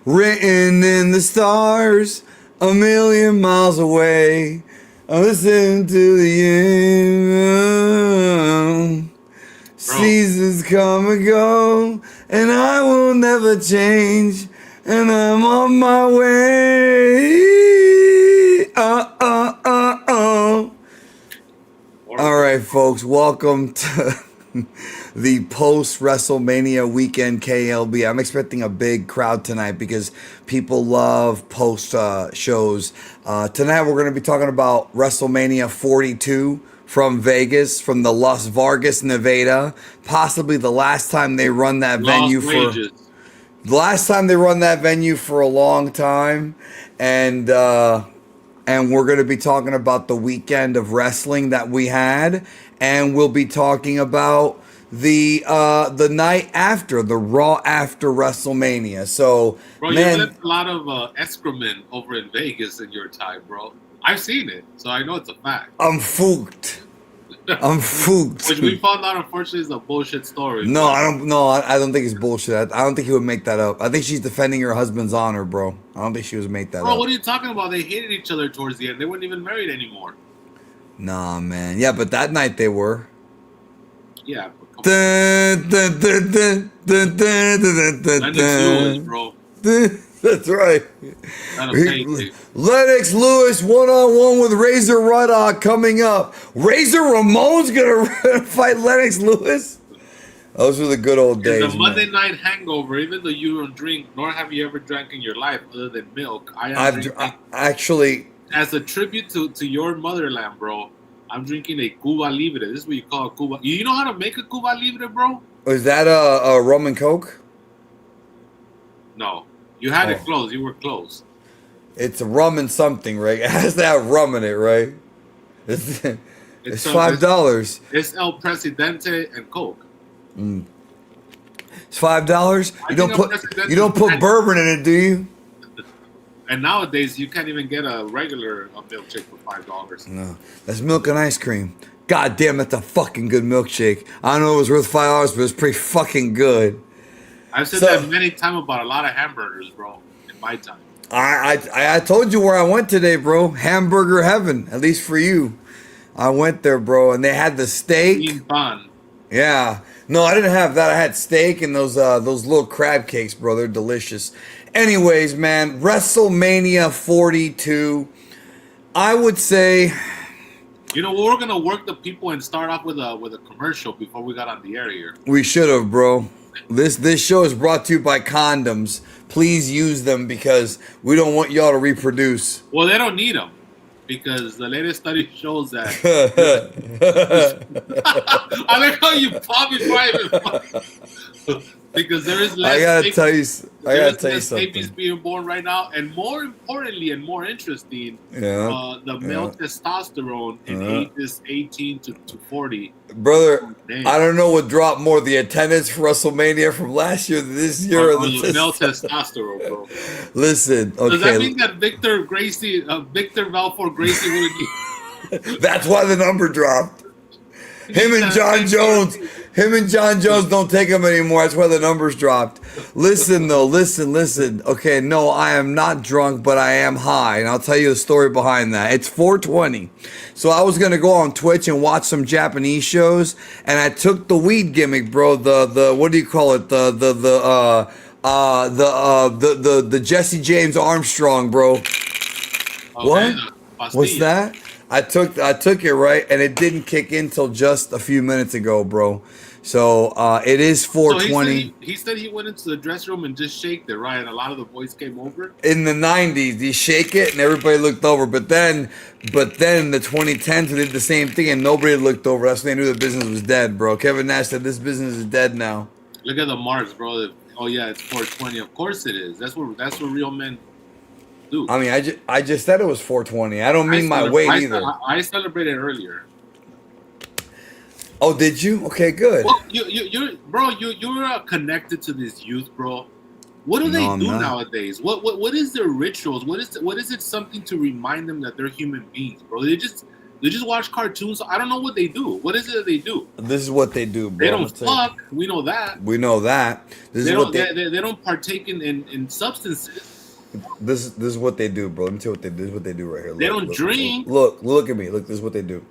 written in the stars, a million miles away. I listen to the end. Seasons come and go, and I will never change. And I'm on my way. All right, folks, welcome to the post-WrestleMania weekend KLB. I'm expecting a big crowd tonight because people love post shows. Tonight we're going to be talking about WrestleMania 42 from Vegas, from the Las Vegas, Nevada. Possibly the last time they run that venue for... The last time they run that venue for a long time. And we're going to be talking about the weekend of wrestling that we had. And we'll be talking about the night after, the Raw after WrestleMania. So, bro, man, you left a lot of excrement over in Vegas in your time, bro. I've seen it, so I know it's a fact. I'm fooked. I'm fooked. Which we found out, unfortunately, is a bullshit story. No, I don't think it's bullshit. I don't think he would make that up. I think she's defending her husband's honor, bro. I don't think she would make that up. Bro, what are you talking about? They hated each other towards the end. They weren't even married anymore. Nah, man. Yeah, but that night they were. Yeah. Lennox Lewis, bro. That's right. Lennox Lewis one-on-one with Razor Ruddock coming up. Razor Ramon's gonna fight Lennox Lewis. Those were the good old days. It's a Monday night hangover. Even though you don't drink, nor have you ever drank in your life other than milk. Actually, as a tribute to your motherland, bro, I'm drinking a Cuba Libre. This is what you call a Cuba. You know how to make a Cuba Libre, bro? Was that a rum and coke? No. You had it close. You were close. It's rum and something, right? It has to have rum in it, right? It's $5. It's El Presidente and Coke. It's $5. You don't put bourbon in it, do you? And nowadays you can't even get a regular milkshake for $5. No, that's milk and ice cream. God damn, that's a fucking good milkshake. I don't know it was worth $5, but it's pretty fucking good. I've said that many times about a lot of hamburgers, bro, in my time. I told you where I went today, bro. Hamburger heaven, at least for you. I went there, bro, and they had the steak. Yeah. No, I didn't have that. I had steak and those little crab cakes, bro. They're delicious. Anyways, man, WrestleMania 42. I would say... You know, we're going to work the people and start off with a commercial before we got on the air here. We should have, bro. This show is brought to you by condoms. Please use them because we don't want y'all to reproduce. Well, they don't need them because the latest study shows that. I like how you pop me private. Because there is less. I gotta tell you something. Babies being born right now, and more importantly and more interesting, the male testosterone in ages 18 to 40. Brother, I don't know what dropped more, the attendance for WrestleMania from last year to this year. Or the male testosterone, bro. Listen, okay. Does that mean that Victor Valfor Gracie wouldn't? That's why the number dropped. Him and John Jones don't take them anymore. That's why the numbers dropped. Listen, though. Listen. Okay, no, I am not drunk, but I am high. And I'll tell you the story behind that. It's 420. So I was going to go on Twitch and watch some Japanese shows. And I took the weed gimmick, bro. The what do you call it? The Jesse James Armstrong, bro. Okay, what? What's that? I took it, right, and it didn't kick in till just a few minutes ago, bro. So it is 420. So he said he went into the dressing room and just shaked it, right? And a lot of the boys came over. In the 90s, you shake it and everybody looked over. But then in the 2010s, we did the same thing and nobody looked over. That's when they knew the business was dead, bro. Kevin Nash said this business is dead now. Look at the marks, bro. Oh yeah, it's 420. Of course it is. That's what real men do. I mean, I just said it was 420. I don't mean my weight either. I celebrated earlier. Oh, did you? Okay, good. Well, you're connected to this youth, bro. What do they do nowadays? What is their rituals? What is it something to remind them that they're human beings, bro? They just watch cartoons. I don't know what they do. What is it that they do? This is what they do, bro. They don't fuck. We know that. We know that. They don't partake in substances. This is what they do, bro. Let me tell you what they do. This is what they do right here. They don't drink. Look at me. Look, this is what they do.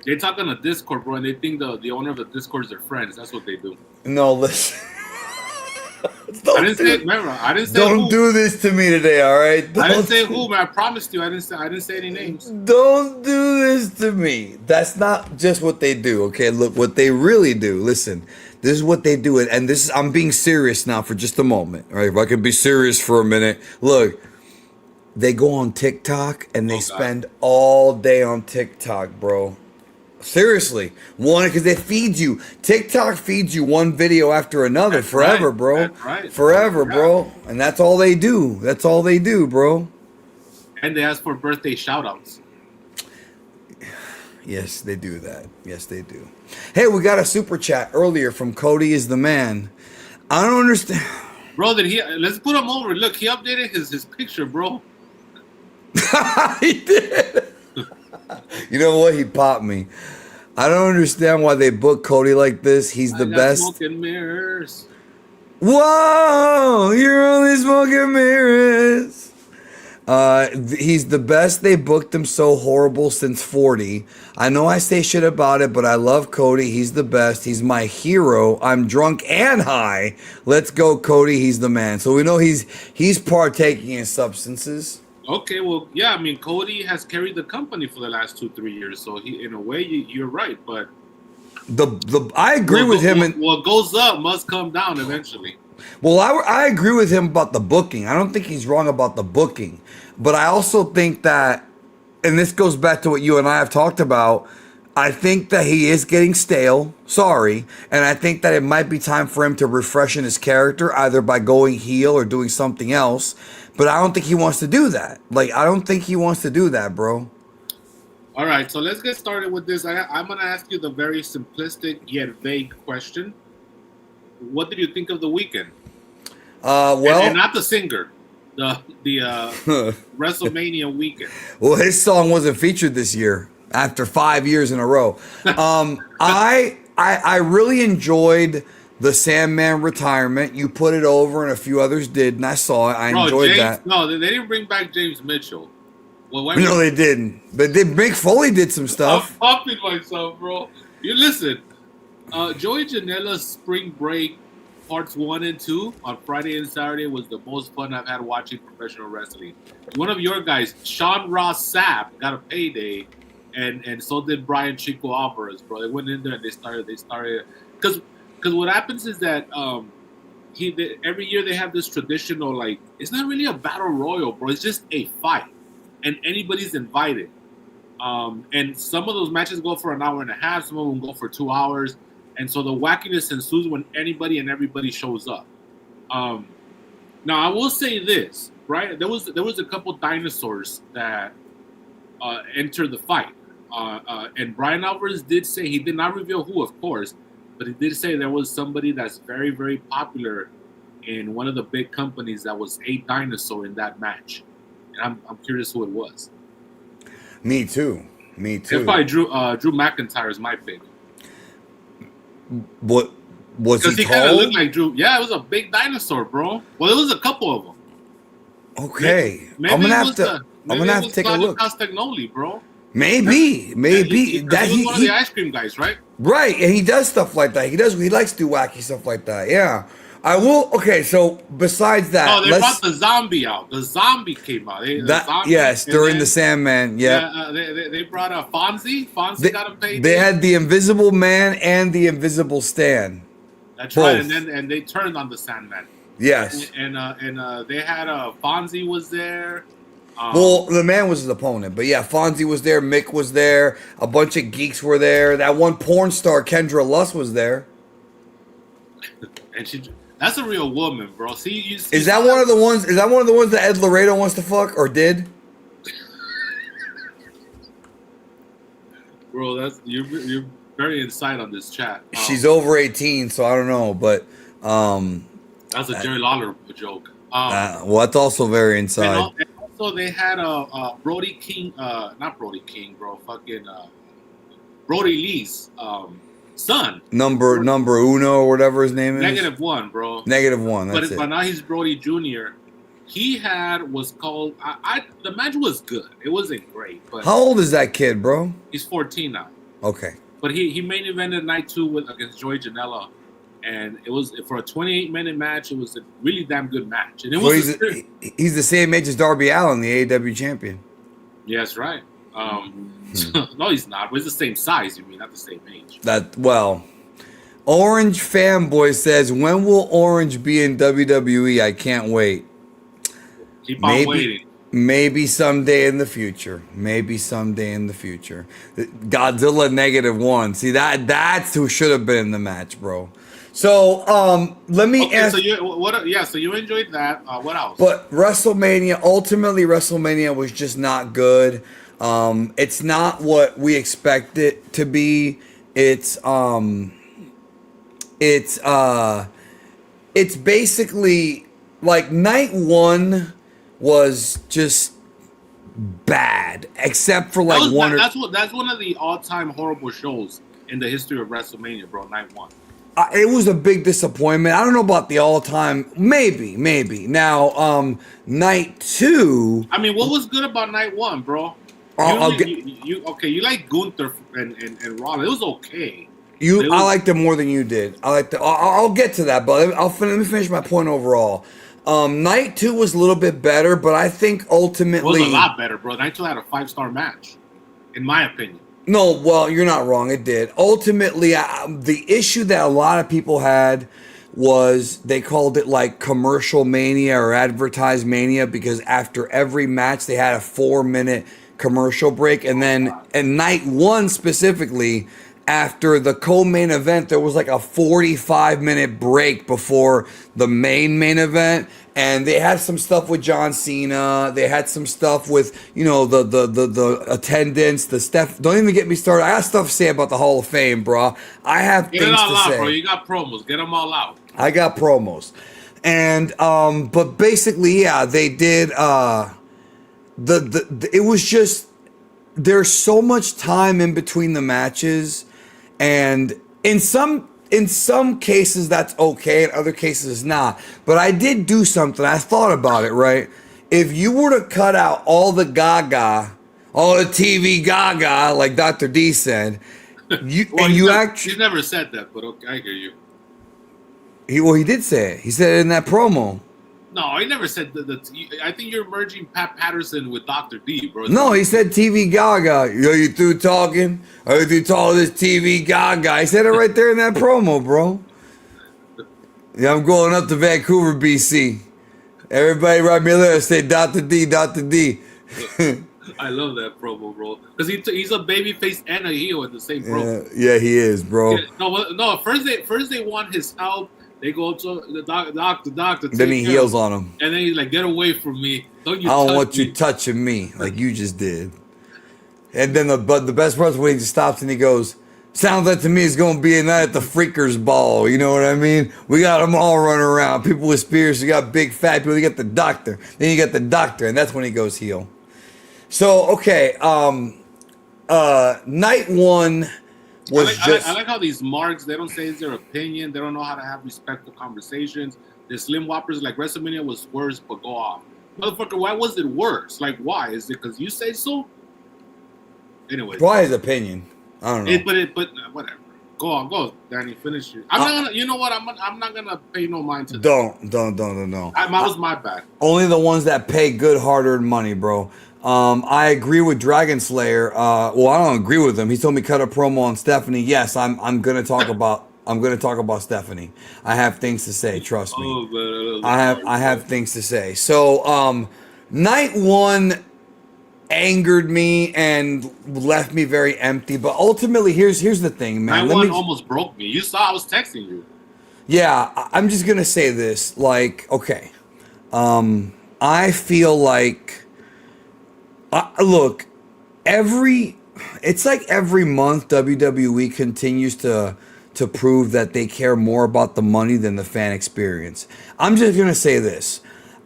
They talk on a Discord, bro, and they think the owner of the Discord is their friends. That's what they do. No, listen. I didn't say. Remember, I didn't say. Don't do this to me today, all right? I didn't say who, man. I promised you. I didn't say any names. Don't do this to me. That's not just what they do. Okay, look what they really do. Listen, this is what they do, and this is. I'm being serious now for just a moment. All right, if I can be serious for a minute. Look, they go on TikTok and they spend all day on TikTok, bro. Seriously, because they feed you. TikTok feeds you one video after another forever, bro. That's right. Forever, bro. And that's all they do. That's all they do, bro. And they ask for birthday shout-outs. Yes, they do that. Yes, they do. Hey, we got a super chat earlier from Cody is the man. I don't understand. Bro, let's put him over. Look, he updated his picture, bro. He did. You know what? He popped me. I don't understand why they book Cody like this. He's the best. Smoking mirrors. Whoa, you're only smoking mirrors. He's the best. They booked him so horrible since 40. I know I say shit about it, but I love Cody. He's the best. He's my hero. I'm drunk and high. Let's go, Cody. He's the man. So we know he's partaking in substances. Okay, well, yeah, I mean, Cody has carried the company for the last 2-3 years, so he, in a way, you're right, but I agree with him. What goes up must come down eventually. Well, I agree with him about the booking. I don't think he's wrong about the booking, but I also think that, and this goes back to what you and I have talked about, I think that he is getting stale. Sorry. And I think that it might be time for him to refreshen his character, either by going heel or doing something else. But I don't think he wants to do that. Like, I don't think he wants to do that, bro. All right, so let's get started with this. I'm going to ask you the very simplistic yet vague question. What did you think of the weekend? And not the singer, the WrestleMania weekend. Well, his song wasn't featured this year after 5 years in a row. I really enjoyed the Sandman retirement. You put it over, and a few others did, and I saw it. I enjoyed that. No, they didn't bring back James Mitchell. Well, no, they didn't. But Mick Foley did some stuff. I'm popping myself, bro. You listen. Joey Janela's Spring Break Parts 1 and 2 on Friday and Saturday was the most fun I've had watching professional wrestling. One of your guys, Sean Ross Sapp, got a payday, and so did Brian Chico Alvarez, bro. They went in there and they started because what happens is that every year they have this traditional, like, it's not really a battle royal, bro. It's just a fight, and anybody's invited. And some of those matches go for an hour and a half. Some of them go for 2 hours. And so the wackiness ensues when anybody and everybody shows up. Now, I will say this, right? There was a couple dinosaurs that entered the fight. And Brian Alvarez did say, he did not reveal who, of course, but he did say there was somebody that's very, very popular in one of the big companies that was a dinosaur in that match. And I'm curious who it was. Me too. It's probably Drew McIntyre is my pick. What was he tall? Because he kind of looked like Drew. Yeah, it was a big dinosaur, bro. Well, it was a couple of them. Okay, maybe I'm gonna have to take a look. Castagnoli, bro. Maybe he was one of the ice cream guys, right? Right, and he does stuff like that. He likes to do wacky stuff like that. Yeah, I will. Okay, so besides that, they brought the zombie out. The zombie came out. During the Sandman. Yeah, they brought a Fonzie. Fonzie got him paid. They had the Invisible Man and the Invisible Stan. That's both. Right, and they turned on the Sandman. Yes, and they had Fonzie was there. Well, the man was his opponent, but yeah, Fonzie was there, Mick was there, a bunch of geeks were there. That one porn star, Kendra Lust, was there. And that's a real woman, bro. See, is that one of the ones? Is that one of the ones that Ed Laredo wants to fuck or did? Bro, you're very inside on this chat. She's over 18, so I don't know, but that's a Jerry Lawler joke. Well, that's also very inside. And So they had Brody King, not Brody King, bro, fucking Brody Lee's son. Number uno or whatever his name is. -1, bro. -1. That's it. But now he's Brody Jr. He was called. The match was good. It wasn't great, but how old is that kid, bro? He's 14 now. Okay. But he main evented night 2 against Joey Janela, and it was for a 28-minute match. It was a really damn good match, and it was. He's the same age as Darby Allin, the AEW champion. Yeah, that's right. No, he's not. But he's the same size. You mean not the same age? Orange Fanboy says, when will Orange be in WWE? I can't wait. Keep on waiting. Maybe someday in the future. Godzilla -1. See, that's who should have been in the match, bro. So, let me ask. So you enjoyed that. What else? But ultimately, WrestleMania was just not good. It's not what we expect it to be. It's basically like night 1 was just bad, except for like that's one of the all-time horrible shows in the history of WrestleMania, bro. Night 1. It was a big disappointment. I don't know about the all-time. Maybe. Now, night 2. I mean, what was good about night 1, bro? You like Gunther and Rollins. It was okay. I liked it more than you did. I'll get to that, but let me finish my point overall. Night 2 was a little bit better, but I think ultimately... It was a lot better, bro. Night 2 had a 5-star match, in my opinion. No, well, you're not wrong. It did. Ultimately, the issue that a lot of people had was they called it like commercial mania or advertised mania because after every match they had a 4-minute commercial break. And then in night 1 specifically, after the co-main event, there was like a 45-minute break before the main event. And they had some stuff with John Cena. They had some stuff with, the attendance, the stuff. Don't even get me started. I got stuff to say about the Hall of Fame, bro. I have things to say. Get it all out, bro. You got promos. Get them all out. I got promos. And, but basically, yeah, they did, it was just, there's so much time in between the matches. And in some cases that's okay, in other cases it's not. But I did do something. I thought about it, right? If you were to cut out all the gaga, all the TV gaga, like Dr. D said, He's never said that, but okay, I hear you. He did say it. He said it in that promo. No, he never said that. I think you're merging Pat Patterson with Dr. D, bro. No, he said TV Gaga. You through talking? Are you through talking this TV Gaga? He said it right there in that promo, bro. Yeah, I'm going up to Vancouver, BC. Everybody write me a letter. Say Dr. D, Dr. D. I love that promo, bro. Because he's a babyface and a heel at the same promo. Yeah, he is, bro. Yeah, no. First they want his help. They go to the doctor. Then he heals on him. And then he's like, get away from me. I don't want you touching me like you just did. And then the best part is when he just stops and he goes, sounds like to me it's going to be a night at the Freakers Ball. You know what I mean? We got them all running around. People with spears. You got big fat people. You got the doctor. Then you got the doctor. And that's when he goes heel. So, okay. Night 1... I like how these marks, they don't say it's their opinion. They don't know how to have respectful conversations. The slim whoppers like WrestleMania was worse, but go off. Motherfucker, why was it worse? Like, why? Is it because you say so? Anyway. Why his opinion? I don't know. But whatever. Go on, Danny. Finish it. I'm not gonna. You know what? I'm not gonna pay no mind to that. Don't. That was my bad. Only the ones that pay good, hard-earned money, bro. I agree with Dragon Slayer. Well, I don't agree with him. He told me cut a promo on Stephanie. Yes, I'm gonna talk about Stephanie. I have things to say. Trust me. I have things to say. So, night 1 angered me and left me very empty. But ultimately, here's the thing, man. Night 1 almost broke me. You saw I was texting you. Yeah, I'm just gonna say this. Like, okay, I feel like. Look, it's like every month WWE continues to prove that they care more about the money than the fan experience. I'm just going to say this.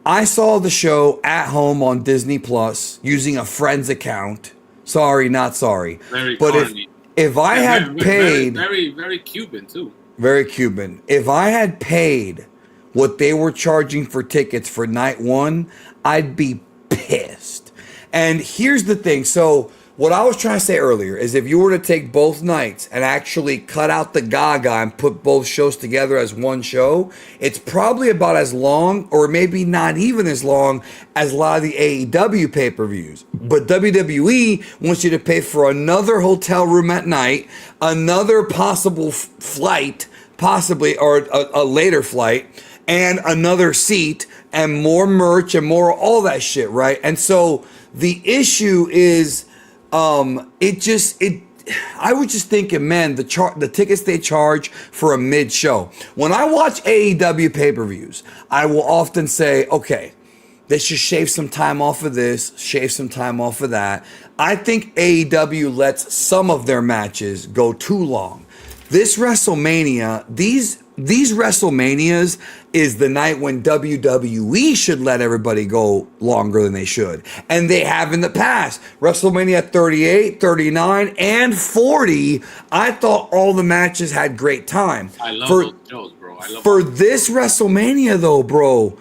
I saw the show at home on Disney Plus using a friend's account. Sorry, not sorry. Very But corny. if I had paid, very Cuban too. very Cuban. If I had paid what they were charging for tickets for night one, I'd be pissed. And here's the thing. So what I was trying to say earlier is if you were to take both nights and actually cut out the Gaga and put both shows together as one show, it's probably about as long, or maybe not even as long, as a lot of the AEW pay-per-views. But WWE wants you to pay for another hotel room at night, another possible flight, possibly, or a later flight, and another seat, and more merch, and more all that shit, right? And so the issue is, I was just thinking, man, the tickets they charge for a mid show. When I watch AEW pay-per-views, I will often say, okay, they should shave some time off of this, shave some time off of that. I think AEW lets some of their matches go too long. This WrestleMania, these WrestleManias is the night when WWE should let everybody go longer than they should. And they have in the past. WrestleMania 38, 39, and 40, I thought all the matches had great time. I love those shows, bro. For this WrestleMania, though, bro,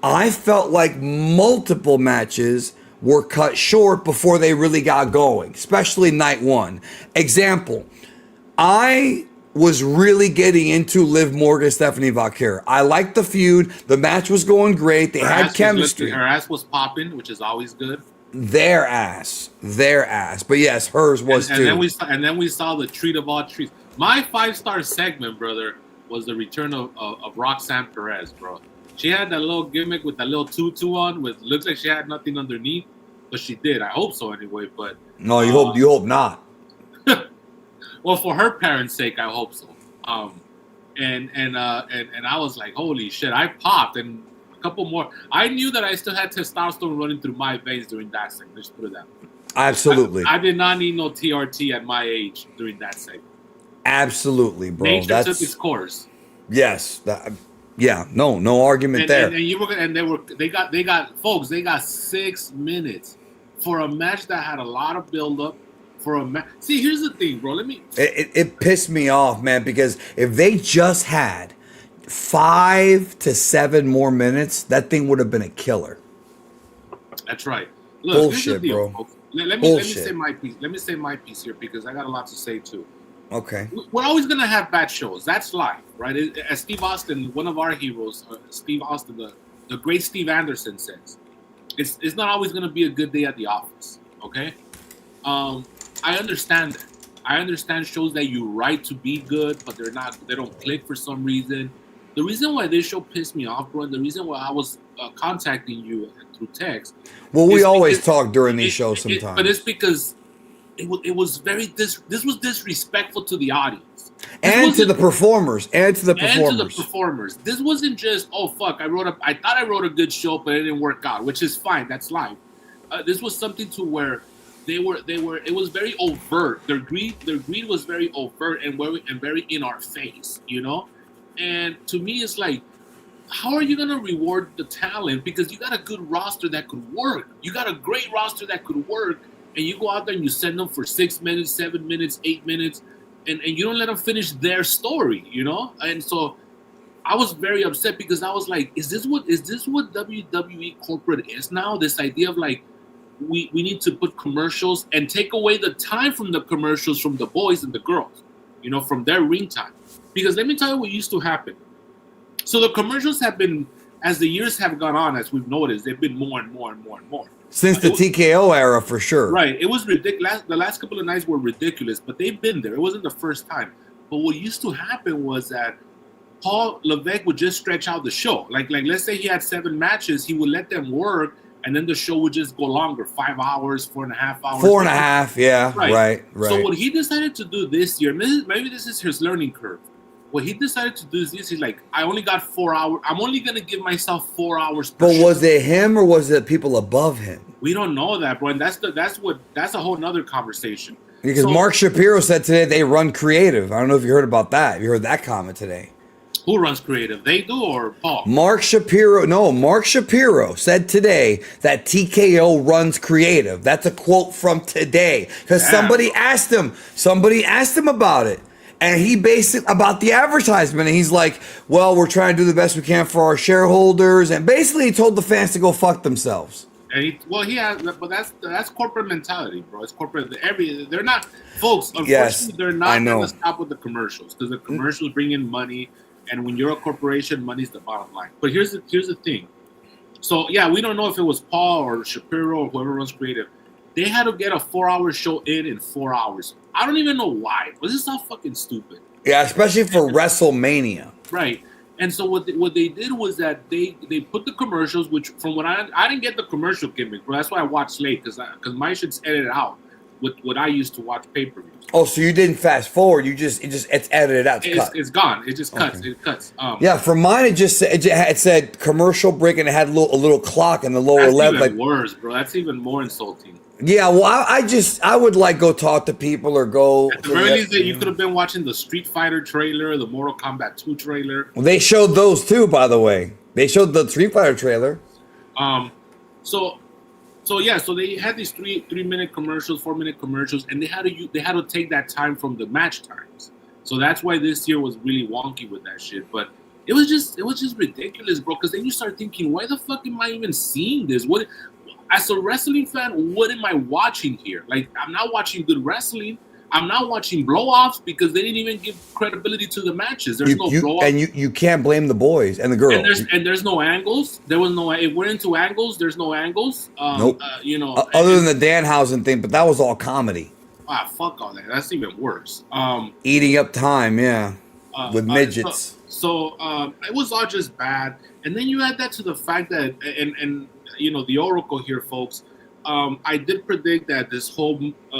I felt like multiple matches were cut short before they really got going, especially night one. Example, I was really getting into Liv Morgan, Stephanie Valkyrie. I liked the feud. The match was going great. They had chemistry. Her ass was popping, which is always good. Their ass. But yes, hers was too. And then we saw the treat of all treats. My 5-star segment, brother, was the return of Roxanne Perez, bro. She had that little gimmick with that little tutu on, with looks like she had nothing underneath, but she did. I hope so anyway. But no, you hope not. Well, for her parents' sake, I hope so. And I was like, holy shit! I popped, and a couple more. I knew that I still had testosterone running through my veins during that segment. Let's put it that way. Absolutely. I did not need no TRT at my age during that segment. Absolutely, bro. Nature took its course. Yes. No argument there. They got 6 minutes for a match that had a lot of build up. See, here's the thing, bro. It pissed me off, man, because if they just had 5 to 7 more minutes, that thing would have been a killer. That's right. Look, bullshit, deal, bro. Let me say my piece. Let me say my piece here because I got a lot to say too. Okay. We're always gonna have bad shows. That's life, right? As Steve Austin, one of our heroes, Steve Austin, the great Steve Anderson says, it's not always gonna be a good day at the office. Okay. I understand that. I understand shows that you write to be good, but they don't click for some reason. The reason why this show pissed me off, bro, and the reason why I was contacting you through text. Well, we always talk during these shows sometimes. But it's because it was very this was disrespectful to the audience. And to the performers. This wasn't just, oh fuck, I thought I wrote a good show, but it didn't work out, which is fine. That's life. This was something to where they were. It was very overt. Their greed was very overt and very in our face, you know. And to me, it's like, how are you gonna reward the talent? Because you got a good roster that could work. You got a great roster that could work, and you go out there and you send them for 6 minutes, 7 minutes, 8 minutes, and you don't let them finish their story, you know. And so I was very upset because I was like, is this what WWE corporate is now? This idea of like, we need to put commercials and take away the time from the commercials from the boys and the girls, you know, from their ring time. Because let me tell you what used to happen. So the commercials have been, as the years have gone on, as we've noticed, they've been more and more and more and more. Since the TKO era, for sure. Right. It was ridiculous. The last couple of nights were ridiculous, but they've been there. It wasn't the first time. But what used to happen was that Paul Levesque would just stretch out the show. Like let's say he had 7 matches, he would let them work, and then the show would just go longer, 5 hours, 4.5 hours. 4.5, yeah, right. So what he decided to do this year, maybe this is his learning curve. What he decided to do is this: he's like, I only got 4 hours. I'm only gonna give myself 4 hours. But was it him or was it people above him? We don't know that, bro. And that's a whole nother conversation. Because Mark Shapiro said today they run creative. I don't know if you heard about that. Have you heard that comment today? Who runs creative? They do or Paul? Mark Shapiro said today that TKO runs creative. That's a quote from today. Because somebody asked him about it. And he basically, about the advertisement, and he's like, well, we're trying to do the best we can for our shareholders. And basically he told the fans to go fuck themselves. And he has, but that's corporate mentality, bro. It's corporate. They're not, folks. Unfortunately, they're not going to stop with the commercials because the commercials bring in money, and when you're a corporation, money's the bottom line. But here's the thing. So yeah, we don't know if it was Paul or Shapiro or whoever runs creative. They had to get a 4-hour show in 4 hours. I don't even know why. But this is all fucking stupid. Yeah, especially for WrestleMania. Right. And so what they did was that they put the commercials, which from what I didn't get the commercial gimmick, bro. That's why I watched late because my shit's edited out with what I used to watch pay-per-views. Oh, so you didn't fast forward? It's edited out. It's gone. It just cuts. Okay. It cuts. Yeah, for mine it said commercial break and it had a little clock in the lower left. That's even worse, bro. That's even more insulting. Yeah, well, I would like go talk to people or go. At the very least, you could have been watching the Street Fighter trailer, the Mortal Kombat 2 trailer. Well, they showed those too, by the way. They showed the Street Fighter trailer. So they had these 3-minute commercials, 4-minute commercials, and they had to take that time from the match times. So that's why this year was really wonky with that shit. But it was just ridiculous, bro. Because then you start thinking, why the fuck am I even seeing this? What? As a wrestling fan, what am I watching here? Like, I'm not watching good wrestling. I'm not watching blow-offs because they didn't even give credibility to the matches. There's no blow-offs. And you can't blame the boys and the girls. And there's no angles. There was no. If we're into angles, there's no angles. Nope. Other than the Danhausen thing, but that was all comedy. Fuck all that. That's even worse. Eating up time, yeah, with midgets. So it was all just bad. And then you add that to the fact that and the Oracle here, folks. I did predict that this whole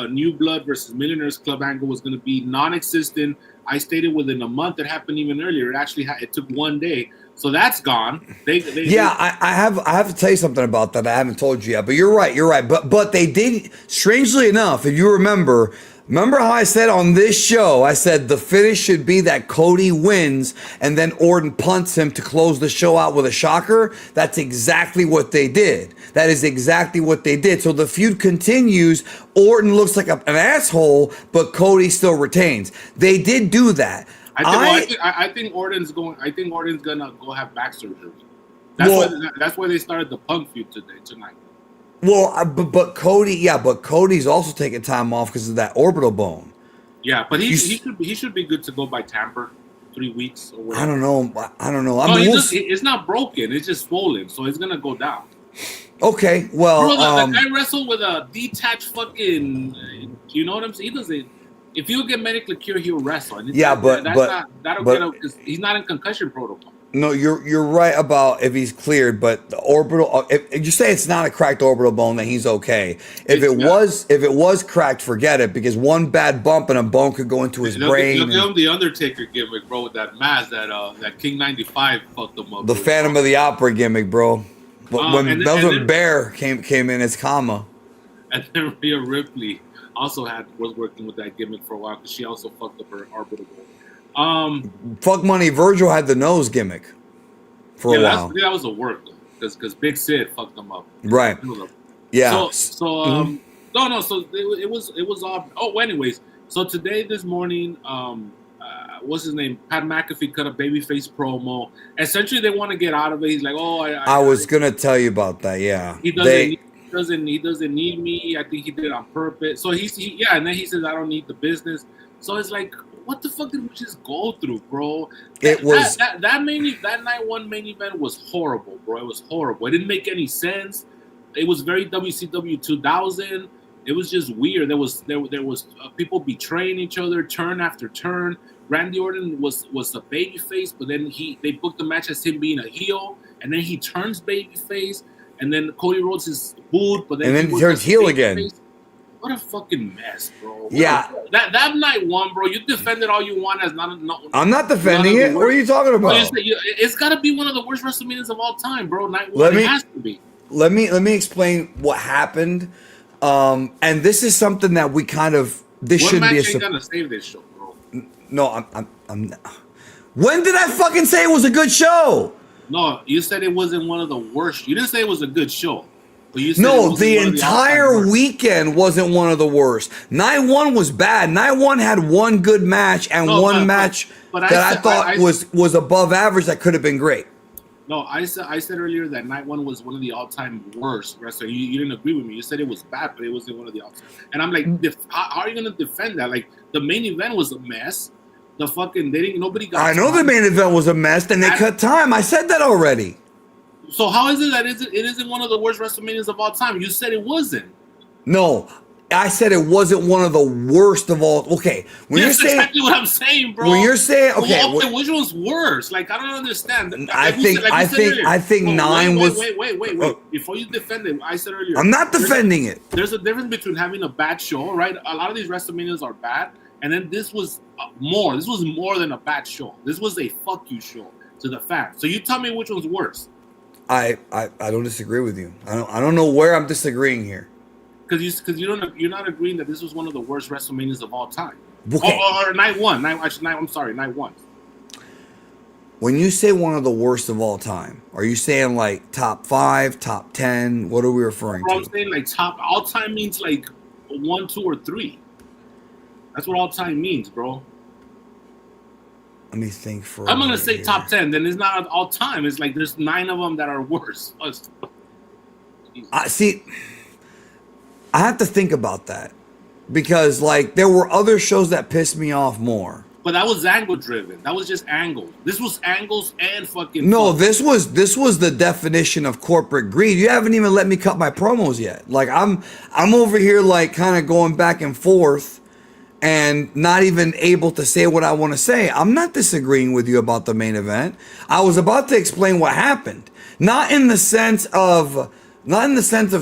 New Blood versus Millionaires Club angle was going to be non-existent. I stated within a month. It happened even earlier. It actually it took 1 day, so that's gone. I have to tell you something about that. I haven't told you yet, but you're right. But they did. Strangely enough, if you remember how I said on this show, I said the finish should be that Cody wins and then Orton punts him to close the show out with a shocker. That's exactly what they did. That is exactly what they did. So the feud continues. Orton looks like an asshole, but Cody still retains. They did do that. I think Orton's gonna go have back surgery. That's why they started the Punk feud tonight. Well, but Cody's also taking time off because of that orbital bone. Yeah, but he should be good to go by Tamper, 3 weeks or whatever. I don't know. It's not broken. It's just swollen, so it's gonna go down. Okay, well, bro, the guy wrestled with a detached fucking. You know what I'm saying? He doesn't. If he'll get medically cured, he'll wrestle. And he's not in concussion protocol. No, you're right about if he's cleared, but the orbital. If you say it's not a cracked orbital bone, then he's okay. If it was cracked, forget it, because one bad bump and a bone could go into his brain. Look at him, the Undertaker gimmick, bro, with that mask that King 95 fucked him up. The Phantom of the Opera gimmick, bro. When Bear came in as Kama. And then Rhea Ripley also was working with that gimmick for a while because she also fucked up her orbital bone. Fuck money. Virgil had the nose gimmick for a while. That was a work because Big Sid fucked them up. Right. Yeah. So it was all. Oh, anyways. So this morning, what's his name? Pat McAfee cut a babyface promo. Essentially, they want to get out of it. He's like, oh, I was gonna tell you about that. Yeah. He doesn't need me. I think he did it on purpose. So and then he says, I don't need the business. So it's like, what the fuck did we just go through, bro? That night one main event was horrible, bro. It was horrible. It didn't make any sense. It was very WCW 2000. It was just weird. There was people betraying each other turn after turn. Randy Orton was a babyface, but then they booked the match as him being a heel, and then he turns babyface, and then Cody Rhodes is booed, but then he turns heel again. What a fucking mess, bro. Yeah. That night one, bro. You defended all you want as not. I'm not defending it. What are you talking about? It's got to be one of the worst WrestleManias of all time, bro. Night one, it has to be. Let me explain what happened. And this is something that we kind of. This shouldn't be a. What match ain't gonna save this show, bro? No, I'm. When did I fucking say it was a good show? No, you said it wasn't one of the worst. You didn't say it was a good show. But you said No, the entire weekend wasn't one of the worst. Night one was bad. Night one had one good match and match that I thought was above average that could have been great. No, I said earlier that night one was one of the all-time worst wrestling. You didn't agree with me. You said it was bad, but it wasn't one of the all-time. And I'm like, how are you going to defend that? Like, the main event was a mess. The fucking nobody got. I know the main event was a mess, and they cut time. I said that already. So how is it that it isn't one of the worst WrestleManias of all time? You said it wasn't. No, I said it wasn't one of the worst of all. Okay, that's exactly what I'm saying, bro. When you're saying okay, which one's worse? Like I don't understand. I think 9 was. Wait. Before you defend it, I said earlier. I'm not defending it. There's a difference between having a bad show, right? A lot of these WrestleManias are bad, and then this was more. This was more than a bad show. This was a fuck you show to the fans. So you tell me which one's worse. I don't disagree with you. I don't know where I'm disagreeing here. Because you're not agreeing that this was one of the worst WrestleManias of all time. Okay. Or night one. Night one. When you say one of the worst of all time, are you saying like top 5, top 10? What are we referring to? I'm saying like top all time means like 1, 2, or 3. That's what all time means, bro. Let me think for. I'm gonna say top 10. Then it's not all time. It's like there's 9 of them that are worse. See, I have to think about that because like there were other shows that pissed me off more. But that was angle driven. That was just angles. This was angles and fucking. No, this was the definition of corporate greed. You haven't even let me cut my promos yet. Like I'm over here like kind of going back and forth. And not even able to say what I want to say. I'm not disagreeing with you about the main event. I was about to explain what happened. Not in the sense of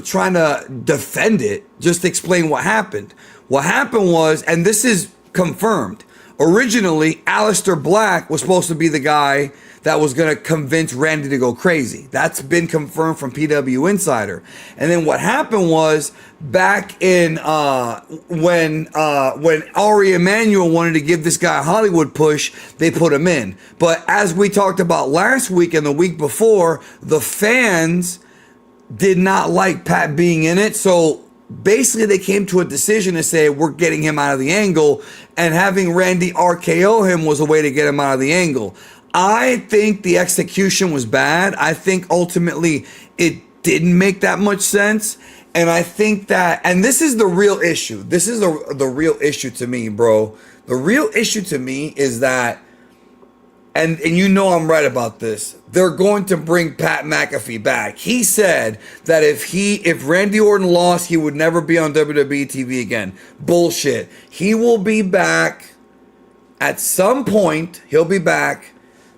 trying to defend it, just explain what happened. What happened was, and this is confirmed, originally Aleister Black was supposed to be the guy that was going to convince Randy to go crazy. That's been confirmed from PW Insider. And then what happened was back in when Ari Emanuel wanted to give this guy a Hollywood push, they put him in. But as we talked about last week and the week before, the fans did not like Pat being in it. So basically they came to a decision to say we're getting him out of the angle, and having Randy RKO him was a way to get him out of the angle. I think the execution was bad. I think ultimately it didn't make that much sense. And I think that, and this is the real issue. This is the real issue to me, bro. The real issue to me is that, and you know I'm right about this, they're going to bring Pat McAfee back. He said that if Randy Orton lost, he would never be on WWE TV again. Bullshit. He will be back at some point. He'll be back.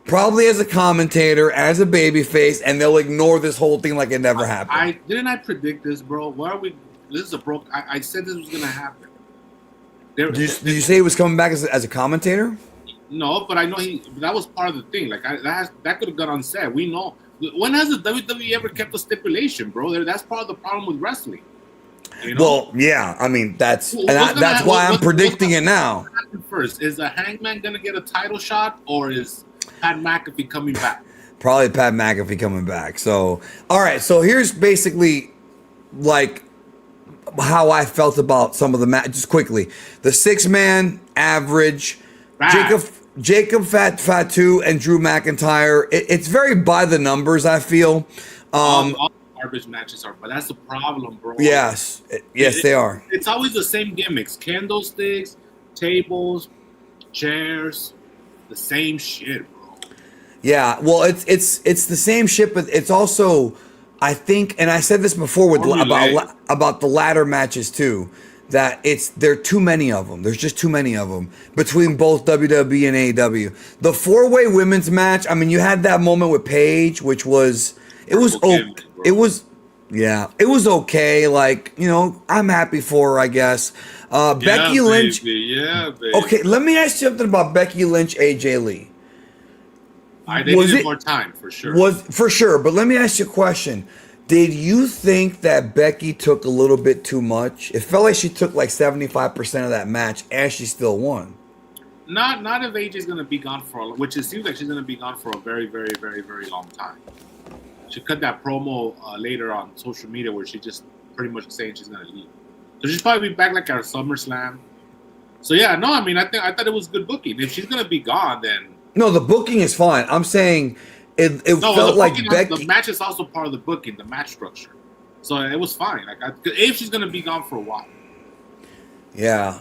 Probably as a commentator, as a babyface, and they'll ignore this whole thing like it never happened. Didn't I predict this, bro? Why are we? This is a broke. I said this was gonna happen. Did you say he was coming back as a commentator? No, but I know that was part of the thing. Like that could have gone unsaid. We know. When has the WWE ever kept a stipulation, bro? That's part of the problem with wrestling. You know? Well, yeah. I mean, that's why I'm predicting it now. First, is the Hangman gonna get a title shot, or is Pat McAfee coming back? Probably Pat McAfee coming back. So, all right. So here's basically like how I felt about some of the match. Just quickly, the 6-man average, Jacob Fatu and Drew McIntyre. It's very by the numbers, I feel. All garbage matches are, but that's the problem, bro. Yes, they are. It's always the same gimmicks: candlesticks, tables, chairs, the same shit, bro. Yeah, well, it's the same shit, but it's also, I think, and I said this before about the ladder matches too, that there are too many of them. There's just too many of them between both WWE and AEW. The 4-way women's match. I mean, you had that moment with Paige, which was it was okay. Like, you know, I'm happy for her, I guess. Becky Lynch. Yeah, baby. Okay, let me ask you something about Becky Lynch, AJ Lee. They needed more time, for sure. But let me ask you a question. Did you think that Becky took a little bit too much? It felt like she took like 75% of that match, and she still won. Not if AJ's gonna be gone which it seems like she's gonna be gone for a very, very, very, very long time. She cut that promo later on social media where she just pretty much saying she's gonna leave. So she's probably be back like at SummerSlam. So yeah, no, I mean I thought it was good booking. If she's gonna be gone, then no, the booking is fine. I'm saying it felt like Becky. The match is also part of the booking, the match structure. So it was fine. Like if she's gonna be gone for a while. Yeah.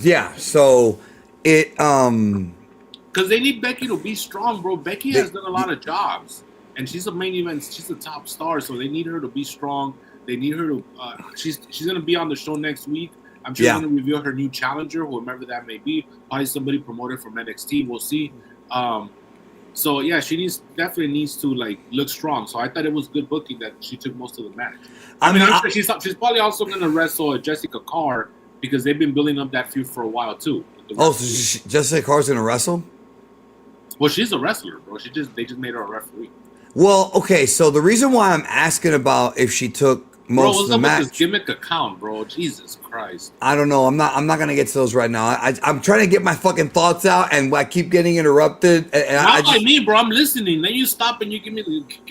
Yeah. So it because they need Becky to be strong, bro. Becky has done a lot of jobs, and she's a main event. She's a top star, so they need her to be strong. They need her to. She's gonna be on the show next week. I'm sure they're gonna reveal her new challenger, whoever that may be. Probably somebody promoted from NXT. We'll see. So yeah, she definitely needs to like look strong. So I thought it was good booking that she took most of the match. I'm sure she's probably also gonna wrestle Jessica Carr because they've been building up that feud for a while too. Oh, so Jessica Carr's gonna wrestle? Well, she's a wrestler, bro. They just made her a referee. Well, okay. So the reason why I'm asking about if she took most of the match, with this gimmick account, bro. Jesus Christ. I don't know. I'm not gonna get to those right now. I'm trying to get my fucking thoughts out, and I keep getting interrupted. And not by me, bro. I'm listening. Then you stop and you give me.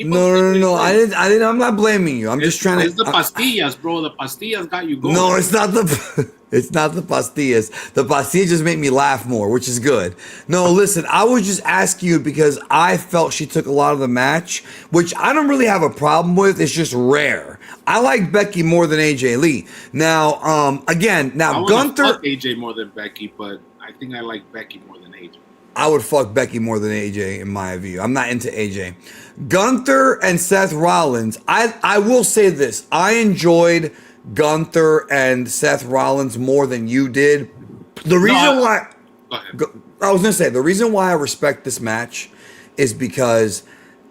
No. I didn't. I'm not blaming you. I'm just trying to. It's the pastillas, bro. The pastillas got you going. No, it's not the. It's not the pastillas. The pastillas just make me laugh more, which is good. No, listen, I was just asking you because I felt she took a lot of the match, which I don't really have a problem with. It's just rare. I like Becky more than AJ Lee. Now, again, I Gunther. Fuck AJ more than Becky, but I think I like Becky more than AJ. I would fuck Becky more than AJ in my view. I'm not into AJ. Gunther and Seth Rollins. I will say this. I enjoyed Gunther and Seth Rollins more than you did. The reason why I was gonna say the reason why I respect this match is because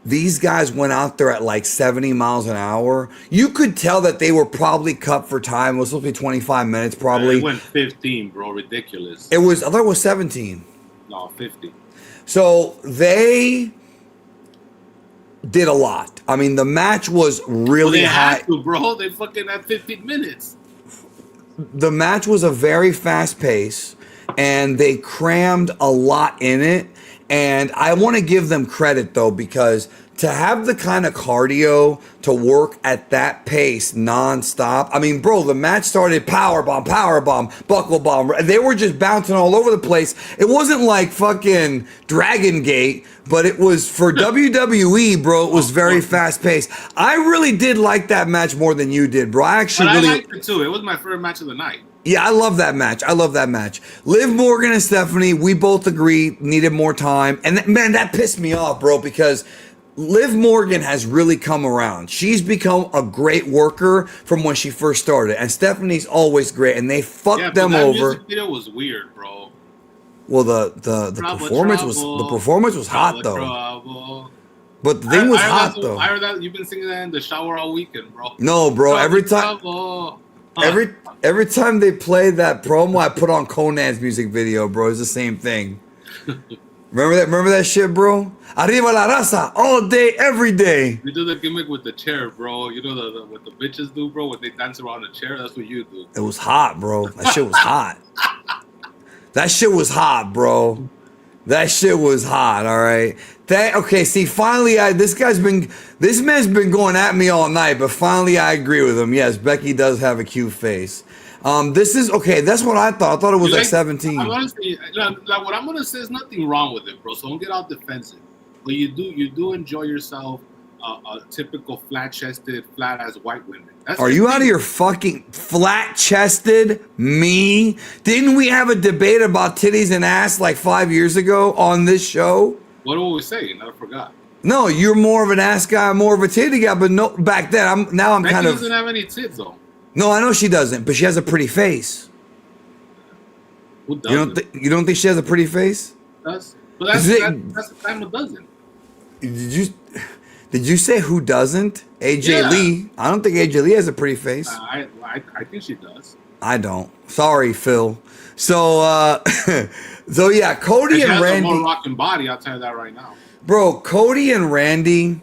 these guys went out there at like 70 miles an hour. You could tell that they were probably cut for time. It was supposed to be 25 minutes, probably. It went 15, bro. Ridiculous. I thought it was 17. No, 50. So they did a lot. I mean, the match was really high. Had to, bro. They fucking had 15 minutes. The match was a very fast pace, and they crammed a lot in it. And I want to give them credit, though, because to have the kind of cardio to work at that pace nonstop. I mean, bro, the match started powerbomb, buckle bomb. They were just bouncing all over the place. It wasn't like fucking Dragon Gate, but it was for WWE, bro. It was very fast paced. I really did like that match more than you did, bro. I liked it too. It was my favorite match of the night. Yeah, I love that match. Liv Morgan and Stephanie, we both agree, needed more time. And man, that pissed me off, bro, because Liv Morgan has really come around. She's become a great worker from when she first started. And Stephanie's always great. And they fucked them over. The music video was weird, bro. Well, the performance was hot though. But the thing was hot though. I heard that you've been singing that in the shower all weekend, bro. No, bro. Every time they play that promo, I put on Conan's music video, bro. It's the same thing. Remember that shit, bro? Arriba la raza, all day, every day. You do the gimmick with the chair, bro. You know what the bitches do, bro? When they dance around the chair, that's what you do. It was hot, bro. That shit was hot. That shit was hot, bro. That shit was hot, all right? Okay, see, finally, this man's been going at me all night, but finally I agree with him. Yes, Becky does have a cute face. This is, okay, that's what I thought. I thought it was like 17. Honestly, what I'm going to say is nothing wrong with it, bro, so don't get all defensive. But you do enjoy yourself a typical flat-chested, flat-ass white women. Are you out of your fucking flat-chested? Me? Didn't we have a debate about titties and ass like 5 years ago on this show? What were we saying? I forgot. No, you're more of an ass guy, more of a titty guy, but no, back then, I'm Becky kind of... doesn't have any tits, though. No, I know she doesn't, but she has a pretty face. Who doesn't? You don't think she has a pretty face? Does? But that's the time it doesn't. Did you say who doesn't? AJ Lee. I don't think AJ Lee has a pretty face. I think she does. I don't. Sorry, Phil. So yeah, Cody and Randy. More rocking body, I'll tell you that right now. Bro, Cody and Randy.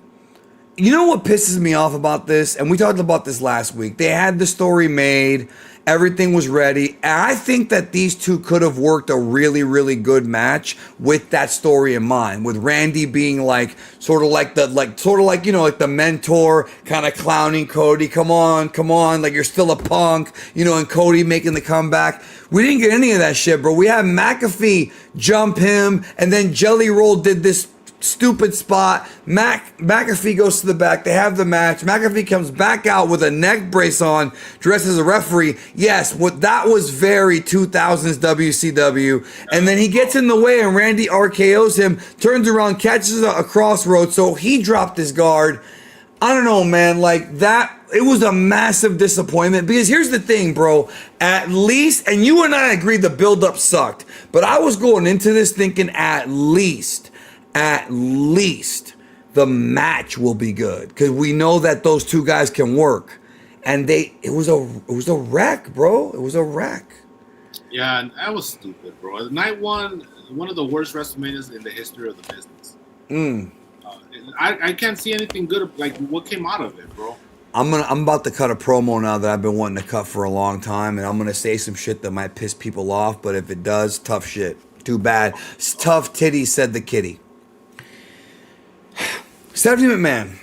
You know what pisses me off about this? And we talked about this last week. They had the story made, Everything was ready. And I think that these two could have worked a really, really good match with that story in mind. With Randy being like the mentor, kind of clowning Cody. Come on, like you're still a punk, and Cody making the comeback. We didn't get any of that shit, bro. We had McAfee jump him, and then Jelly Roll did this stupid spot. McAfee goes to the back. They have the match. McAfee comes back out with a neck brace on, dressed as a referee. Yes, that was very 2000s WCW. And then he gets in the way, and Randy RKO's him, turns around, catches a crossroads, so he dropped his guard. I don't know, man. Like that, it was a massive disappointment because here's the thing, bro. At least, and you and I agreed the build-up sucked, but I was going into this thinking at least the match will be good because we know that those two guys can work. And it was a wreck, bro. It was a wreck. Yeah, and that was stupid, bro. Night one of the worst WrestleManias in the history of the business. I can't see anything good like what came out of it, bro. I'm about to cut a promo now that I've been wanting to cut for a long time, and I'm gonna say some shit that might piss people off, but if it does, tough shit. Too bad. It's tough titty, said the kitty. Stephanie McMahon.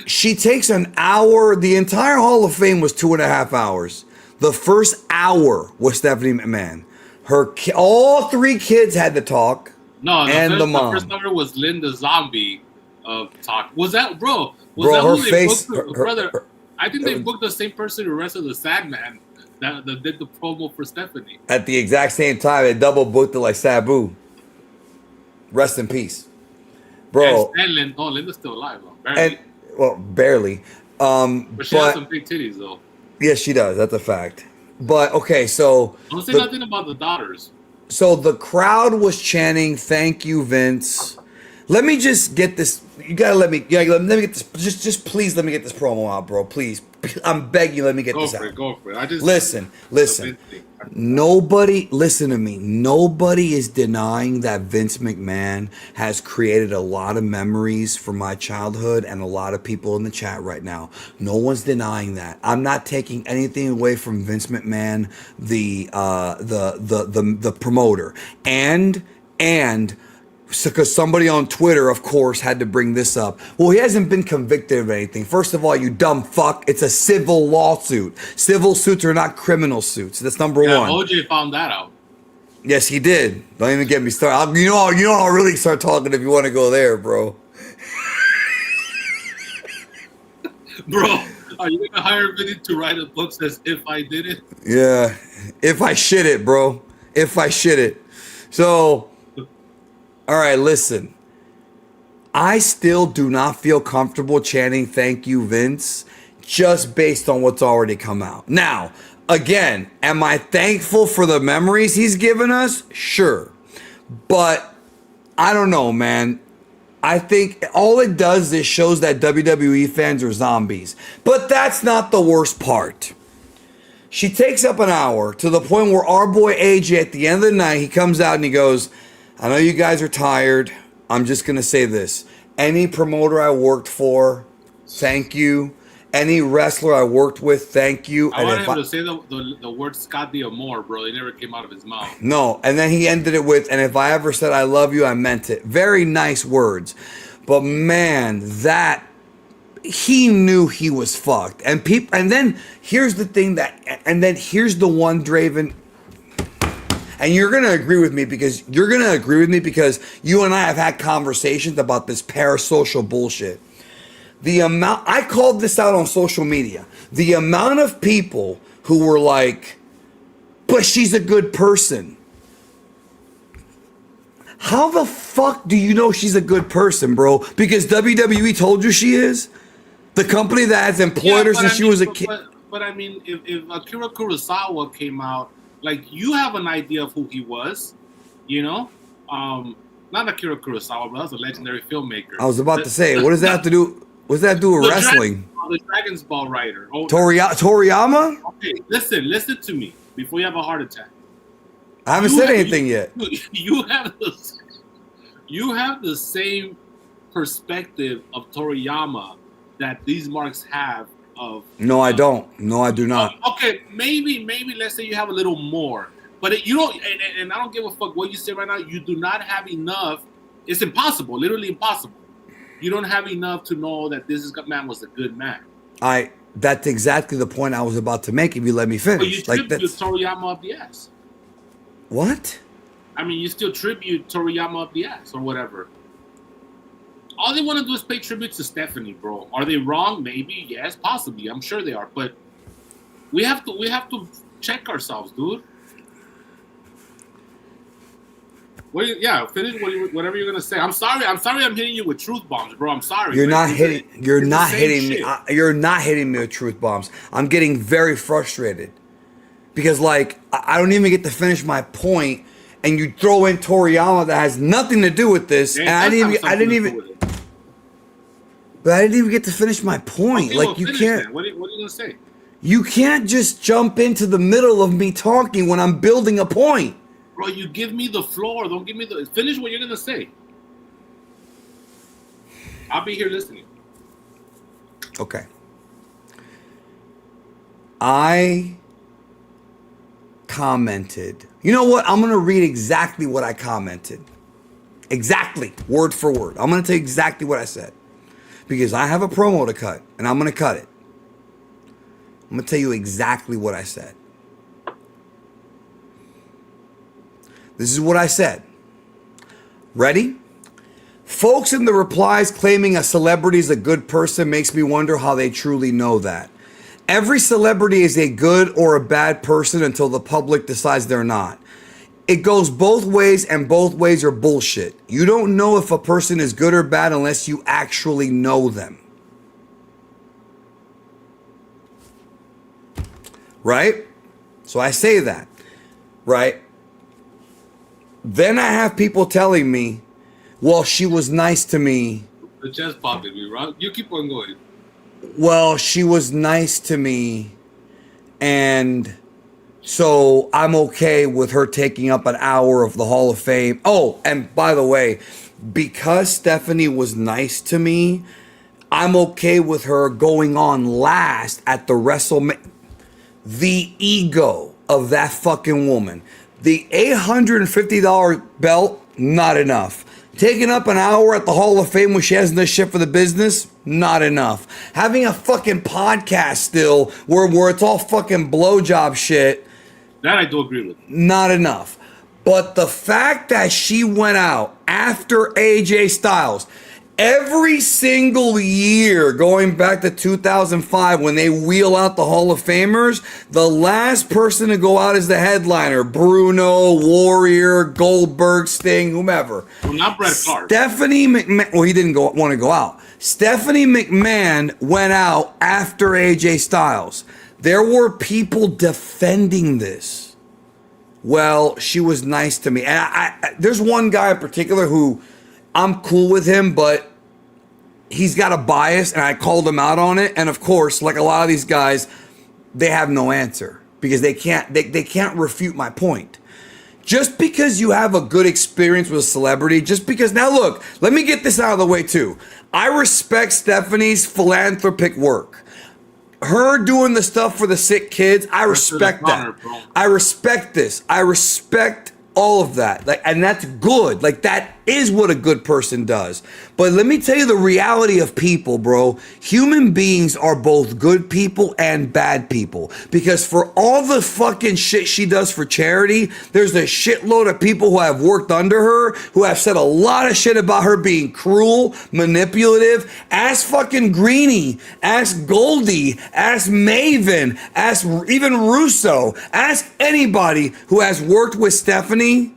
She takes an hour. The entire Hall of Fame was 2.5 hours. The first hour was Stephanie McMahon. All three kids had to talk. No, the mom. The first hour was Linda Zombie talk. Was that, bro? Bro, that her who they face. booked brother, I think they booked the same person who wrestled the Sandman that did the promo for Stephanie. At the exact same time, they double booked it like Sabu. Rest in peace, bro. And Linda's still alive, though. Barely. Barely. But she has some big titties, though. Yes, she does. That's a fact. But okay, so don't say nothing about the daughters. So the crowd was chanting, "Thank you, Vince." Let me just get this. You gotta let me get this. Just please let me get this promo out, bro. Please, I'm begging you. Let me get this out. Go for it. Listen. Listen to me. Nobody is denying that Vince McMahon has created a lot of memories from my childhood and a lot of people in the chat right now. No one's denying that. I'm not taking anything away from Vince McMahon, the promoter, and because somebody on Twitter, of course, had to bring this up. Well, he hasn't been convicted of anything. First of all, you dumb fuck, it's a civil lawsuit. Civil suits are not criminal suits. That's number one. OJ found that out. Yes, he did. Don't even get me started. You know I'll really start talking if you want to go there, bro. Bro, are you gonna hire Vinny to write a book that says "If I Did It"? Yeah, if I shit it, bro. If I shit it. So. All right, listen. I still do not feel comfortable chanting "Thank you, Vince," just based on what's already come out. Now, again, am I thankful for the memories he's given us? Sure. But I don't know, man. I think all it does is shows that WWE fans are zombies. But that's not the worst part. She takes up an hour to the point where our boy AJ, at the end of the night, he comes out and he goes, "I know you guys are tired. I'm just going to say this. Any promoter I worked for, thank you. Any wrestler I worked with, thank you." I wanted him to say the word Scott D'Amore, bro. It never came out of his mouth. No, and then he ended it with, "And if I ever said I love you, I meant it." Very nice words. But man, he knew he was fucked. And then here's the thing here's the one, Draven. And you're going to agree with me because you and I have had conversations about this parasocial bullshit. I called this out on social media. The amount of people who were like, "But she's a good person." How the fuck do you know she's a good person, bro? Because WWE told you she is? The company that has employed her since she was a kid. But I mean, if Akira Kurosawa came out, like, you have an idea of who he was, you know? Not Akira Kurosawa, but that was a legendary filmmaker. I was about to say, what does that have to do? What does that do with wrestling? The Dragon's Ball writer. Toriyama? Okay, listen to me before you have a heart attack. I haven't said anything yet. You have the same perspective of Toriyama that these marks have of. No, I don't. No, I do not. Okay, maybe let's say you have a little more, but you don't. And I don't give a fuck what you say right now. You do not have enough. It's impossible, literally impossible. You don't have enough to know that this man was a good man. That's exactly the point I was about to make. If you let me finish, but you tribute Toriyama up the ass. What? I mean, you still tribute Toriyama up the ass or whatever. All they want to do is pay tribute to Stephanie, bro. Are they wrong? Maybe, yes, possibly. I'm sure they are, but we have to check ourselves, dude. Finish whatever you're gonna say. I'm sorry. I'm hitting you with truth bombs, bro. I'm sorry. You're not hitting me. You're not hitting me with truth bombs. I'm getting very frustrated because, like, I don't even get to finish my point, and you throw in Toriyama that has nothing to do with this, and I didn't even get to finish my point. Okay, like, you can't. Then. What are you gonna say? You can't just jump into the middle of me talking when I'm building a point. Bro, you give me the floor. Don't give me the... Finish what you're going to say. I'll be here listening. Okay. I commented. You know what? I'm going to read exactly what I commented. Exactly. Word for word. I'm going to tell you exactly what I said. Because I have a promo to cut. And I'm going to cut it. I'm going to tell you exactly what I said. This is what I said. Ready? Folks in the replies claiming a celebrity is a good person makes me wonder how they truly know that. Every celebrity is a good or a bad person until the public decides they're not. It goes both ways, and both ways are bullshit. You don't know if a person is good or bad unless you actually know them. Right? So I say that. Right? Then I have people telling me, well, she was nice to me. The chest popped me, Rob. You keep on going. Well, she was nice to me, and so I'm okay with her taking up an hour of the Hall of Fame. Oh, and by the way, because Stephanie was nice to me, I'm okay with her going on last at the WrestleMania. The ego of that fucking woman. The $850 belt, not enough. Taking up an hour at the Hall of Fame when she hasn't done shit for the business, not enough. Having a fucking podcast still where it's all fucking blowjob shit. That I do agree with. Not enough. But the fact that she went out after AJ Styles, every single year going back to 2005 when they wheel out the Hall of Famers, the last person to go out is the headliner. Bruno, Warrior, Goldberg, Sting, whomever. Well, not Bret Hart. Stephanie McMahon, well, he didn't want to go out. Stephanie McMahon went out after AJ Styles. There were people defending this. Well, she was nice to me. And I there's one guy in particular who I'm cool with him, but he's got a bias, and I called him out on it. And of course, like a lot of these guys, they have no answer because they can't refute my point. Just because you have a good experience with a celebrity, just because... Now look, let me get this out of the way too. I respect Stephanie's philanthropic work. Her doing the stuff for the sick kids, I respect that. I respect this. I respect all of that. Like, and that's good. Like, that is what a good person does. But let me tell you the reality of people, bro. Human beings are both good people and bad people. Because for all the fucking shit she does for charity, there's a shitload of people who have worked under her, who have said a lot of shit about her being cruel, manipulative. Ask fucking Greenie. Ask Goldie. Ask Maven. Ask even Russo. Ask anybody who has worked with Stephanie.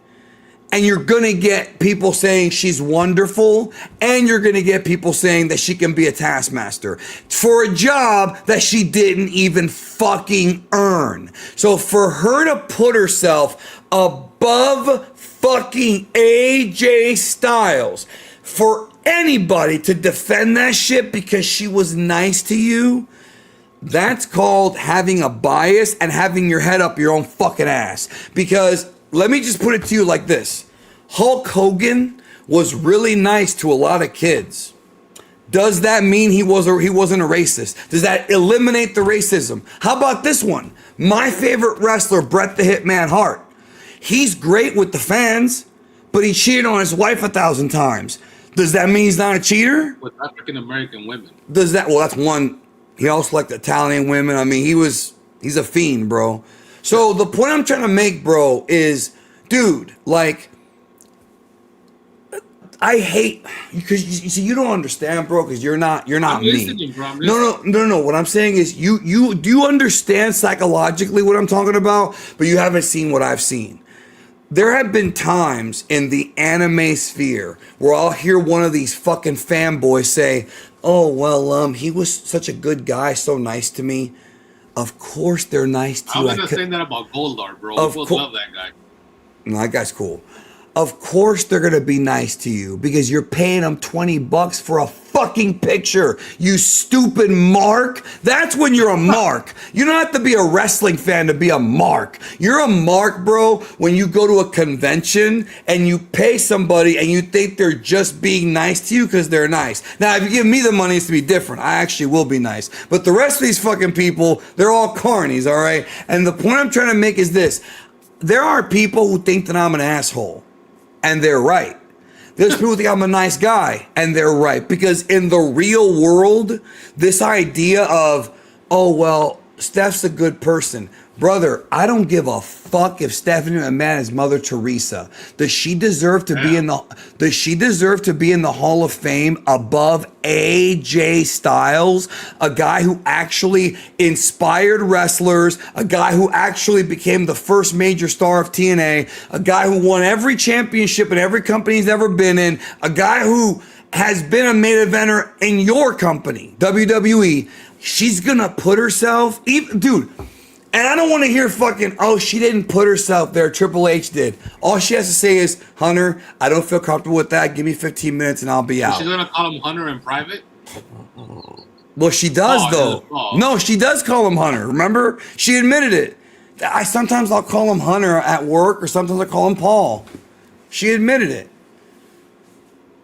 And you're going to get people saying she's wonderful, and you're going to get people saying that she can be a taskmaster for a job that she didn't even fucking earn. So for her to put herself above fucking AJ Styles, for anybody to defend that shit because she was nice to you, that's called having a bias and having your head up your own fucking ass. Because let me just put it to you like this. Hulk Hogan was really nice to a lot of kids. Does that mean he wasn't a racist? Does that eliminate the racism? How about this one? My favorite wrestler, Bret the Hitman Hart. He's great with the fans, but he cheated on his wife 1,000 times. Does that mean he's not a cheater? With African American women. Does that? Well, that's one. He also liked Italian women. I mean, he's a fiend, bro. So the point I'm trying to make, bro, is, dude, like, I hate, because you see, you don't understand, bro, because you're not I'm me. listening, bro. I'm listening. No. What I'm saying is, you do understand psychologically what I'm talking about, but you haven't seen what I've seen. There have been times in the anime sphere where I'll hear one of these fucking fanboys say, "Oh well, he was such a good guy, so nice to me." Of course, they're nice to you. I was saying that about Goldar, bro. People love that guy. No, that guy's cool. Of course they're gonna be nice to you because you're paying them $20 for a fucking picture, you stupid mark. That's when you're a mark. You don't have to be a wrestling fan to be a mark. You're a mark, bro, when you go to a convention and you pay somebody and you think they're just being nice to you because they're nice. Now, if you give me the money, it's to be different. I actually will be nice. But the rest of these fucking people, they're all carnies, all right? And the point I'm trying to make is this. There are people who think that I'm an asshole. And they're right. There's people who think I'm a nice guy, and they're right. Because in the real world, this idea of, oh, well, Steph's a good person. Brother, I don't give a fuck if Stephanie McMahon is Mother Teresa. Does she deserve to be in the Hall of Fame above AJ Styles, a guy who actually inspired wrestlers, a guy who actually became the first major star of TNA, a guy who won every championship in every company he's ever been in, a guy who has been a main eventer in your company, WWE. She's gonna put herself, dude. And I don't want to hear fucking, oh, she didn't put herself there. Triple H did. All she has to say is, Hunter, I don't feel comfortable with that. Give me 15 minutes and I'll be out. She's going to call him Hunter in private? Well, she does, though. No, she does call him Hunter. Remember? She admitted it. Sometimes I'll call him Hunter at work, or sometimes I call him Paul. She admitted it.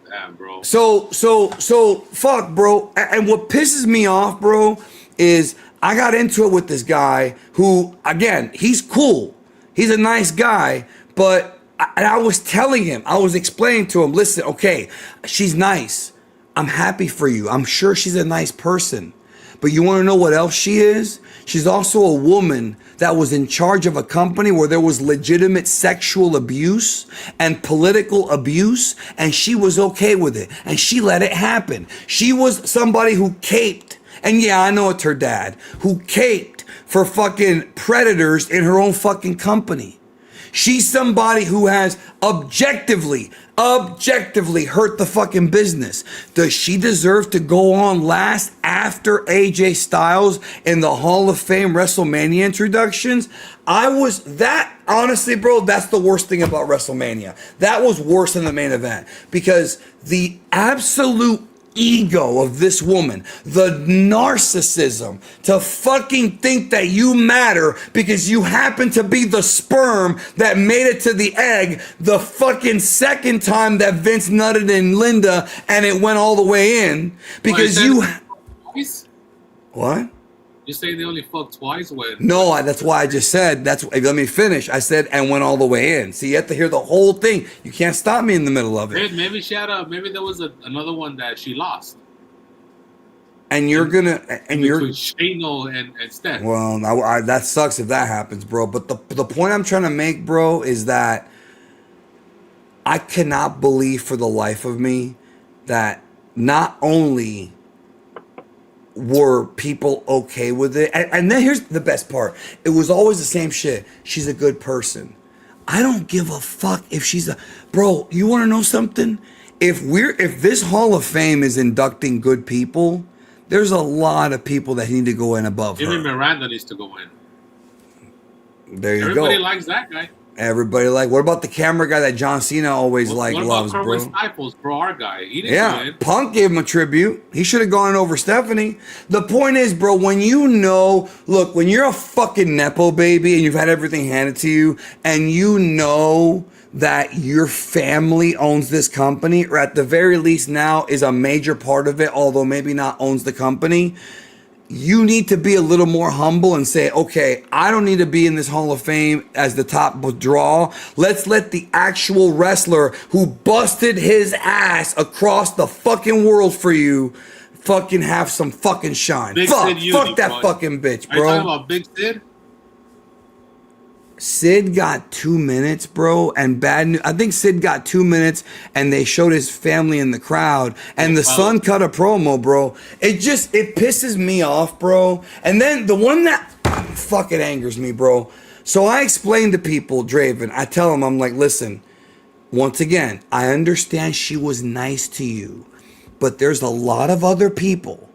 Damn, bro. So, fuck, bro. And what pisses me off, bro, is I got into it with this guy who, again, he's cool. He's a nice guy, but I was telling him, I was explaining to him, listen, okay, she's nice. I'm happy for you. I'm sure she's a nice person. But you want to know what else she is? She's also a woman that was in charge of a company where there was legitimate sexual abuse and political abuse, and she was okay with it, and she let it happen. She was somebody who caped. And yeah, I know it's her dad, who caped for fucking predators in her own fucking company. She's somebody who has objectively hurt the fucking business. Does she deserve to go on last after AJ Styles in the Hall of Fame WrestleMania introductions? Honestly, bro, that's the worst thing about WrestleMania. That was worse than the main event because the absolute ego of this woman, the narcissism to fucking think that you matter because you happen to be the sperm that made it to the egg the fucking second time that Vince nutted in Linda and it went all the way in because Twice? What? You say they only fucked twice? No, that's why I just said, let me finish. I said, and went all the way in. So you have to hear the whole thing. You can't stop me in the middle of it. Maybe maybe there was another one that she lost. And you're gonna, and between Shano and Steph. Well, that sucks if that happens, bro. But the point I'm trying to make, bro, is that I cannot believe for the life of me that not only were people okay with it, and then here's the best part. It was always the same shit. She's a good person. I don't give a fuck if she's bro, you want to know something? If this Hall of Fame is inducting good people, there's a lot of people that need to go in above her. Even Miranda needs to go in. There you go. Everybody likes that guy. Everybody like, what about the camera guy that John Cena always What loves, about bro? Kerwin Stiples, bro, our guy? He didn't win. Punk gave him a tribute. He should have gone over Stephanie. The point is, bro, when look, when you're a fucking Nepo baby and you've had everything handed to you and you know that your family owns this company, or at the very least now is a major part of it, although maybe not owns the company, you need to be a little more humble and say, okay, I don't need to be in this Hall of Fame as the top draw. Let's let the actual wrestler who busted his ass across the fucking world for you fucking have some fucking shine. Fuck that fucking bitch, bro. Are you talking about Big Sid? Sid got 2 minutes, bro, and bad news. I think Sid got 2 minutes, and they showed his family in the crowd, and the son cut a promo, bro. It pisses me off, bro. And then the one that fucking angers me, bro. So I explain to people, Draven, I tell them, I'm like, listen, once again, I understand she was nice to you, but there's a lot of other people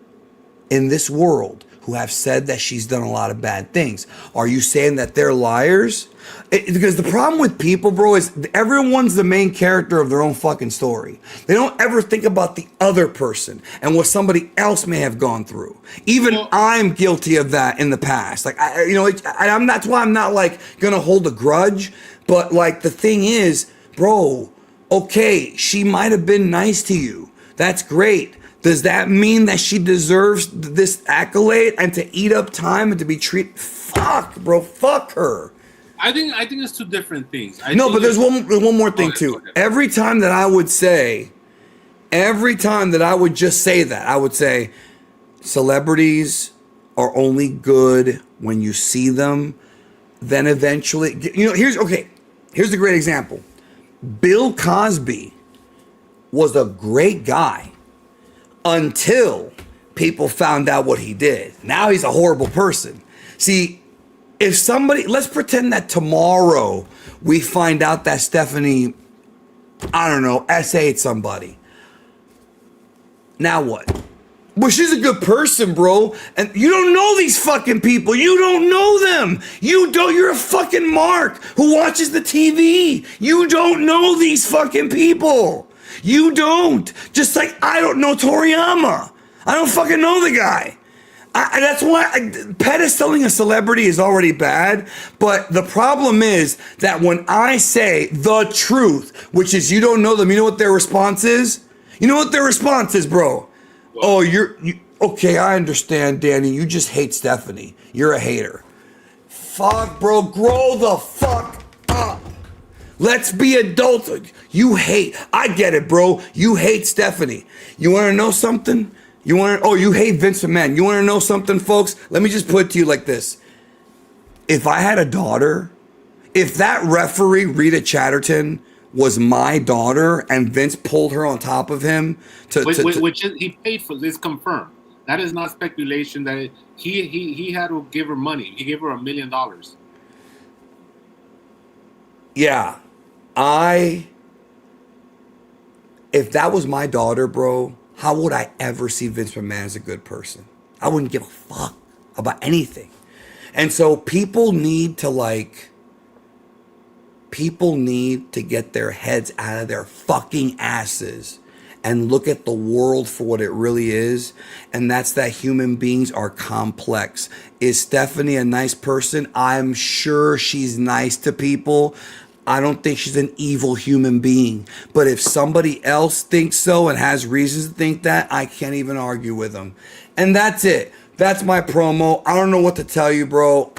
in this world who have said that she's done a lot of bad things. Are you saying that they're liars? Because the problem with people, bro, is everyone's the main character of their own fucking story. They don't ever think about the other person and what somebody else may have gone through. Even I'm guilty of that in the past. Like, that's why I'm not like gonna hold a grudge. But like the thing is, bro, okay, she might have been nice to you. That's great. Does that mean that she deserves this accolade and to eat up time and to be treated? Fuck, bro. Fuck her. I think it's two different things. But there's one more thing too. Every time that I would just say that, I would say celebrities are only good when you see them. Then eventually, here's a great example. Bill Cosby was a great guy until people found out what he did. Now he's a horrible person. See, if somebody, let's pretend that tomorrow we find out that Stephanie, I don't know, SA'd somebody. Now what? Well, she's a good person, bro. And you don't know these fucking people. You don't know them. You're a fucking mark who watches the TV. You don't know these fucking people. You don't. Just like I don't know Toriyama. I don't fucking know the guy. That's why pedestaling a celebrity is already bad. But the problem is that when I say the truth, which is you don't know them, you know what their response is? You know what their response is, bro? What? Oh, okay, I understand, Danny. You just hate Stephanie. You're a hater. Fuck, bro. Grow the fuck up. Let's be adults. I get it, bro. You hate Stephanie. You want to know something? You hate Vince McMahon. You want to know something, folks? Let me just put it to you like this. If I had a daughter, if that referee, Rita Chatterton, was my daughter and Vince pulled her on top of him which is, he paid for this, confirmed. That is not speculation. That he had to give her money. He gave her $1 million. Yeah. If that was my daughter, bro, how would I ever see Vince McMahon as a good person? I wouldn't give a fuck about anything. And so people need to get their heads out of their fucking asses and look at the world for what it really is. And that's that human beings are complex. Is Stephanie a nice person? I'm sure she's nice to people. I don't think she's an evil human being. But if somebody else thinks so and has reasons to think that, I can't even argue with them. And that's it. That's my promo. I don't know what to tell you, bro.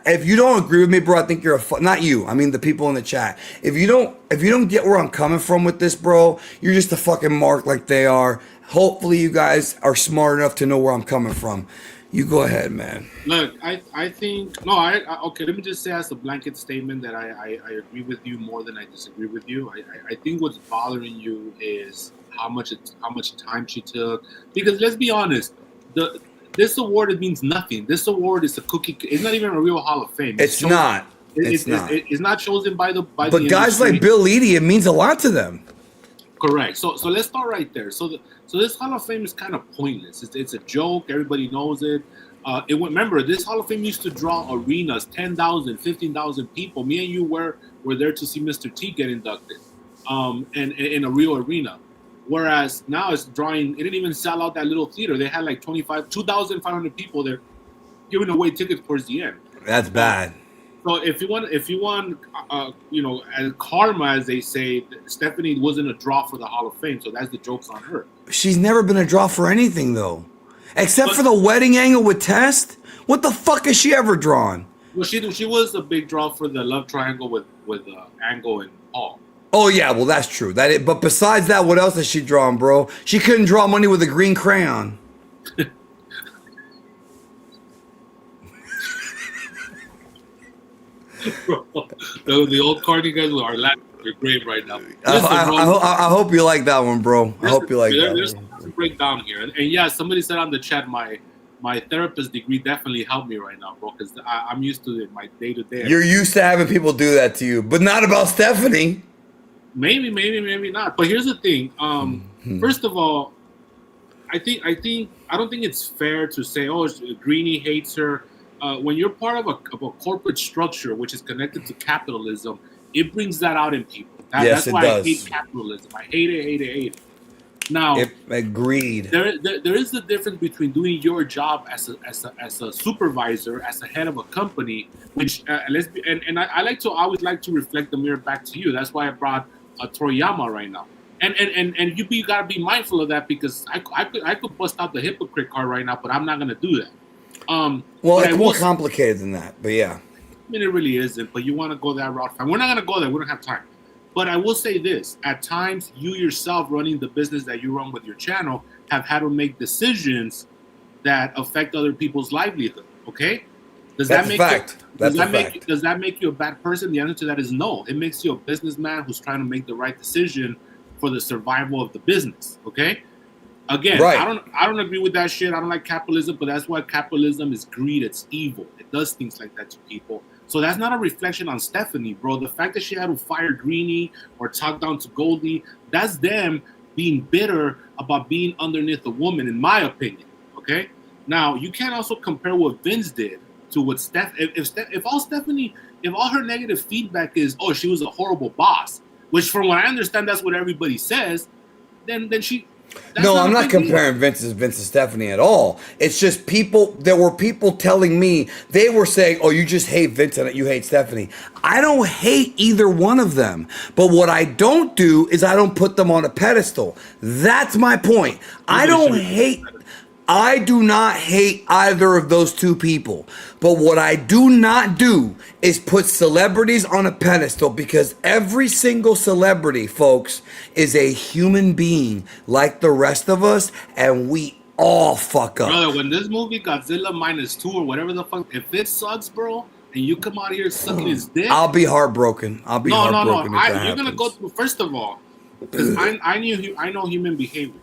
If you don't agree with me, bro, I think you're not you. I mean the people in the chat. If you don't get where I'm coming from with this, bro, you're just a fucking mark like they are. Hopefully you guys are smart enough to know where I'm coming from. You go ahead, man. Look, I think okay. Let me just say as a blanket statement that I agree with you more than I disagree with you. I think what's bothering you is how much time she took. Because let's be honest, this award, it means nothing. This award is a cookie. It's not even a real Hall of Fame. It's not. It's not chosen by the. But guys like Bill Eadie, it means a lot to them. Correct. So let's start right there. So this Hall of Fame is kind of pointless. It's a joke. Everybody knows it. Remember, this Hall of Fame used to draw arenas, 10,000, 15,000 people. Me and you were were there to see Mr. T get inducted, and in a real arena. Whereas now it's drawing. It didn't even sell out that little theater. They had like 2,500 people there, giving away tickets towards the end. That's bad. So if you want, as karma, as they say, Stephanie wasn't a draw for the Hall of Fame, so that's the joke's on her. She's never been a draw for anything though, except for the wedding angle with Test. What the fuck has she ever drawn? Well, she was a big draw for the love triangle with Angle and Paul. Oh yeah, well that's true. But besides that, what else has she drawn, bro? She couldn't draw money with a green crayon. The old Cardi guys are laughing at your grave right now. Listen, I hope you like that one, bro. I hope you like that. There's a breakdown here, and yeah, somebody said on the chat, my therapist degree definitely helped me right now, bro, because I'm used to it, my day to day. You're used to having people do that to you, but not about Stephanie. Maybe not. But here's the thing. First of all, I don't think it's fair to say, oh, Greenie hates her. When you're part of a corporate structure which is connected to capitalism, it brings that out in people. Yes, that's why does. I hate capitalism. I hate it. Now, agreed. There is the difference between doing your job as a supervisor, as a head of a company, which I always like to reflect the mirror back to you. That's why I brought Toriyama right now. And you gotta be mindful of that, because I could bust out the hypocrite card right now, but I'm not gonna do that. Well, it's more complicated than that, but yeah. I mean, it really isn't, but you want to go that route. Fine. We're not going to go there. We don't have time. But I will say this. At times, you yourself running the business that you run with your channel have had to make decisions that affect other people's livelihood, okay? Does that make you a bad person? The answer to that is no. It makes you a businessman who's trying to make the right decision for the survival of the business, okay? Again, right. I don't agree with that shit. I don't like capitalism, but that's why capitalism is greed. It's evil. It does things like that to people. So that's not a reflection on Stephanie, bro. The fact that she had to fire Greenie or talk down to Goldie, that's them being bitter about being underneath a woman, in my opinion. Okay? Now, you can't also compare what Vince did to what if all her negative feedback is, oh, she was a horrible boss, which from what I understand, that's what everybody says, then she... No, I'm not comparing Vince and Stephanie at all. It's just there were people telling me, they were saying, oh, you just hate Vince and you hate Stephanie. I don't hate either one of them. But what I don't do is I don't put them on a pedestal. That's my point. I do not hate either of those two people. But what I do not do is put celebrities on a pedestal, because every single celebrity, folks, is a human being like the rest of us, and we all fuck up. Brother, when this movie Godzilla -2 or whatever the fuck, if it sucks, bro, and you come out here sucking his dick, I'll be heartbroken. No. You're gonna go through. First of all, because I know human behavior.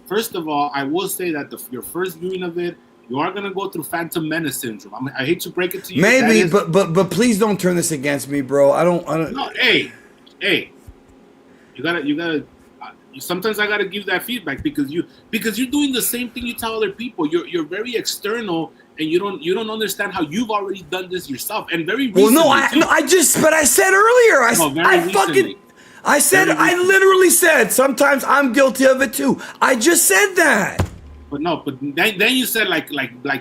First of all, I will say that your first viewing of it, you are gonna go through Phantom Menace syndrome. I hate to break it to you. Maybe, but please don't turn this against me, bro. I don't. No, hey, you gotta. Sometimes I gotta give that feedback because you're doing the same thing you tell other people. You're very external, and you don't understand how you've already done this yourself, and very recently. Well, I said earlier, I literally said sometimes I'm guilty of it too. I just said that. But then you said like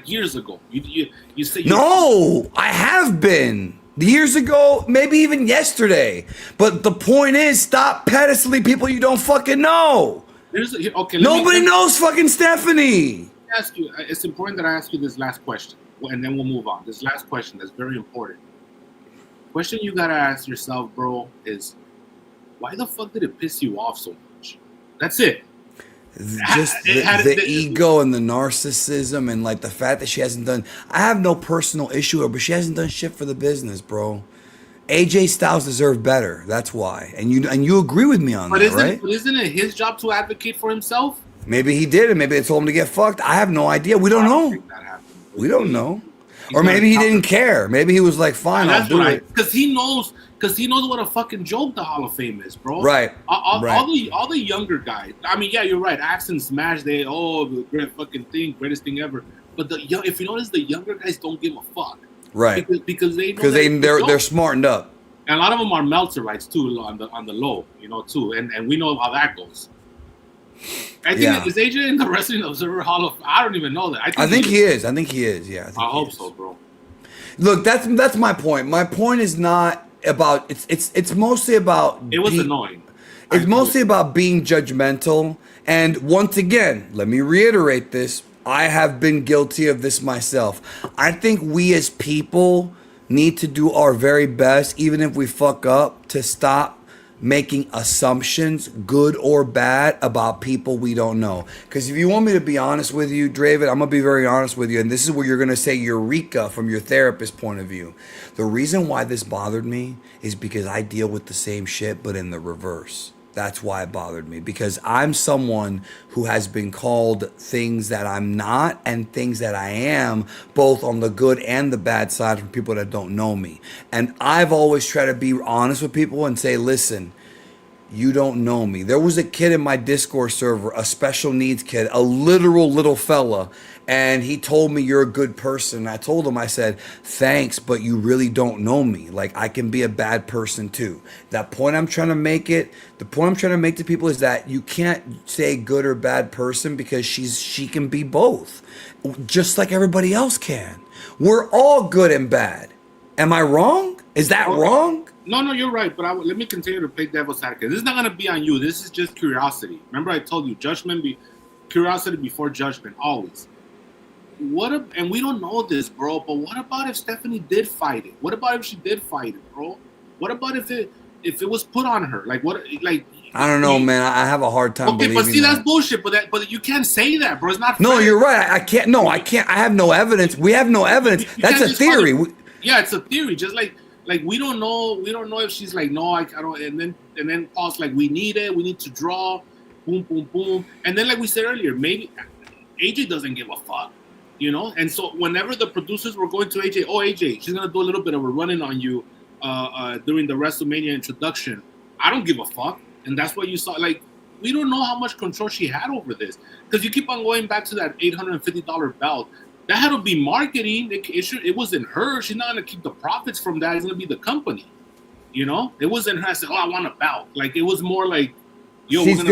years ago. You said no. I have been years ago, maybe even yesterday. But the point is, stop pedestaling people you don't fucking know. Nobody knows fucking Stephanie. Ask you. It's important that I ask you this last question, and then we'll move on. This last question that's very important. Question you gotta ask yourself, bro, is why the fuck did it piss you off so much? That's it. Just the ego and the narcissism, and like the fact that she hasn't done. I have no personal issue with her, but she hasn't done shit for the business, bro. AJ Styles deserved better. That's why, and you agree with me on that, right? But isn't it his job to advocate for himself? Maybe he did, and maybe they told him to get fucked. I have no idea. We don't know. We don't know. Or maybe he didn't care. Maybe he was like, "Fine, I'll do it." Because he knows what a fucking joke the Hall of Fame is, bro. Right. All the younger guys. I mean, yeah, you're right. Axe and Smash, the great fucking thing, greatest thing ever. But if you notice, the younger guys don't give a fuck. Right. Because they're smartened up. And a lot of them are Meltzerites too on the low, you know, too. And we know how that goes. I think is AJ in the Wrestling Observer Hall of? I don't even know that. I think he is. I think he is. Yeah. I hope so, bro. Look, that's my point. My point is not about it's mostly about it was annoying. It's mostly about being judgmental. And once again, let me reiterate this. I have been guilty of this myself. I think we as people need to do our very best, even if we fuck up, to stop making assumptions, good or bad, about people we don't know. Because if you want me to be honest with you, Draven, I'm going to be very honest with you. And this is where you're going to say eureka from your therapist point of view. The reason why this bothered me is because I deal with the same shit, but in the reverse. That's why it bothered me, because I'm someone who has been called things that I'm not and things that I am, both on the good and the bad side from people that don't know me. And I've always tried to be honest with people and say, listen, you don't know me. There was a kid in my Discord server, a special needs kid, a literal little fella, and he told me, you're a good person. I told him, I said, thanks, but you really don't know me. Like, I can be a bad person too. The point I'm trying to make to people is that you can't say good or bad person, because she can be both, just like everybody else can. We're all good and bad. Am I wrong? Is that wrong? No, you're right. But let me continue to play devil's advocate. This is not going to be on you. This is just curiosity. Remember, I told you, curiosity before judgment, always. And we don't know this, bro, but what about if Stephanie did fight it? What about if she did fight it, bro? What about if it was put on her? Like, what? Like, I don't know, man. I have a hard time believing but see, that's bullshit. But you can't say that, bro. It's not fair. No, you're right. I can't. No, I can't. I have no evidence. We have no evidence. That's a theory. Yeah, it's a theory. Just like we don't know. We don't know if she's like, no, I don't. And then Paul's like, we need it. We need to draw. Boom, boom, boom. And then, like we said earlier, maybe AJ doesn't give a fuck. You know, and so whenever the producers were going to AJ, she's gonna do a little bit of a run-in on you during the WrestleMania introduction. I don't give a fuck, and that's what you saw. Like, we don't know how much control she had over this, because you keep on going back to that $850 belt. That had to be marketing. It wasn't her. She's not gonna keep the profits from that. It's gonna be the company. You know, it wasn't her. I said, oh, I want a belt. Like, it was more like, yo, she's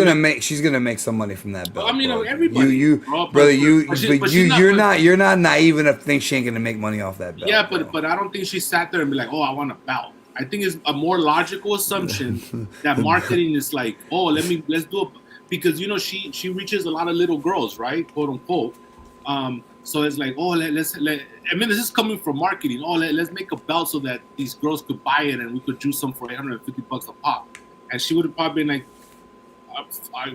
gonna make some money from that belt. I mean, bro. everybody, you're not naive enough to think she ain't gonna make money off that belt. Yeah, but I don't think she sat there and be like, oh, I want a belt. I think it's a more logical assumption that marketing is like, oh, let's do it, because you know she reaches a lot of little girls, right, quote unquote. So it's like, oh, let's. I mean, this is coming from marketing. Oh, let's make a belt so that these girls could buy it and we could juice them for $850 a pop. And she would have probably been like,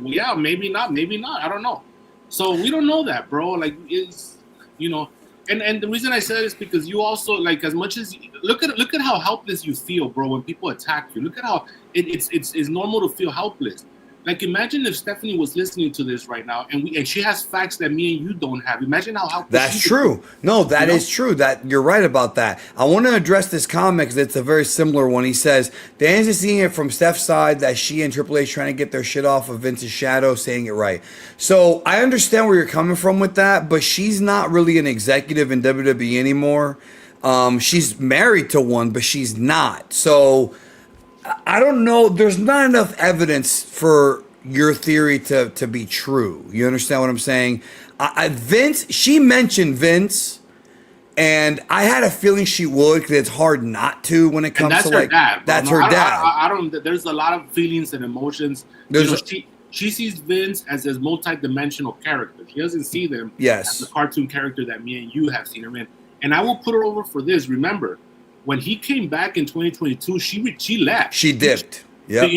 yeah, maybe not. I don't know. So we don't know that, bro. Like, it's, you know, and the reason I said it is because you also, like, as much as look at how helpless you feel, bro, when people attack you. Look at how it's normal to feel helpless. Like, imagine if Stephanie was listening to this right now, and she has facts that me and you don't have. Imagine how helpless. That's true. No, that is true. That you're right about that. I want to address this comment because it's a very similar one. He says Dan's just seeing it from Steph's side that she and Triple H trying to get their shit off of Vince's shadow, saying it right. So I understand where you're coming from with that, but she's not really an executive in WWE anymore. She's married to one, but she's not. So I don't know. There's not enough evidence for your theory to be true. You understand what I'm saying? Vince, she mentioned Vince, and I had a feeling she would, because it's hard not to when it comes to like dad, that's her dad. I don't. There's a lot of feelings and emotions. She sees Vince as a multi-dimensional character. She doesn't see them as the cartoon character that me and you have seen him in. And I will put her over for this. Remember, when he came back in 2022, she left. She dipped. Yeah,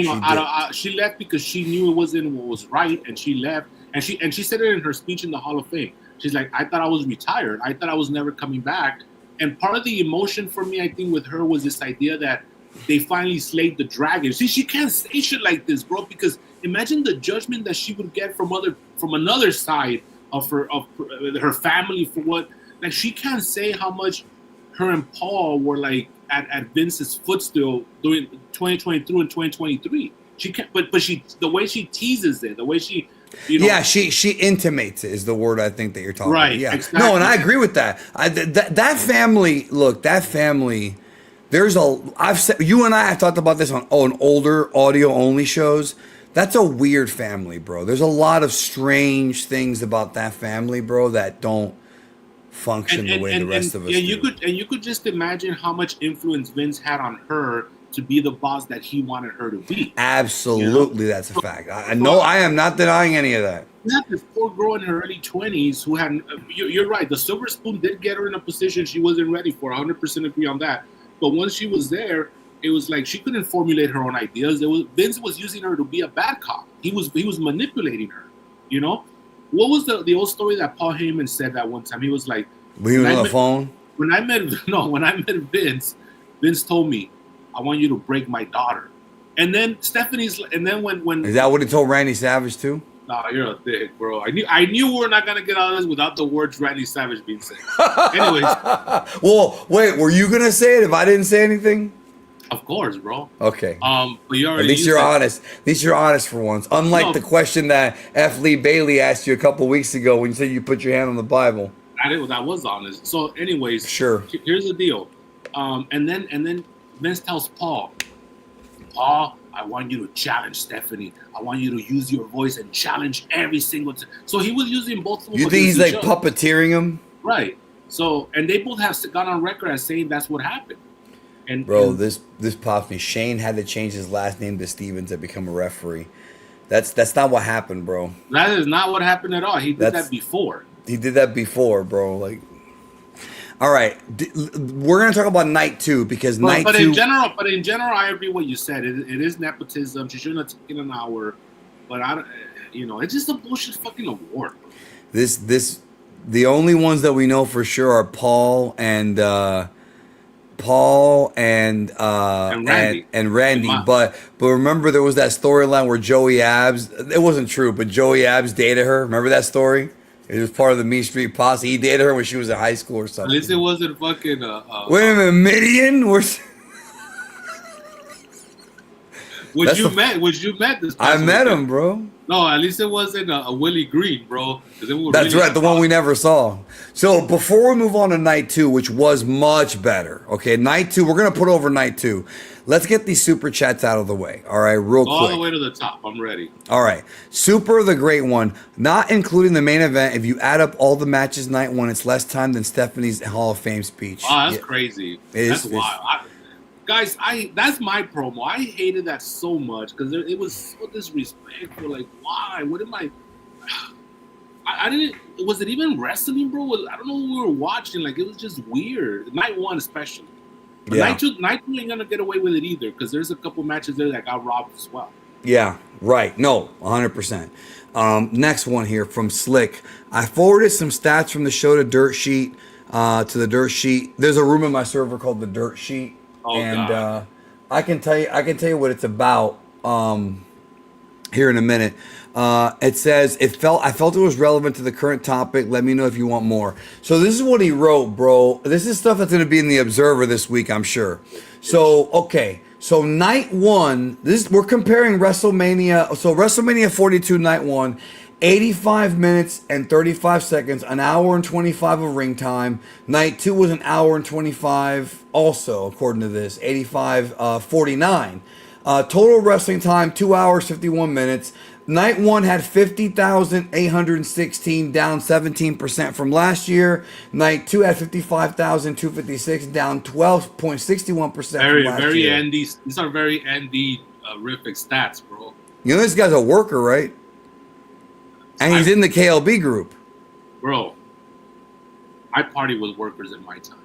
she left because she knew it wasn't what was right, and she left. And she said it in her speech in the Hall of Fame. She's like, I thought I was retired. I thought I was never coming back. And part of the emotion for me, I think, with her was this idea that they finally slayed the dragon. See, she can't say shit like this, bro, because imagine the judgment that she would get from another side of her family for what. Like, she can't say how much her and Paul were like at Vince's footstool during 2022 and 2023. She can't, but she, the way she teases it, the way she, you know, yeah, she intimates it is the word I think that you're talking right, about. Yeah, exactly. No, and I agree with that. That family, look, that family, I've said, you and I have talked about this on older audio only shows. That's a weird family, bro. There's a lot of strange things about that family, bro, that don't function the way the rest of us do. You could just imagine how much influence Vince had on her to be the boss that he wanted her to be. Absolutely, you know? That's a fact. I know. I am not denying any of that. You have this poor girl in her early 20s who had. You're right. The silver spoon did get her in a position she wasn't ready for. 100% agree on that. But once she was there, it was like she couldn't formulate her own ideas. Vince was using her to be a bad cop. He was manipulating her. You know, what was the old story that Paul Heyman said that one time? He was like, "Were you on the phone?" When I met Vince, Vince told me, "I want you to break my daughter." And then Stephanie's. And then when is that what he told Randy Savage too? Nah, you're a dick, bro. I knew we were not gonna get out of this without the words Randy Savage being said. Anyways. Well, wait, were you gonna say it if I didn't say anything? Of course, bro. Okay. But you already. At least you're honest. At least you're honest for once. Unlike the question that F. Lee Bailey asked you a couple weeks ago when you said you put your hand on the Bible. That was honest. So, anyways, sure. Here's the deal. And then Vince tells Paul, I want you to challenge Stephanie. I want you to use your voice and challenge every single time. So he was using both of them. You think he's like puppeteering him? Right. So, and they both have gone on record as saying that's what happened. And bro, this pops me. Shane had to change his last name to Stevens to become a referee. That's not what happened, bro. That is not what happened at all. He did that before. He did that before, bro. Like, all right, we're gonna talk about night 2 because night 2. In general, I agree what you said. It is nepotism. She shouldn't have taken an hour, but it's just a bullshit fucking award. The only ones that we know for sure are Paul and Randy. But remember, there was that storyline where Joey Abs. It wasn't true, but Joey Abs dated her. Remember that story? It was part of the Mean Street Posse. He dated her when she was in high school or something. At least it wasn't fucking. Wait a minute, Midian? Would you met this? I met him, bro. No, at least it wasn't a Willie Green, bro. That's right, the one we never saw. So before we move on to night 2, which was much better, okay, night 2, we're going to put over night 2. Let's get these super chats out of the way, all right, real quick. All the way to the top, I'm ready. All right, Super the Great One, not including the main event. If you add up all the matches night 1, it's less time than Stephanie's Hall of Fame speech. Oh, that's crazy. That's wild. Guys, that's my promo. I hated that so much because it was so disrespectful. Like, why? What am I didn't. Was it even wrestling, bro? I don't know what we were watching. Like, it was just weird. Night 1 especially. But yeah. Night 2 ain't gonna get away with it either because there's a couple matches there that got robbed as well. Yeah, right. No, 100%. Next one here from Slick. I forwarded some stats from the show to Dirt Sheet. To the Dirt Sheet. There's a room in my server called the Dirt Sheet. Oh, and God. I can tell you what it's about here in a minute. It says I felt it was relevant to the current topic. Let me know if you want more. So this is what he wrote, bro. This is stuff that's going to be in the Observer this week, I'm sure. So okay, so night 1. We're comparing WrestleMania. So WrestleMania 42 night 1. 85 minutes and 35 seconds, an hour and 25 of ring time. Night 2 was an hour and 25 also, according to this, 49. Total wrestling time, 2 hours, 51 minutes. Night 1 had 50,816, down 17% from last year. Night 2 had 55,256, down 12.61% from last year. Andy. These are very Andy-rific stats, bro. You know this guy's a worker, right? And he's in the KLB group. Bro, I party with workers in my time.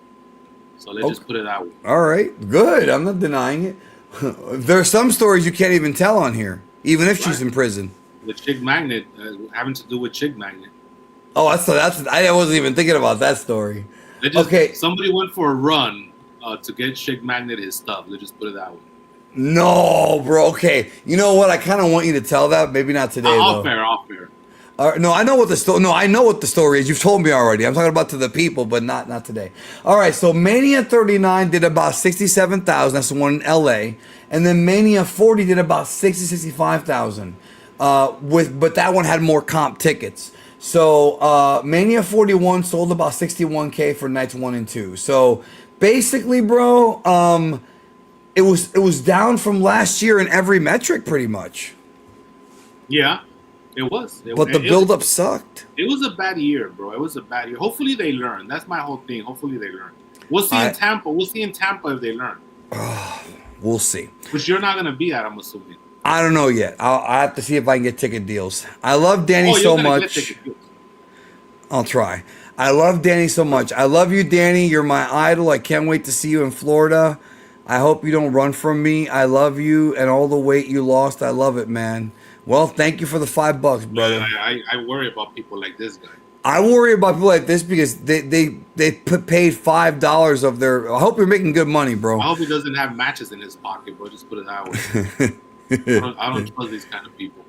So let's just put it that way. All right, good. I'm not denying it. There are some stories you can't even tell on here, even if she's in prison. The Chick Magnet, having to do with Chick Magnet. Oh, that's I wasn't even thinking about that story. Okay. Somebody went for a run to get Chick Magnet his stuff. Let's just put it that way. No, bro. Okay. You know what? I kind of want you to tell that. Maybe not today, though. Off fair. No, I know what the story. No, I know what the story is. You've told me already. I'm talking about to the people, but not today. All right. So Mania 39 did about 67,000. That's the one in LA, and then Mania 40 did about 65,000. But that one had more comp tickets. So Mania 41 sold about 61K for nights 1 and 2. So basically, bro, it was down from last year in every metric, pretty much. Yeah, it was. But the build-up sucked. It was a bad year, bro. It was a bad year. Hopefully they learn. That's my whole thing. Hopefully they learn. We'll see in Tampa. We'll see in Tampa if they learn. We'll see. Which you're not gonna be at, I'm assuming. I don't know yet. I have to see if I can get ticket deals. I love Danny so much. I'll try. I love Danny so much. I love you, Danny. You're my idol. I can't wait to see you in Florida. I hope you don't run from me. I love you and all the weight you lost. I love it, man. Well, thank you for the $5, brother. I worry about people like this guy. I worry about people like this because they paid $5 of their. I hope you're making good money, bro. I hope he doesn't have matches in his pocket, bro. Just put it that way. I don't trust these kind of people.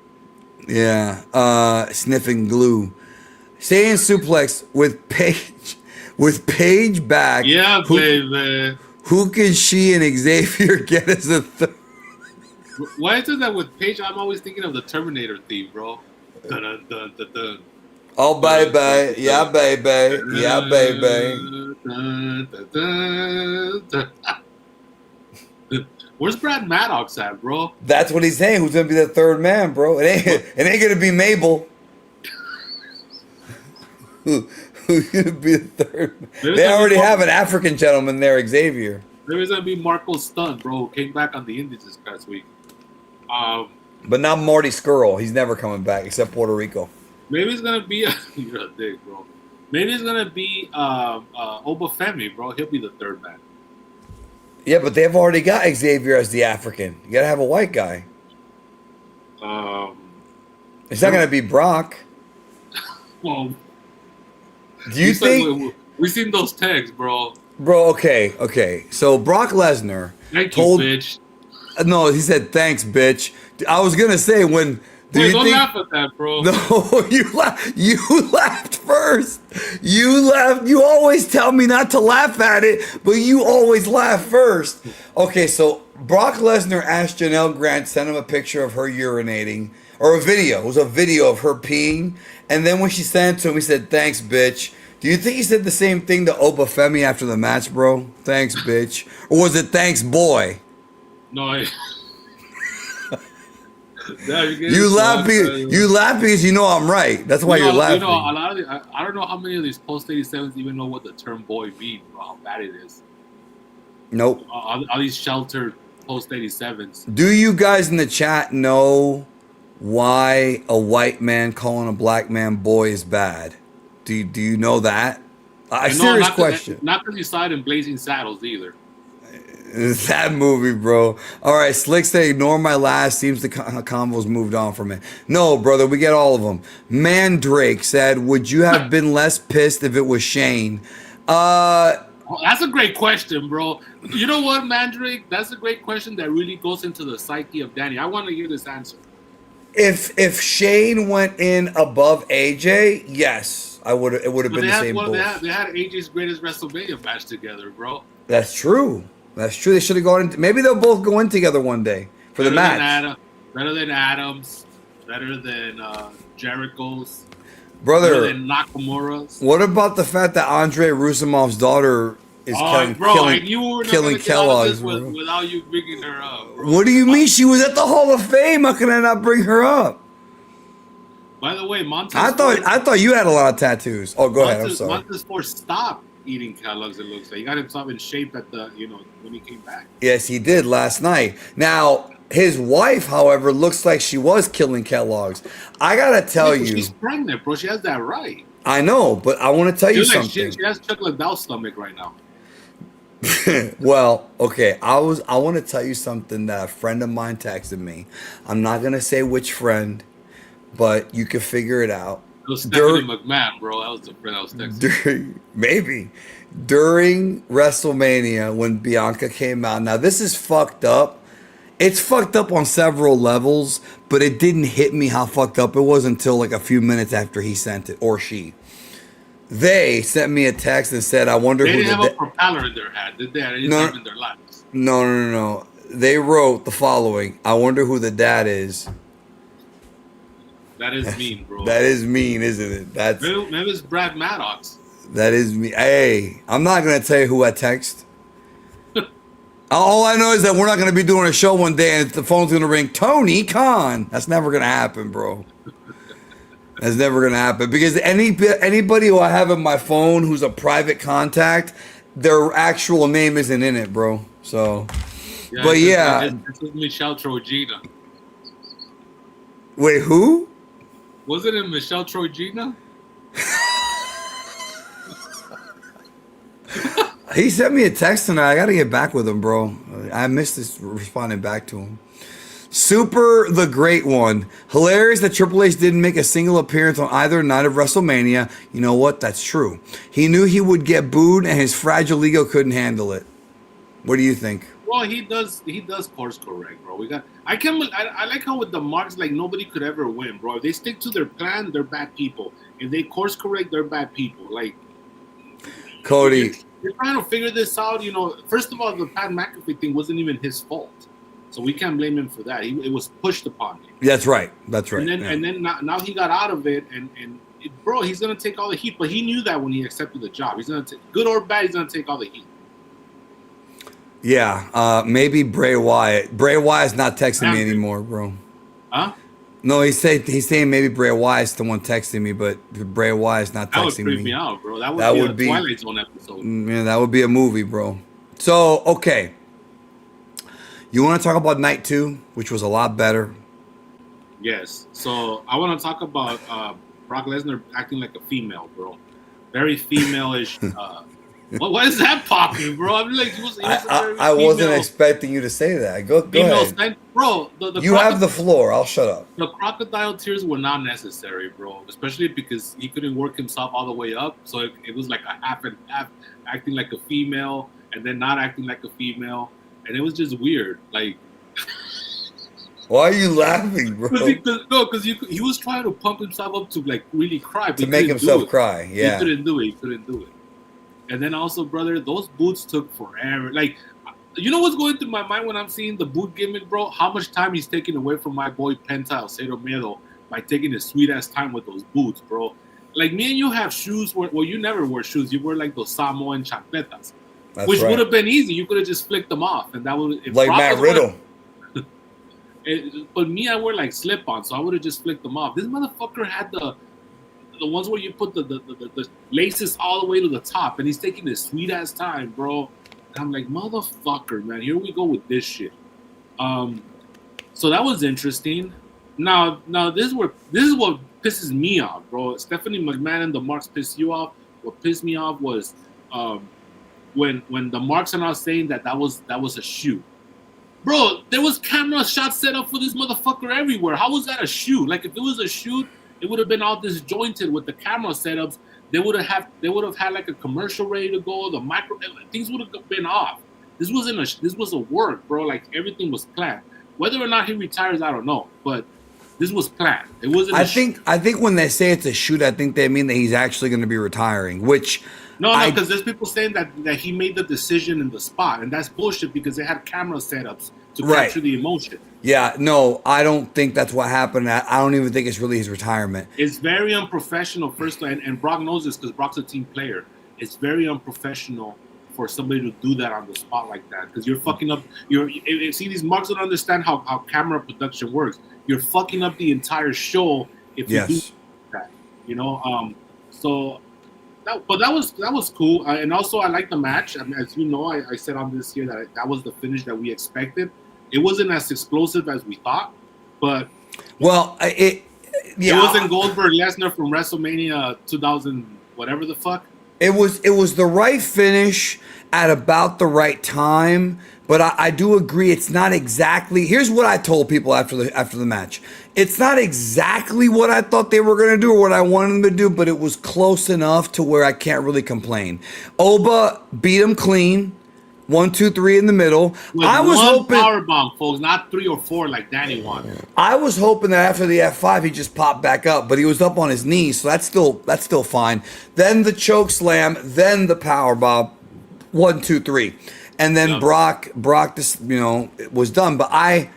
Yeah. Sniffing glue. Staying suplex with Paige back. Yeah, baby. Who can she and Xavier get as a third? Why is it that with Paige, I'm always thinking of the Terminator theme, bro? Dun, dun, dun, dun. Oh, baby. Yeah, baby. Yeah, baby. Where's Brad Maddox at, bro? That's what he's saying. Who's going to be the third man, bro? It ain't going to be Mabel. Who's going to be the third? They already have an African gentleman there, Xavier. There's going to be Marco Stunt, bro, who came back on the Indies this past week. But not Marty Skrull. He's never coming back except Puerto Rico. Maybe it's going to be... You're a dick, bro. Maybe it's going to be Obafemi, bro. He'll be the third man. Yeah, but they've already got Xavier as the African. You got to have a white guy. It's not going to be Brock. Well... Do you think... We've seen those tags, bro. Bro, okay. So Brock Lesnar told... you, bitch. No, he said, thanks, bitch. I was going to say, when... Don't laugh at that, bro. No, you laughed first. You laughed. You always tell me not to laugh at it, but you always laugh first. Okay, so Brock Lesnar asked Janelle Grant to send him a picture of her urinating, or a video. It was a video of her peeing. And then when she sent it to him, he said, thanks, bitch. Do you think he said the same thing to Obafemi after the match, bro? Thanks, bitch. Or was it thanks, boy? No, you laugh because you know I'm right. That's why you're laughing. You know, a lot of I don't know how many of these post 87s even know what the term boy means, bro, how bad it is. Nope. All these sheltered post 87s. Do you guys in the chat know why a white man calling a black man boy is bad? Do you know that? A serious question. Not because you saw it in Blazing Saddles either. That movie, bro. All right, Slick say, ignore my last. Seems the convo's moved on from it. No, brother, we get all of them. Mandrake said, would you have been less pissed if it was Shane? That's a great question, bro. You know what, Mandrake? That's a great question that really goes into the psyche of Danny. I want to hear this answer. If Shane went in above AJ, yes, I would. It would have been the same. They had AJ's greatest WrestleMania match together, bro. That's true. They should have gone in. Maybe they'll both go in together one day for the match. Better than Adams. Better than Jericho's. Brother. Better than Nakamura's. What about the fact that Andre Rusimov's daughter is killing Kellogg's without you bringing her up, bro. What do you mean? She was at the Hall of Fame. How can I not bring her up? By the way, Montez. I thought you had a lot of tattoos. Oh, go ahead. I'm sorry. Montez Ford stopped eating Kellogg's. It looks like he got himself in shape at the when he came back. Yes, he did last night. Now his wife, however, looks like she was killing Kellogg's. I gotta tell you, she's pregnant, bro. She has that right. I know, but I want to tell you something. She has Chuck Liddell's stomach right now. Well, okay. I want to tell you something that a friend of mine texted me. I'm not gonna say which friend, but you can figure it out. It was Stephanie McMahon, bro. That was the friend I was texting. During WrestleMania when Bianca came out. Now this is fucked up. It's fucked up on several levels, but it didn't hit me how fucked up it was until like a few minutes after he sent it, or she. They sent me a text and said, I wonder who they didn't have a propeller in their head, did they? They didn't have it in their lives. No. They wrote the following. I wonder who the dad is. That is mean, bro. That is mean, isn't it? Maybe it's Brad Maddox. That is me. Hey, I'm not gonna tell you who I text. All I know is that we're not going to be doing a show one day and the phone's going to ring, Tony Khan. That's never going to happen, bro. That's never going to happen. Because anybody who I have in my phone who's a private contact, their actual name isn't in it, bro. So, Yeah, but yeah. This is Michelle Trojina. Wait, who? Wasn't it Michelle Trojina? He sent me a text tonight. I got to get back with him, bro. I missed this responding back to him. Super the Great One. Hilarious that Triple H didn't make a single appearance on either night of WrestleMania. You know what? That's true. He knew he would get booed and his fragile ego couldn't handle it. What do you think? Well, he does course correct, bro. I like how with the Marks, like nobody could ever win, bro. If they stick to their plan, they're bad people. If they course correct, they're bad people. Like Cody, you're trying to figure this out. You know, first of all, the Pat McAfee thing wasn't even his fault, so we can't blame him for that. It was pushed upon him. That's right. That's right. And then now he got out of it, bro, he's gonna take all the heat. But he knew that when he accepted the job, he's gonna take, good or bad, he's gonna take all the heat. Yeah, maybe Bray Wyatt. Bray Wyatt's not texting me anymore, bro. Huh? No, he's saying maybe Bray Wyatt's the one texting me, but Bray Wyatt's not texting me. That would freak me out, bro. That would be a Twilight Zone episode. Yeah, that would be a movie, bro. So, okay. You want to talk about night 2, which was a lot better? Yes. So, I want to talk about Brock Lesnar acting like a female, bro. Very female-ish. What is that popping, bro? I mean, like, I wasn't expecting you to say that. Go ahead. Bro, you have the floor. I'll shut up. The crocodile tears were not necessary, bro. Especially because he couldn't work himself all the way up. So it was like a half and half, acting like a female and then not acting like a female. And it was just weird. Like, why are you laughing, bro? Because he was trying to pump himself up to like really cry. To make himself cry, yeah. He couldn't do it. And then also, brother, those boots took forever. Like, you know what's going through my mind when I'm seeing the boot gimmick, bro? How much time he's taking away from my boy Penta Alcedo Miedo by taking his sweet-ass time with those boots, bro. Like, me and you have shoes. Well, you never wear shoes. You wear, like, those Samoan chancletas, which would have been easy. You could have just flicked them off. And that would... Like Matt Riddle. But me, I wear, like, slip-ons, so I would have just flicked them off. This motherfucker had the ones where you put the laces all the way to the top, and he's taking his sweet ass time, bro. And I'm like, motherfucker, man, here we go with this shit. So that was interesting. Now this is what pisses me off, bro. Stephanie McMahon and the Marks piss you off. What pissed me off was when the Marks are now saying that was a shoot. Bro, there was camera shots set up for this motherfucker everywhere. How was that a shoot? Like, if it was a shoot, it would have been all disjointed with the camera setups. They would have had like a commercial ready to go. The micro things would have been off. This was a work, bro. Like, everything was planned. Whether or not he retires, I don't know. But this was planned. It wasn't. I think when they say it's a shoot, I think they mean that he's actually going to be retiring. Which no, because there's people saying that he made the decision in the spot, and that's bullshit because they had camera setups to capture the emotion. Yeah, no, I don't think that's what happened. I don't even think it's really his retirement. It's very unprofessional, first, and Brock knows this because Brock's a team player. It's very unprofessional for somebody to do that on the spot like that because you're fucking up. See, these Marks don't understand how camera production works. You're fucking up the entire show if you do that. You know, so. But that was cool, and also I like the match. I mean, as you know, I said on this here that was the finish that we expected. It wasn't as explosive as we thought, but it wasn't Goldberg Lesnar from WrestleMania 2000 whatever the fuck. It was the right finish at about the right time, but I do agree it's not exactly. Here's what I told people after the match. It's not exactly what I thought they were going to do or what I wanted them to do, but it was close enough to where I can't really complain. Oba beat him clean. 1, 2, 3 in the middle. I was hoping powerbomb, folks, not 3 or 4 like Danny wanted. I was hoping that after the F5 he just popped back up, but he was up on his knees, so that's still fine. Then the choke slam, then the powerbomb, 1, 2, 3, and then Brock, this it was done. But I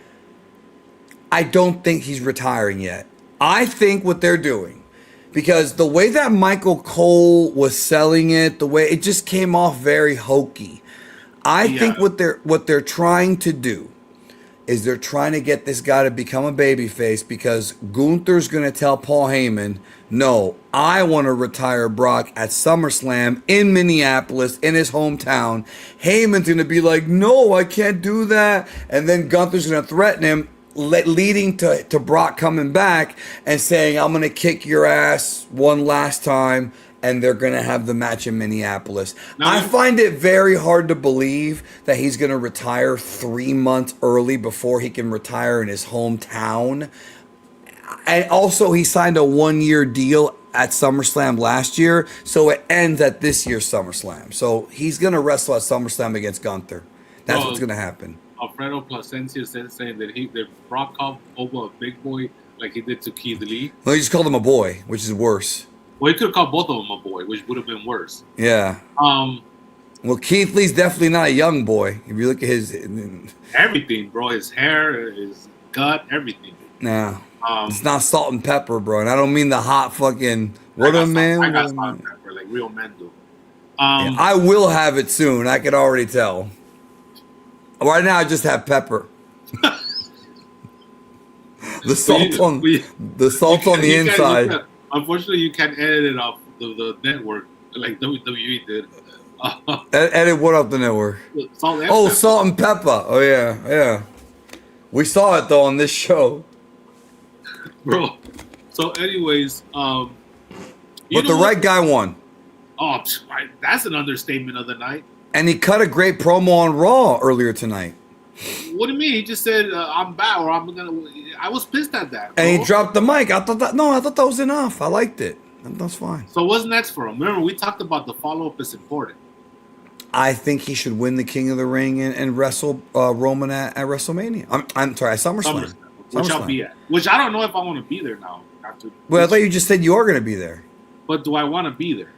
don't think he's retiring yet. I think what they're doing, because the way that Michael Cole was selling it, the way it just came off very hokey. I think what they're trying to do is they're trying to get this guy to become a babyface because Gunther's going to tell Paul Heyman, no, I want to retire Brock at SummerSlam in Minneapolis, in his hometown. Heyman's going to be like, no, I can't do that. And then Gunther's going to threaten him, leading to Brock coming back and saying, I'm going to kick your ass one last time. And they're going to have the match in Minneapolis. I find it very hard to believe that he's going to retire 3 months early before he can retire in his hometown. And also, he signed a 1-year deal at SummerSlam last year, so it ends at this year's SummerSlam. So he's going to wrestle at SummerSlam against Gunther. That's what's going to happen. Alfredo Plasencia saying that Brock called Oba a big boy like he did to Keith Lee. Well, he just called him a boy, which is worse. Well, he could have called both of them a boy, which would have been worse. Yeah. Well, Keith Lee's definitely not a young boy. If you look at his everything, bro, his hair, his gut, everything. Nah, it's not salt and pepper, bro. And I don't mean the hot fucking man. I got salt and pepper like real men do. Yeah, I will have it soon. I can already tell. Right now, I just have pepper. The salt on the inside. Unfortunately, you can't edit it off the network like WWE did. Edit what off the network? Salt and pepper. Oh, yeah. We saw it, though, on this show. Bro. So, anyways. But the right guy won. Oh, that's an understatement of the night. And he cut a great promo on Raw earlier tonight. What do you mean? He just said, I'm bad, or I'm going to... I was pissed at that, bro. And he dropped the mic. I thought that was enough. I liked it. That's fine. So what's next for him? Remember, we talked about the follow-up is important. I think he should win the King of the Ring and wrestle Roman at WrestleMania. I'm sorry, at SummerSlam. Which I'll be at. Which I don't know if I want to be there now. Well, I thought you just said you are going to be there. But do I want to be there?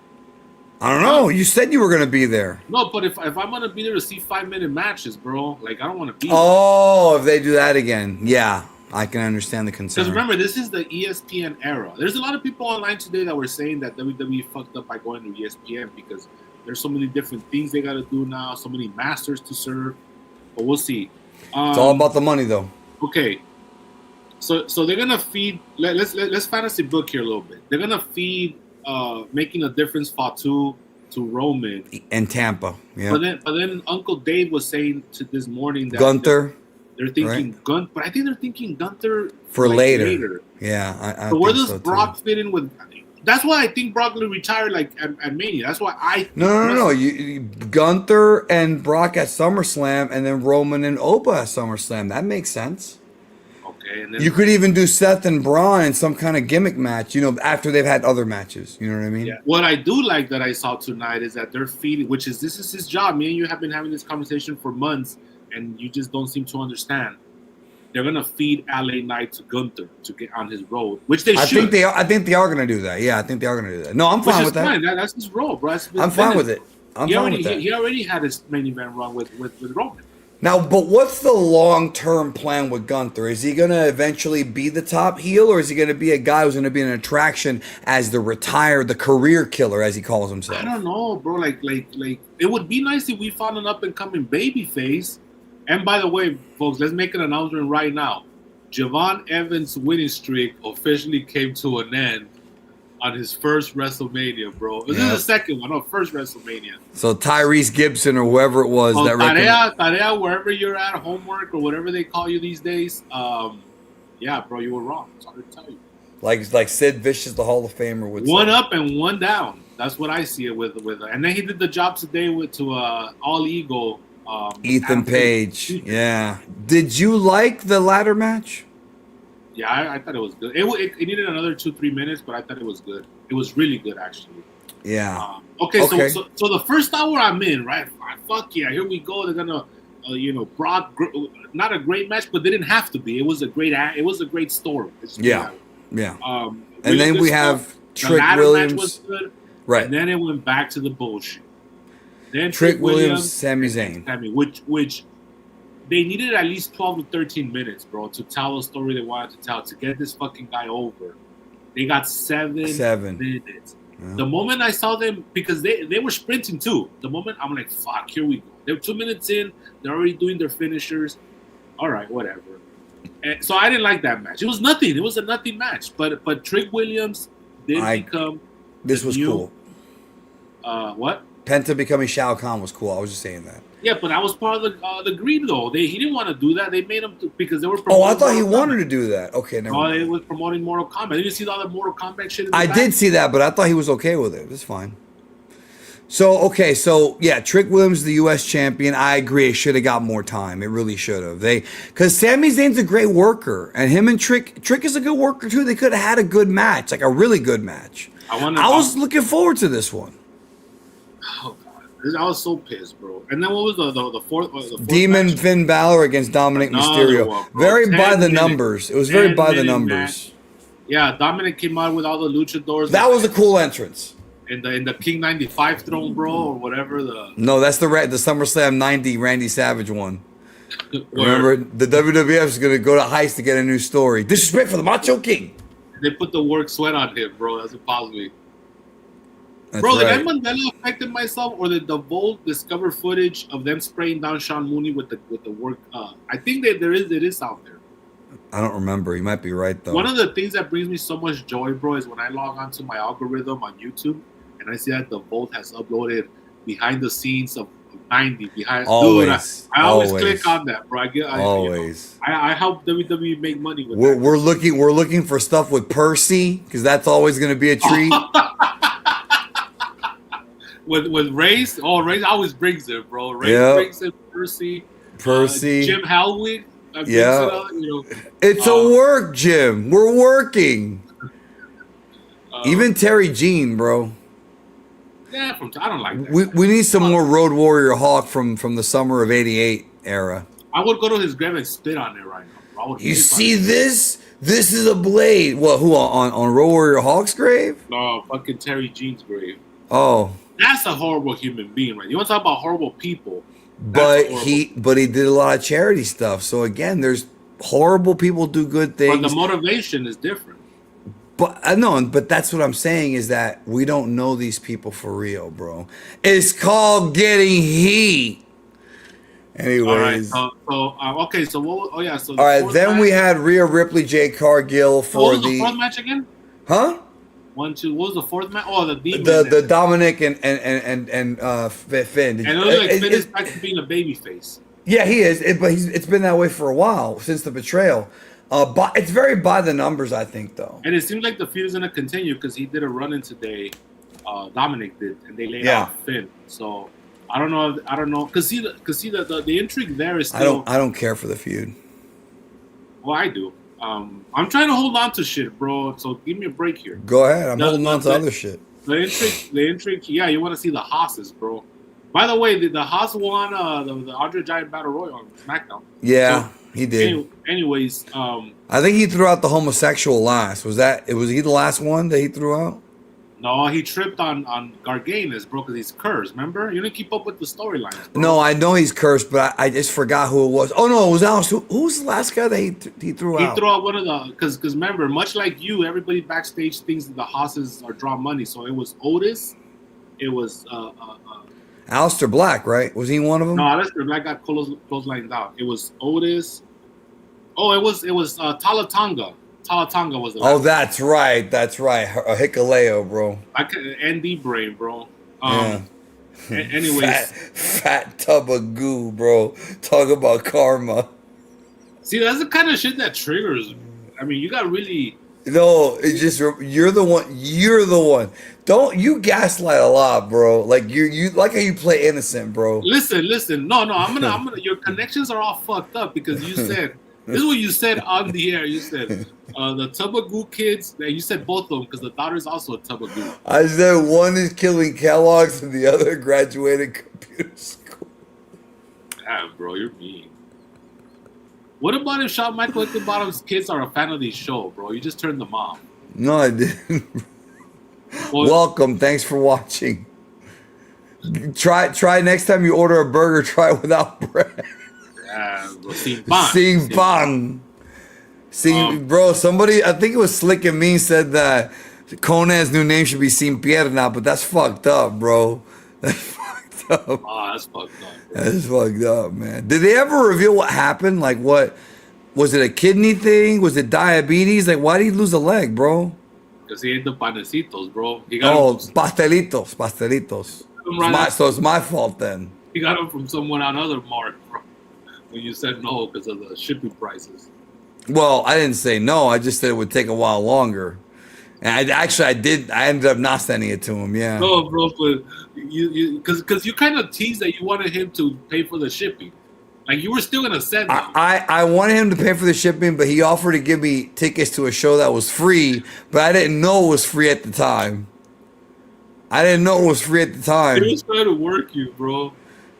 I don't know. You said you were going to be there. No, but if I'm going to be there to see 5-minute matches, bro, like I don't want to be there. Oh, if they do that again. Yeah, I can understand the concern. Because remember, this is the ESPN era. There's a lot of people online today that were saying that WWE fucked up by going to ESPN because there's so many different things they got to do now, so many masters to serve. But we'll see. It's all about the money, though. Okay. So they're going to feed... Let's fantasy book here a little bit. They're going to feed... making a difference Fatu to Roman and Tampa, yeah. But then Uncle Dave was saying this morning that Gunther, they're thinking right? But I think they're thinking Gunther for later. Yeah, so where does Brock fit in with? That's why I think Brock will retire like at Mania. That's why I no. You Gunther and Brock at SummerSlam, and then Roman and Oba at SummerSlam. That makes sense. And then, you could even do Seth and Braun in some kind of gimmick match, after they've had other matches. You know what I mean? Yeah. What I do like that I saw tonight is that they're feeding, this is his job. Me and you have been having this conversation for months, and you just don't seem to understand. They're gonna feed LA Knight to Gunther to get on his road, which they should. I think they are gonna do that. Yeah, I think they are gonna do that. No, I'm fine with that. Fine. That's his role, bro. I'm fine with it. He already had his main event run with Roman. Now, but what's the long-term plan with Gunther? Is he going to eventually be the top heel, or is he going to be a guy who's going to be an attraction as the career killer, as he calls himself? I don't know, bro. Like, it would be nice if we found an up-and-coming babyface. And by the way, folks, let's make an announcement right now. Javon Evans' winning streak officially came to an end on his first WrestleMania, bro. This is the second one. No, first WrestleMania. So Tyrese Gibson or whoever it was that Tarea, wherever you're at, homework or whatever they call you these days. Yeah, bro, you were wrong. Sorry to tell you. Like Sid Vicious, the Hall of Famer, would one say. Up and one down. That's what I see it with. And then he did the job today to All Eagle. Ethan Page. Yeah. Did you like the ladder match? Yeah, I thought it was good. It needed another 2-3 minutes, but I thought it was good. It was really good, actually. Yeah. Okay. So the first hour I'm in, right? Fuck yeah, here we go. They're gonna, Brock. Not a great match, but they didn't have to be. It was a great story. Yeah. Really and then we have Trick Williams. Match was good, right. And then it went back to the bullshit. Then Trick Williams, Sami Zayn. Which they needed at least 12 to 13 minutes, bro, to tell the story they wanted to tell, to get this fucking guy over. They got 7 minutes. The moment I saw them, because they were sprinting too. The moment I'm like, fuck, here we go. They're 2 minutes in. They're already doing their finishers. All right, whatever. And so I didn't like that match. It was nothing. It was a nothing match. But Trick Williams did become. This was cool. What? Penta becoming Shao Kahn was cool. I was just saying that. Yeah, but that was part of the greed, though. He didn't want to do that. They made him because they were. Oh, I thought he wanted to do that. Okay, never mind. They was promoting Mortal Kombat. Did you see all the Mortal Kombat shit? I did see that, but I thought he was okay with it. It's fine. So yeah, Trick Williams, the U.S. champion. I agree. It should have got more time. It really should have. Because Sami Zayn's a great worker, and him and Trick is a good worker too. They could have had a good match, like a really good match. I was looking forward to this one. Oh God, I was so pissed, bro. And then what was the fourth? Demon match? Finn Balor against Dominic Mysterio. Very by the numbers. It was very by the numbers. Match. Yeah, Dominic came out with all the luchadors. That was a cool entrance. In the King 95 throne, bro, or whatever. No, that's the SummerSlam 90 Randy Savage one. Remember, the WWF is going to go to Heist to get a new story. Disrespect for the Macho King. They put the work sweat on him, bro. That's what bothers me. That's bro, right. did I Mandela affected myself, or did the Volt discover footage of them spraying down Sean Mooney with the work? I think that it is out there. I don't remember. You might be right, though. One of the things that brings me so much joy, bro, is when I log onto my algorithm on YouTube and I see that the Volt has uploaded behind the scenes of 90 behind. Always. Dude, I always click on that, bro. Always. I help WWE make money with that. We're looking for stuff with Percy because that's always going to be a treat. with Race, Race always brings it, bro. Race brings it. Percy, Jim Hellwig. Yeah, it's a work, Jim. We're working. Even Terry Jean, bro. Yeah, I don't like that. We need some more Road Warrior Hawk from the summer of '88 era. I would go to his grave and spit on it right now. You see this? This is a blade. What? Who on Road Warrior Hawk's grave? No, fucking Terry Jean's grave. Oh, that's a horrible human being, right? You want to talk about horrible people? But he did a lot of charity stuff. So again, there's horrible people do good things. But the motivation is different. But that's what I'm saying is that we don't know these people for real, bro. It's called getting heat. Anyways. All right. Okay. So what? Oh yeah. So all right. Then we had Rhea Ripley, Jade Cargill for what was the fourth match again? Huh? 1, 2. What was the fourth match? Oh, the Demon. The Dominic and Finn. And it looks like Finn is back to being a babyface. Yeah, he is. But it's been that way for a while since the betrayal. But it's very by the numbers, I think, though. And it seems like the feud is going to continue because he did a run-in today. Dominic did, and they laid out Finn. So I don't know. Because the intrigue there is still. I don't care for the feud. Well, I do. I'm trying to hold on to shit, bro. So give me a break here. Go ahead. I'm holding on to other shit. The intrigue. Yeah, you want to see the Haas's, bro. By the way, the Haas won the Andre Giant Battle Royal on SmackDown. Yeah, so, he did. Anyways, I think he threw out the homosexual last. Was he the last one that he threw out? No, he tripped on Garganus, bro, because he's cursed. Remember? You didn't keep up with the storylines, bro. No, I know he's cursed, but I just forgot who it was. Oh, no, it was Alice. Who was the last guy that he threw out? He threw out one of the... Because remember, much like you, everybody backstage thinks that the Haas's are draw money. So it was Otis. It was... Aleister Black, right? Was he one of them? No, Aleister Black got clotheslined out. It was Otis. Oh, it was Talatanga. Talatanga was the last that's one. Right. That's right. Hikaleo, bro. ND brain, bro. Yeah. Anyways. Fat tub of goo, bro. Talk about karma. See, that's the kind of shit that triggers. I mean, you got really... No, it's just you're the one. You're the one. Don't you gaslight a lot, bro? Like you like how you play innocent, bro. Listen. No. I'm gonna. Your connections are all fucked up because you said this is what you said on the air. You said the Tubagoo kids. You said both of them because the daughter's also a Tubagoo. I said one is killing Kellogg's and the other graduated computer school. Damn, bro, you're mean. What about if Shawn Michael Hickenbottom's kids are a fan of the show, bro? You just turned them off. No, I didn't. Well, welcome. Thanks for watching. Try next time you order a burger, try it without bread. Sing bang. Bro, somebody, I think it was Slick and Mean said that Conan's new name should be Sin Pierna, but that's fucked up, bro. That's fucked up. Oh, that's fucked up. That's fucked up, man. Did they ever reveal what happened? Like, what was it? A kidney thing? Was it diabetes? Like, why did he lose a leg, bro? Because he ate the panecitos, bro. Pastelitos. So it's my fault then. He got them from someone on other mark, bro. When you said no because of the shipping prices. Well, I didn't say no. I just said it would take a while longer. And I ended up not sending it to him. Yeah. No, bro, but because you kind of teased that you wanted him to pay for the shipping. Like you were still gonna send him. I wanted him to pay for the shipping, but he offered to give me tickets to a show that was free, but I didn't know it was free at the time. He was trying to work you, bro.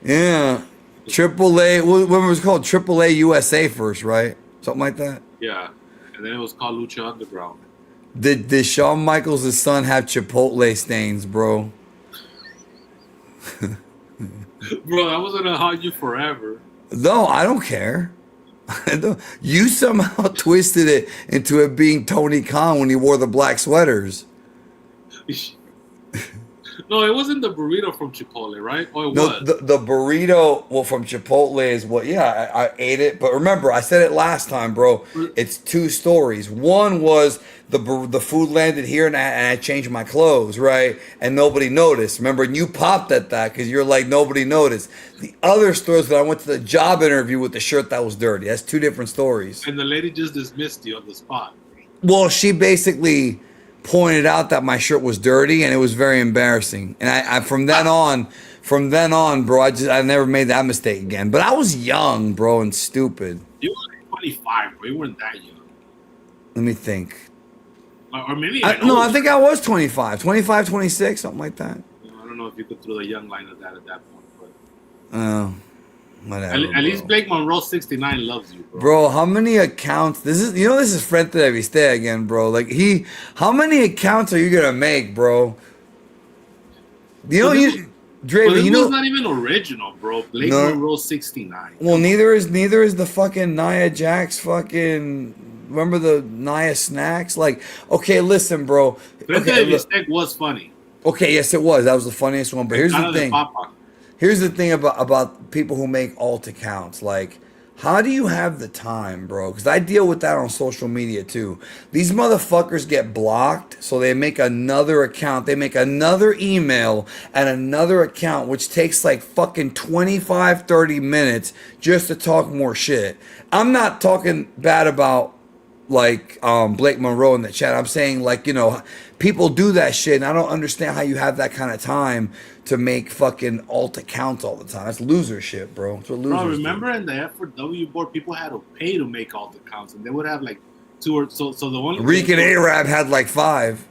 Yeah. AAA, when it was called AAA USA first, right? Something like that. Yeah, and then it was called Lucha Underground. Did Shawn Michaels' son have Chipotle stains, bro? Bro, that was gonna haunt you forever. No, I don't care. You somehow twisted it into it being Tony Khan when he wore the black sweaters. No, it wasn't the burrito from Chipotle, right? Oh, it No, was. the burrito, well, from Chipotle is what, yeah, I ate it. But remember, I said it last time, bro. It's two stories. One was the food landed here and I changed my clothes, right? And nobody noticed. Remember, and you popped at that because you're like, nobody noticed. The other story is that I went to the job interview with the shirt that was dirty. That's two different stories. And the lady just dismissed you on the spot. Well, she basically pointed out that my shirt was dirty and it was very embarrassing. And I from then on, bro, I never made that mistake again. But I was young, bro, and stupid. You were like 25, bro. You weren't that young. Let me think. Or maybe I think I was 25, 26, something like that. I don't know if you could throw the young line of that at that point, but whatever. At least Blake Monroe 69 loves you, bro. Bro, how many accounts? This is Frente de Viste again, bro. Like how many accounts are you gonna make, bro? Draven, was not even original, bro. Blake Monroe 69. Well, neither is the fucking Nia Jax fucking. Remember the Nia snacks? Like, okay, listen, bro. Frente de Viste was funny. Okay, yes, it was. That was the funniest one. But here's the thing. Here's the thing about people who make alt accounts. Like, how do you have the time, bro? Because I deal with that on social media too. These motherfuckers get blocked, so they make another account. They make another email and another account, which takes like fucking 25, 30 minutes just to talk more shit. I'm not talking bad about like Blake Monroe in the chat. I'm saying, like, people do that shit, and I don't understand how you have that kind of time to make fucking alt accounts all the time. That's loser shit, bro. That's what losers remember do. in the F4W board, people had to pay to make alt accounts, and they would have like two or so the one Rican Arab had like 5.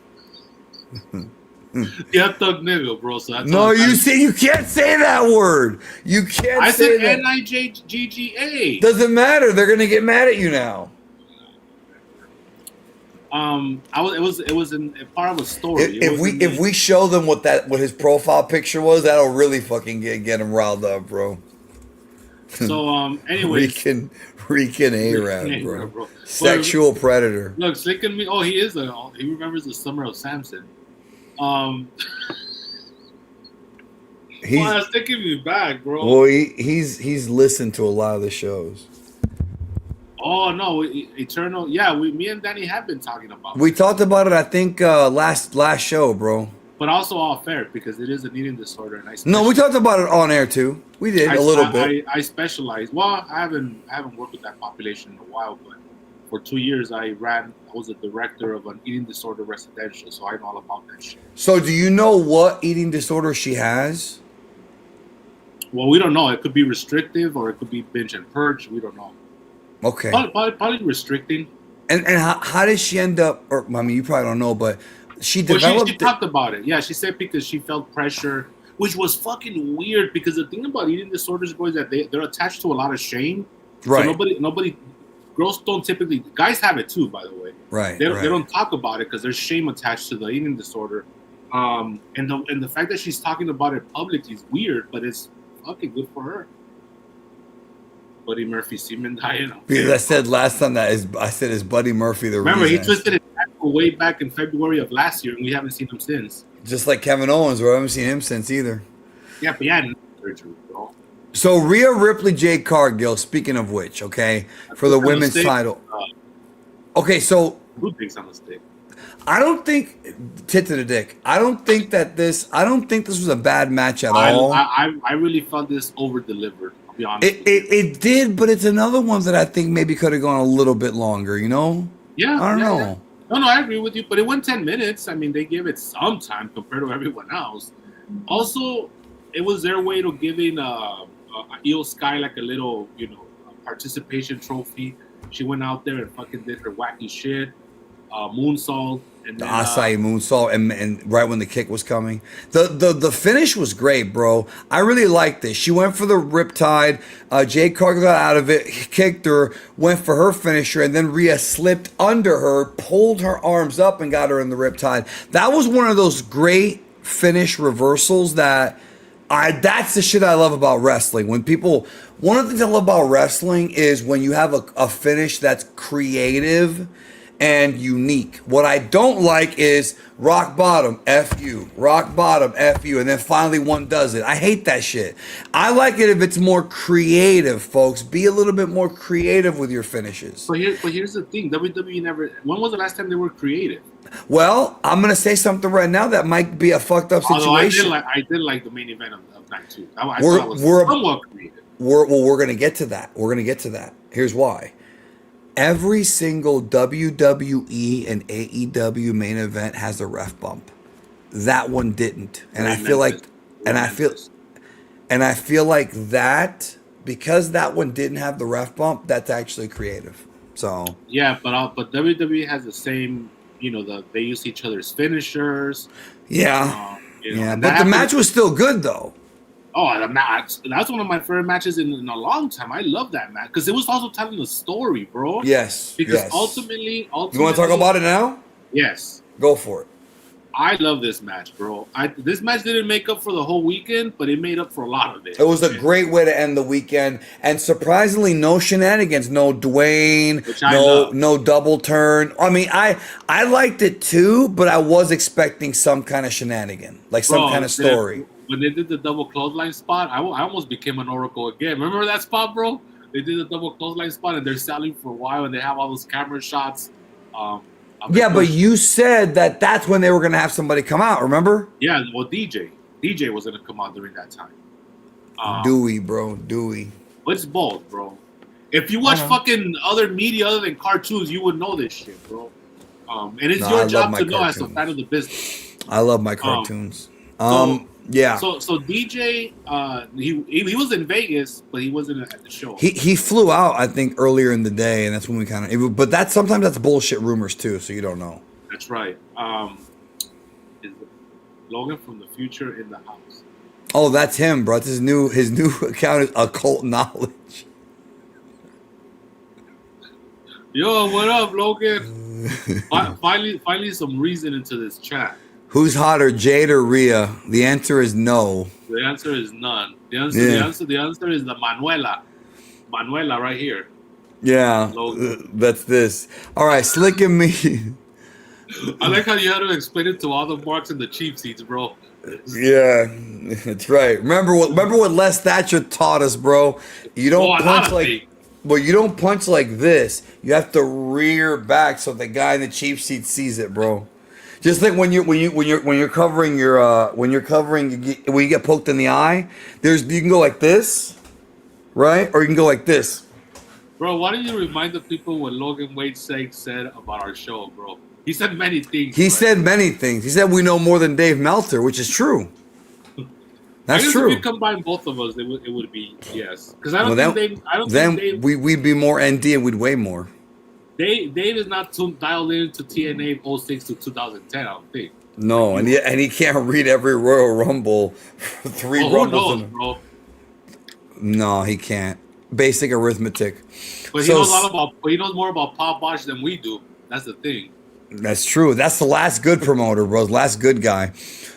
Yeah, thug nigga, bro. So that's no, you can't say that word. You can't say that. I said NIJGGA. Doesn't matter. They're gonna get mad at you now. It was in part of a story. If we show them what his profile picture was, that'll really fucking get him riled up, bro. So anyway, Rican Arab, bro. Sexual predator. Look, Slick and me. Oh, he remembers the summer of Samson. That's taking me back, bro. Well, he's listened to a lot of the shows. Oh no, Eternal. Yeah, me and Danny have been talking about it. We talked about it, I think, last show, bro. But also off air because it is an eating disorder, and No, we talked about it on air too. We did a little bit. I specialize. Well, I haven't worked with that population in a while, but for 2 years I was a director of an eating disorder residential, so I know all about that shit. So, do you know what eating disorder she has? Well, we don't know. It could be restrictive, or it could be binge and purge. We don't know. Okay. Probably restricting. And how did she end up? Or I mean, you probably don't know, but she developed. She talked about it. Yeah, she said because she felt pressure, which was fucking weird. Because the thing about eating disorders, boys, that they're attached to a lot of shame. Right. So nobody. Girls don't typically. Guys have it too, by the way. Right. They don't talk about it because there's shame attached to the eating disorder. And the fact that she's talking about it publicly is weird, but it's fucking good for her. Buddy Murphy semen diet. Because I said last time I said is Buddy Murphy the Remember, reason. he twisted his way back in February of last year, and we haven't seen him since. Just like Kevin Owens, bro. I haven't seen him since either. Yeah, but he had surgery, bro. So Rhea Ripley, Jade Cargill. Speaking of which, okay, for the women's title. Okay, so who thinks I'm a mistake? I don't think tit to the dick. I don't think this was a bad match at all. I really felt this over delivered. I'll be honest. It did, but it's another one that I think maybe could have gone a little bit longer. You know? Yeah. I don't know. Yeah. No, I agree with you. But it went 10 minutes. I mean, they gave it some time compared to everyone else. Also, it was their way to giving Io Sky like a little, participation trophy. She went out there and fucking did her wacky shit, moonsault. And the acai moonsault, and right when the kick was coming, the finish was great, bro. I really liked this. She went for the riptide. Jade Cargill got out of it, kicked her, went for her finisher, and then Rhea slipped under her, pulled her arms up, and got her in the riptide. That was one of those great finish reversals that's the shit I love about wrestling. One of the things I love about wrestling is when you have a finish that's creative and unique. What I don't like is rock bottom, F you, rock bottom, F you, and then finally one does it. I hate that shit. I like it if it's more creative, folks. Be a little bit more creative with your finishes. But here's the thing, WWE never. When was the last time they were creative? Well, I'm gonna say something right now that might be a fucked up situation. Although I did like the main event of night 2. I thought it was somewhat creative. We're gonna get to that. Here's why. Every single WWE and AEW main event has a ref bump. That one didn't, and I feel like that because that one didn't have the ref bump, that's actually creative. So yeah, but WWE has the same. They use each other's finishers. Yeah, but the match was still good though. Oh, the match! That's one of my favorite matches in a long time. I love that match because it was also telling a story, bro. Yes. Because ultimately, you want to talk about it now? Yes. Go for it. I love this match, bro. This match didn't make up for the whole weekend, but it made up for a lot of it. It was a great way to end the weekend, and surprisingly, no shenanigans, no Dwayne, no double turn. I mean, I liked it too, but I was expecting some kind of shenanigan, like some kind of story. When they did the double clothesline spot, I almost became an Oracle again. Remember that spot, bro? They did the double clothesline spot, and they're selling for a while, and they have all those camera shots. But you said that's when they were going to have somebody come out, remember? Yeah, well, DJ was going to come out during that time. Dewey, bro, Dewey. It's both, bro. If you watch fucking other media other than cartoons, you would know this shit, bro. And it's your job to know as a fan of the business. I love my cartoons. Yeah. So DJ, he was in Vegas, but he wasn't at the show. He flew out, I think, earlier in the day, and that's when we kind of. But sometimes that's bullshit rumors too, so you don't know. That's right. Is Logan from the future in the house? Oh, that's him, bro. It's his new account is Occult Knowledge. Yo, what up, Logan? finally, some reason into this chat. Who's hotter, Jade or Rhea? The answer is no. The answer is none. The answer is the Manuela. Manuela right here. Yeah, that's this. All right, Slick and me. I like how you had to explain it to all the marks in the cheap seats, bro. Yeah, that's right. Remember what Les Thatcher taught us, bro. You don't punch like. Well, you don't punch like this. You have to rear back so the guy in the cheap seat sees it, bro. Just like when you're covering when you get poked in the eye, you can go like this, right? Or you can go like this. Bro, why don't you remind the people what Logan Wade said about our show, bro? He said many things. He said we know more than Dave Meltzer, which is true. That's true. If you combine both of us, it would be yes. Because I don't think Dave. We'd be more ND and we'd weigh more. Dave is not too dialed into TNA 06 to 2010, I don't think. No, and he can't read every Royal Rumble, three Rumbles. Who knows, bro? No, he can't. Basic arithmetic. But he knows more about Pop Bosh than we do. That's the thing. That's true. That's the last good promoter, bro. Last good guy.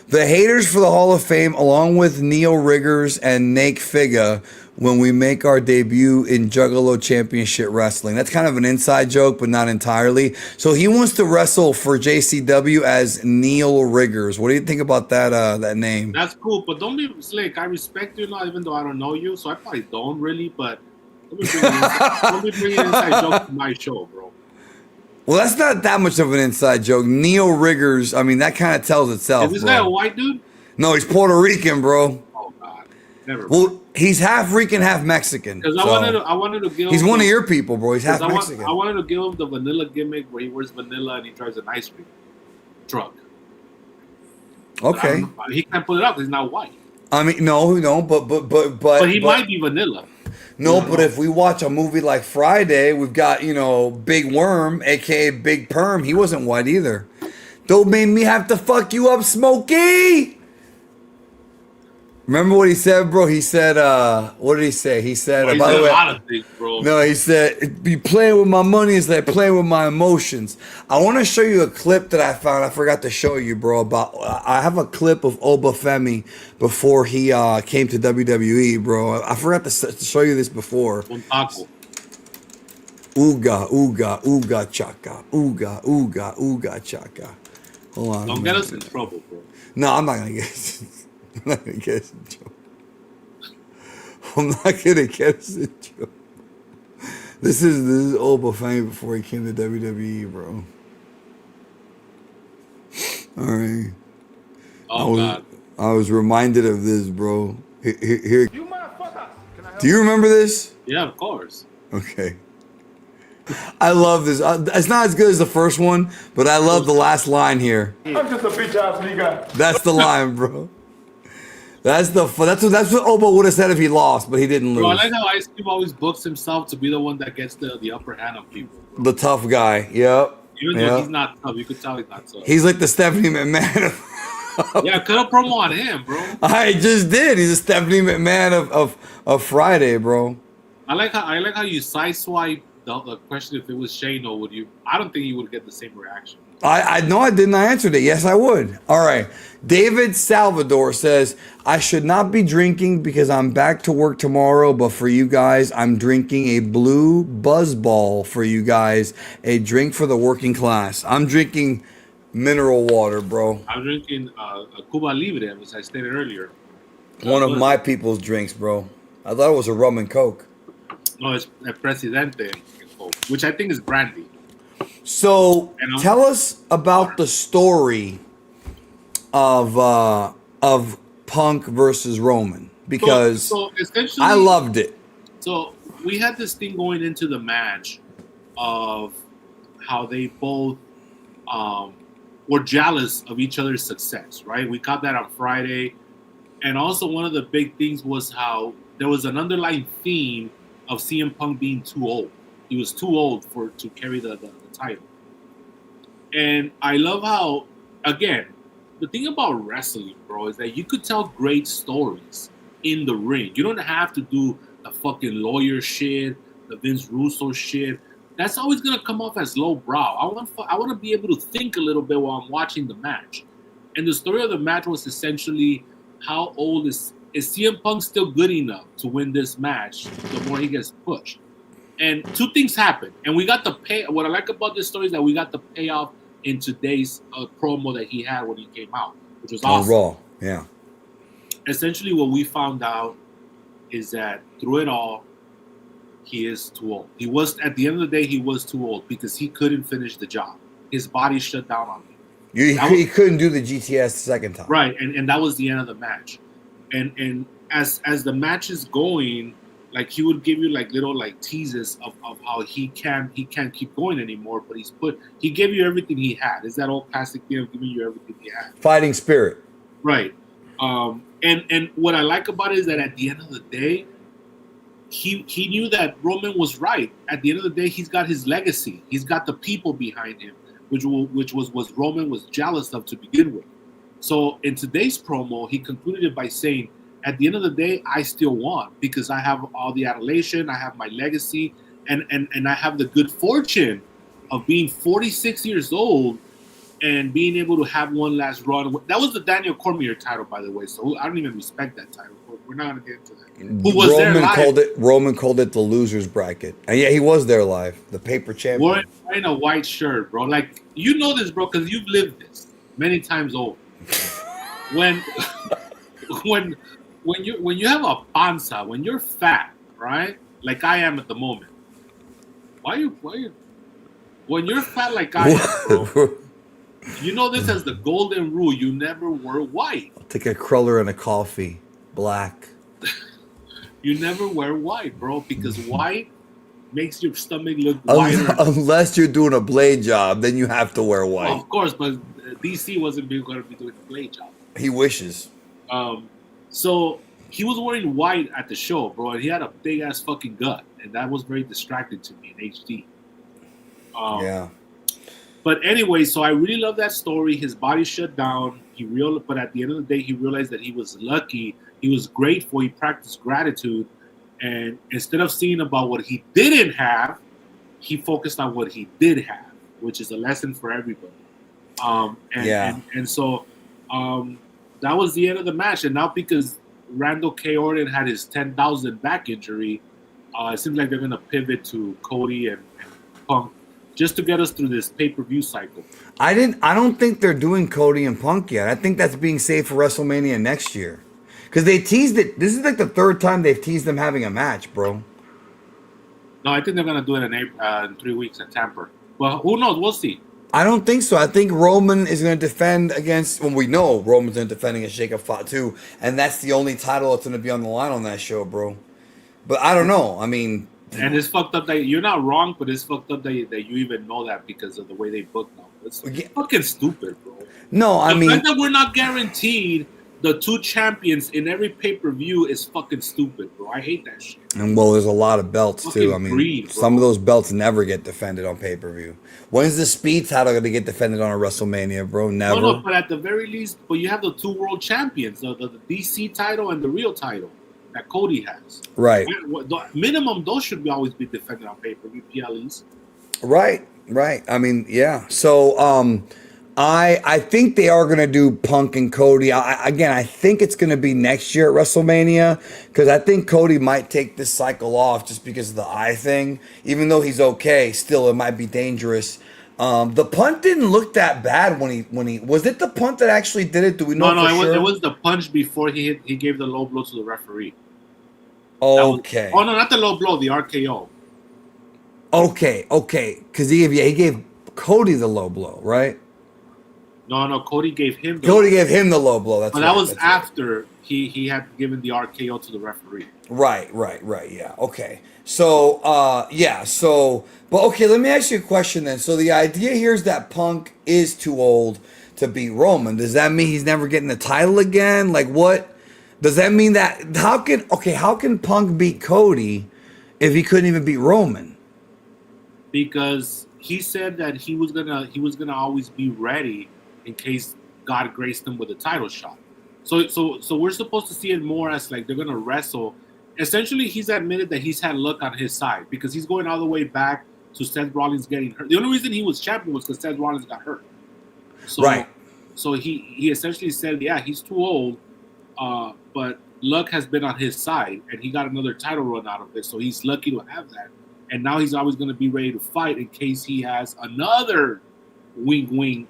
The haters for the Hall of Fame, along with Neil Riggers and Nate Figa, when we make our debut in Juggalo Championship Wrestling. That's kind of an inside joke, but not entirely. So he wants to wrestle for JCW as Neil Riggers. What do you think about that name? That's cool, but don't be slick. I respect you, even though I don't know you, so I probably don't really, but don't be bringing inside jokes to my show, bro. Well, that's not that much of an inside joke. Neil Riggers, I mean, that kind of tells itself. Is this guy a white dude? No, he's Puerto Rican, bro. Oh God, never. Well, he's half Rican, half Mexican. Because so I wanted to give. He's one of your people, bro. He's half Mexican. I wanted to give him the vanilla gimmick where he wears vanilla and he drives an ice cream truck. Okay. He can't pull it out because he's not white. I mean, no, but he might be vanilla. No, but if we watch a movie like Friday, we've got, Big Worm, aka Big Perm. He wasn't white either. Don't make me have to fuck you up, Smokey. Remember what he said, bro? He said, what did he say? He said, he by said the way, a lot of things, bro. No, he said, be playing with my money is like playing with my emotions. I want to show you a clip that I found. I forgot to show you, bro. I have a clip of Obafemi before he came to WWE, bro. I forgot to show you this before. Un taco. Ooga, ooga, ooga, chaka. Ooga, ooga, ooga, chaka. Hold on. Don't get us in trouble, bro. No, I'm not going to get I'm not going to get us in trouble. I'm not going to get us in trouble. This is Obafemi before he came to WWE, bro. All right. Oh, God. I was reminded of this, bro. Here. You motherfuckers. Do you remember this? Yeah, of course. Okay. I love this. It's not as good as the first one, but I love the last line here. I'm just a bitch ass nigga. That's the line, bro. That's what Oba would have said if he lost, but he didn't lose. Bro, I like how Ice Cube always books himself to be the one that gets the upper hand on people. The tough guy. Yep. Even though he's not tough, you could tell he's not tough. He's like the Stephanie McMahon. Yeah, cut a promo on him, bro. I just did. He's a Stephanie McMahon of Friday, bro. I like how you sideswipe the question if it was Shane or would you. I don't think you would get the same reaction. I know I didn't. I answered it. Yes, I would. All right. David Salvador says, I should not be drinking because I'm back to work tomorrow, but for you guys, I'm drinking a blue buzz ball for you guys, a drink for the working class. I'm drinking mineral water, bro. I'm drinking a Cuba Libre, as I stated earlier. One of my people's drinks, bro. I thought it was a rum and coke. No, it's a Presidente, which I think is brandy. So tell us about the story of Punk versus Roman, because so essentially, I loved it. So we had this thing going into the match of how they both were jealous of each other's success, right? We caught that on Friday. And also one of the big things was how there was an underlying theme of CM Punk being too old. He was too old to carry the title. And I love how, again, the thing about wrestling, bro, is that you could tell great stories in the ring. You don't have to do the fucking lawyer shit, the Vince Russo shit. That's always going to come off as lowbrow. I want to be able to think a little bit while I'm watching the match. And the story of the match was essentially how old is CM Punk still good enough to win this match the more he gets pushed. And two things happened. And we got the pay. What I like about this story is that we got the payoff in today's promo that he had when he came out, which was awesome. Raw, yeah. Essentially, what we found out is that through it all, he is too old. He was, at the end of the day, he was too old because he couldn't finish the job. His body shut down on him. He couldn't do the GTS the second time. Right, and that was the end of the match. And as the match is going, like he would give you like little like teases of how he can't keep going anymore, but he gave you everything he had. Is that old classic thing of giving you everything he had? Fighting spirit. Right. And what I like about it is that at the end of the day, he knew that Roman was right. At the end of the day, he's got his legacy. He's got the people behind him, which was Roman was jealous of to begin with. So in today's promo, he concluded it by saying, at the end of the day, I still won because I have all the adulation, I have my legacy, and I have the good fortune of being 46 years old and being able to have one last run. That was the Daniel Cormier title, by the way. So I don't even respect that title. We're not going to get into that. Who was there live? Roman called it the losers bracket. And yeah, he was there live. The paper champion. Wearing a white shirt, bro. Like, you know this, bro, because you've lived this many times over. when you have a panza, when you're fat, right? Like I am at the moment. Why you when you're fat like I am, bro, you know this as the golden rule. You never wear white. I'll take a cruller and a coffee. Black. You never wear white, bro, because white makes your stomach look whiter. Unless you're doing a blade job, then you have to wear white. Well, of course, but DC wasn't going to be doing a blade job. He wishes. So he was wearing white at the show, bro, and he had a big ass fucking gut, and that was very distracting to me in HD. Yeah. But anyway, so I really love that story. His body shut down. But at the end of the day, he realized that he was lucky. He was grateful. He practiced gratitude, and instead of seeing about what he didn't have, he focused on what he did have, which is a lesson for everybody. And so that was the end of the match. And now because Randall K. Orton had his 10,000 back injury, it seems like they're going to pivot to Cody and Punk just to get us through this pay-per-view cycle. I don't think they're doing Cody and Punk yet. I think that's being saved for WrestleMania next year. Because they teased it. This is like the third time they've teased them having a match, bro. No, I think they're going to do it in 3 weeks at Tampa. Well, who knows? We'll see. I don't think so. I think Roman is going to defend against... Well, we know Roman's going to defend against Jacob Fatu. And that's the only title that's going to be on the line on that show, bro. But I don't know. I mean... And it's fucked up that... You're not wrong, but it's fucked up that you even know that because of the way they book now. It's fucking stupid, bro. No, I mean... The fact that we're not guaranteed the two champions in every pay-per-view is fucking stupid, bro. I hate that shit. And well, there's a lot of belts fucking too. I mean, some of those belts never get defended on pay-per-view. When's the Speed title going to get defended on a WrestleMania, bro? Never. No, but at the very least, but you have the two world champions, the DC title and the real title that Cody has. Right. The minimum, those should always be defended on pay-per-view, PLEs. Right. I mean, yeah. So, I think they are going to do Punk and Cody. I think it's going to be next year at WrestleMania because I think Cody might take this cycle off just because of the eye thing. Even though he's okay, still it might be dangerous. The punt didn't look that bad when he was it the punt that actually did it? Do we know? No, it was the punch before he gave the low blow to the referee. Okay. No, not the low blow, the RKO. Okay, because he gave Cody the low blow, right? No, Cody gave him the low blow. That's that was after he had given the RKO to the referee. Right, yeah. Okay. So, but okay, let me ask you a question then. So the idea here is that Punk is too old to beat Roman. Does that mean he's never getting the title again? Like what? Does that mean that how can Punk beat Cody if he couldn't even beat Roman? Because he said that he was gonna always be ready in case God graced him with a title shot. So we're supposed to see it more as like they're gonna wrestle. Essentially, he's admitted that he's had luck on his side because he's going all the way back to Seth Rollins getting hurt. The only reason he was champion was because Seth Rollins got hurt. So, right. So he essentially said, yeah, he's too old, but luck has been on his side, and he got another title run out of it. So he's lucky to have that. And now he's always going to be ready to fight in case he has another wing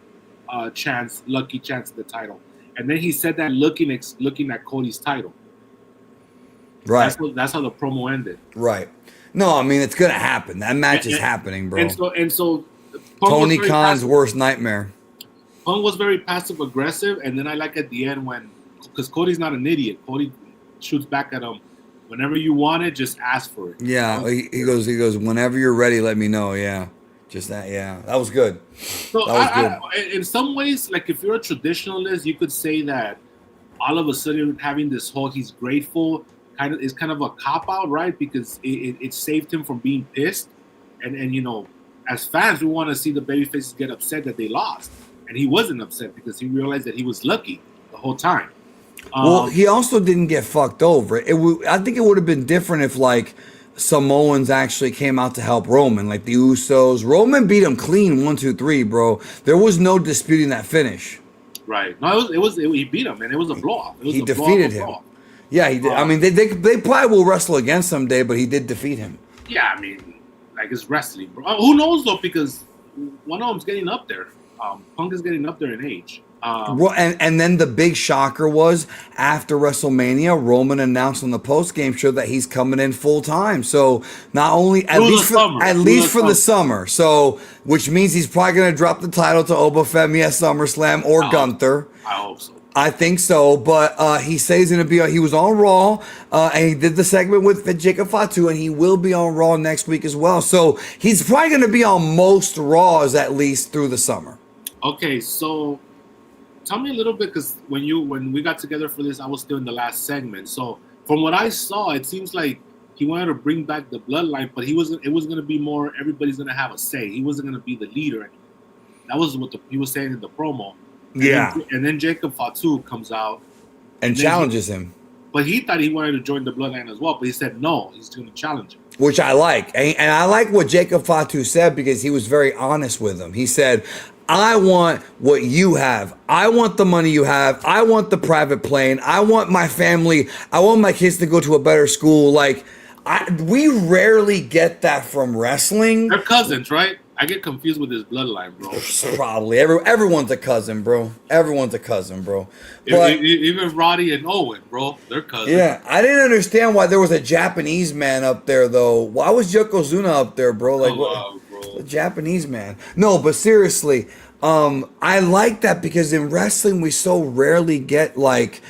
lucky chance at the title. And then he said that looking at Cody's title. Right. That's how the promo ended. Right. No, I mean it's gonna happen. That match is happening, bro. And so Tony Khan's worst nightmare. Punk was very passive aggressive, and then I like at the end because Cody's not an idiot. Cody shoots back at him. Whenever you want it, just ask for it. Yeah, he goes. Whenever you're ready, let me know. Yeah, just that. Yeah, that was good. So in some ways, like if you're a traditionalist, you could say that all of a sudden having this whole he's grateful is kind of a cop out, right? Because it saved him from being pissed, and you know, as fans, we want to see the babyfaces get upset that they lost, and he wasn't upset because he realized that he was lucky the whole time. Well, he also didn't get fucked over. I think it would have been different if, like, Samoans actually came out to help Roman, like the Usos. Roman beat him clean 1, 2, 3, bro. There was no disputing that finish. Right. No, he beat him, and it was a blow-off. He defeated him. Yeah, he did. I mean, they probably will wrestle again someday, but he did defeat him. Yeah, I mean, like, it's wrestling, bro. Who knows, though, because one of them's getting up there. Punk is getting up there in age. And then the big shocker was after WrestleMania, Roman announced on the post game show that he's coming in full time. So not only at least for the summer, so which means he's probably going to drop the title to Obafemi at SummerSlam or Gunther. I hope so. I think so, but he says he's going to be. He was on Raw, and he did the segment with Jacob Fatu, and he will be on Raw next week as well. So he's probably going to be on most Raws at least through the summer. Okay, so tell me a little bit, because when we got together for this, I was still in the last segment. So from what I saw, it seems like he wanted to bring back the Bloodline, but it was going to be more, everybody's going to have a say. He wasn't going to be the leader anymore. That was what he was saying in the promo. And then Jacob Fatu comes out and challenges him. But he thought he wanted to join the Bloodline as well, but he said no, he's going to challenge him. Which I like. And I like what Jacob Fatu said, because he was very honest with him. He said, I want what you have. I want the money you have. I want the private plane. I want my family. I want my kids to go to a better school. Like, we rarely get that from wrestling. They're cousins, right? I get confused with his bloodline, bro. Probably. Everyone's a cousin, bro. Everyone's a cousin, bro. But, even Roddy and Owen, bro. They're cousins. Yeah. I didn't understand why there was a Japanese man up there, though. Why was Yokozuna up there, bro? Like, bro. A Japanese man. No, but seriously, I like that, because in wrestling, we so rarely get, like,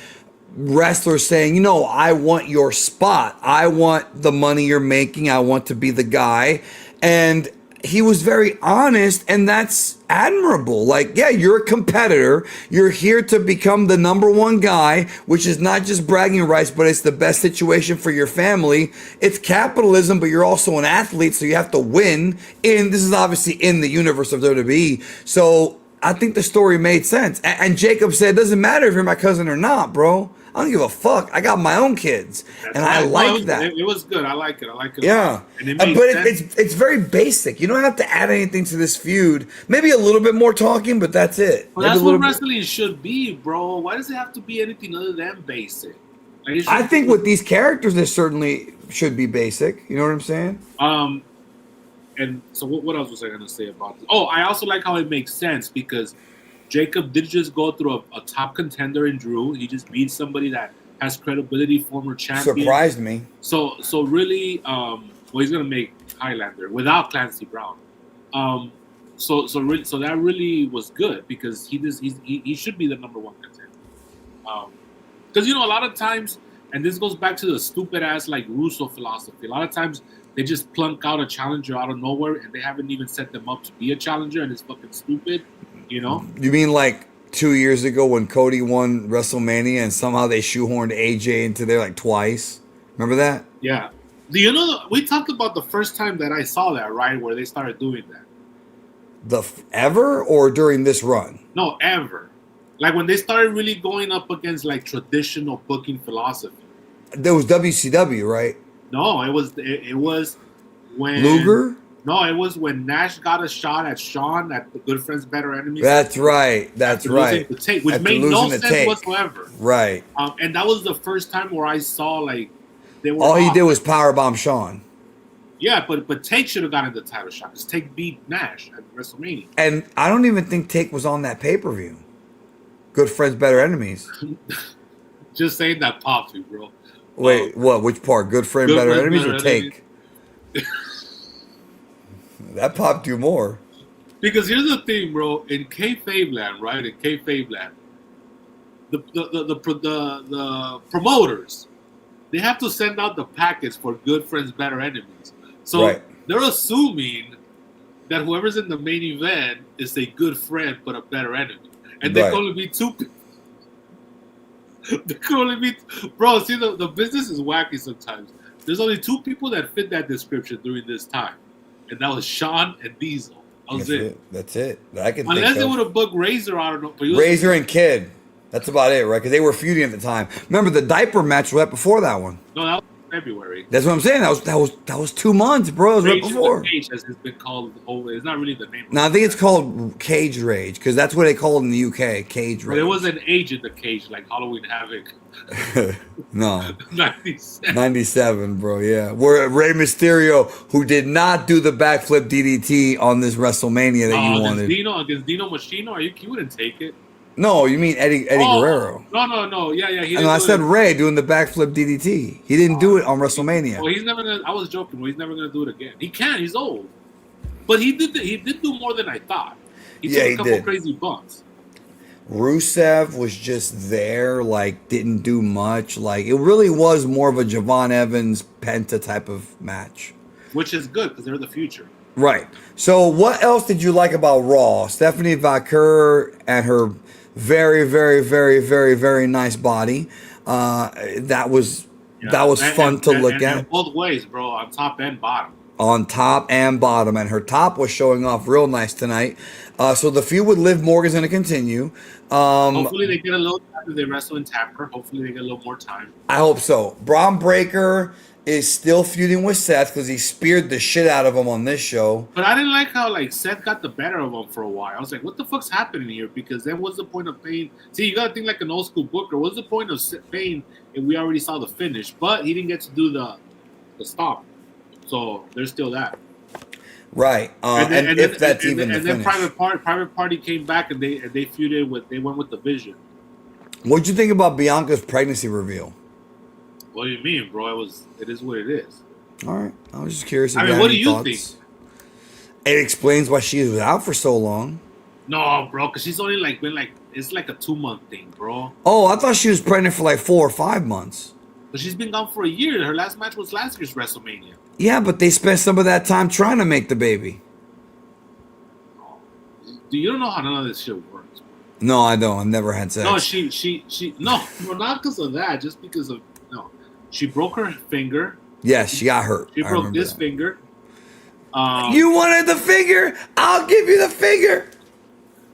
wrestlers saying, you know, I want your spot. I want the money you're making. I want to be the guy. And he was very honest, and that's admirable. Like, yeah, you're a competitor. You're here to become the number one guy, which is not just bragging rights, but it's the best situation for your family. It's capitalism, but you're also an athlete, so you have to win. And this is obviously in the universe of WWE. So I think the story made sense. And Jacob said, it doesn't matter if you're my cousin or not, bro. I don't give a fuck. I got my own kids. That's and right. I like that. It was good. I like it. Yeah. And it but it's very basic. You don't have to add anything to this feud. Maybe a little bit more talking, but that's it. Well, that's what wrestling should be, bro. Why does it have to be anything other than basic? Like, I think with these characters, this certainly should be basic. You know what I'm saying? And so what else was I going to say about this? Oh, I also like how it makes sense, because Jacob did just go through a top contender in Drew. He just beat somebody that has credibility, former champion. Surprised me. So really, he's gonna make Highlander without Clancy Brown. So that really was good, because he should be the number one contender. Because a lot of times, and this goes back to the stupid ass like Russo philosophy. A lot of times they just plunk out a challenger out of nowhere, and they haven't even set them up to be a challenger, and it's fucking stupid. You mean like 2 years ago when Cody won WrestleMania and somehow they shoehorned AJ into there like twice? Remember that? Yeah. We talked about the first time that I saw that, right? Where they started doing that. Ever or during this run? No, ever. Like when they started really going up against like traditional booking philosophy. There was WCW, right? No, it was when Luger? No, it was when Nash got a shot at Shawn at the Good Friends Better Enemies. That's right. That's right. Which made no sense whatsoever. Right. And that was the first time where I saw like they were. All he did was powerbomb Shawn. Yeah, but Take should have gotten the title shot, because Take beat Nash at WrestleMania. And I don't even think Take was on that pay-per-view. Good Friends Better Enemies. Just saying that popped me, bro. Wait, what? Which part? Good Friends Better Enemies or Take? That popped you more. Because here's the thing, bro. In kayfabe land, right? In kayfabe land, the promoters, they have to send out the packets for Good Friends, Better Enemies. So they're assuming that whoever's in the main event is a good friend but a better enemy, and there can only be two. There can only be, bro. See, the business is wacky sometimes. There's only two people that fit that description during this time. And that was Shawn and Diesel. That's it. I can Unless they would have booked Razor, I don't know. But Razor and Kid. That's about it, right? Because they were feuding at the time. Remember, the diaper match was right before that one. No, that was February. That's what I'm saying. That was 2 months, bro. It was right Rage in the before. Cage, as it's been called. It's not really the name. No, I think it's called Cage Rage because that's what they call it in the UK. Cage Rage. But it was an age in the cage, like Halloween Havoc. No. 97. 97, bro. Yeah, where Rey Mysterio, who did not do the backflip DDT on this WrestleMania that you wanted. Against Dino Machino, you wouldn't take it. No, you mean Eddie Guerrero? No. Yeah. No, I said Rey doing the backflip DDT. He didn't do it on WrestleMania. Well, he's never gonna. I was joking. Well, he's never gonna do it again. He can. He's old, but he did do more than I thought. He took a couple crazy bumps. Rusev was just there, like didn't do much. Like it really was more of a Javon Evans Penta type of match, which is good because they're the future. Right. So, what else did you like about Raw? Stephanie Vaquer and her very, very, very, very, very nice body. That was fun to look at. Both ways, bro. On top and bottom. On top and bottom, and her top was showing off real nice tonight. So the feud with Liv Morgan's going to continue. Hopefully they get a little time. They wrestle in Tapper. Hopefully they get a little more time. I hope so. Braun Breaker is still feuding with Seth because he speared the shit out of him on this show. But I didn't like how Seth got the better of him for a while. I was like, what the fuck's happening here? Because then what's the point of paying? See, you got to think like an old school booker. What's the point of paying if we already saw the finish? But he didn't get to do the stop. So there's still that. Right. And if that's even the finish. And then Private Party came back and they feuded with, they went with the Vision. What'd you think about Bianca's pregnancy reveal? What do you mean, bro? It is what it is. All right. I was just curious. I mean, what do you think? It explains why she was out for so long. No, bro, because she's only it's like a 2-month thing, bro. Oh, I thought she was pregnant for like 4 or 5 months. But she's been gone for a year. Her last match was last year's WrestleMania. Yeah, but they spent some of that time trying to make the baby. You don't know how none of this shit works. No, I don't. I've never had sex. No, she no, not because of that. Just because of she broke her finger. Yes, she got hurt. She broke this finger. You wanted the finger? I'll give you the finger.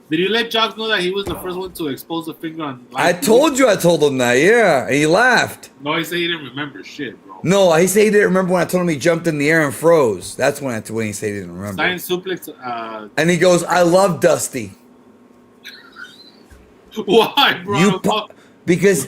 Did you let Jocks know that he was the first one to expose the finger on I told him that, yeah. And he laughed. No, he said he didn't remember shit, bro. No, he said he didn't remember when I told him he jumped in the air and froze. That's when he said he didn't remember. Science suplex. And he goes, I love Dusty. Why, bro? Because,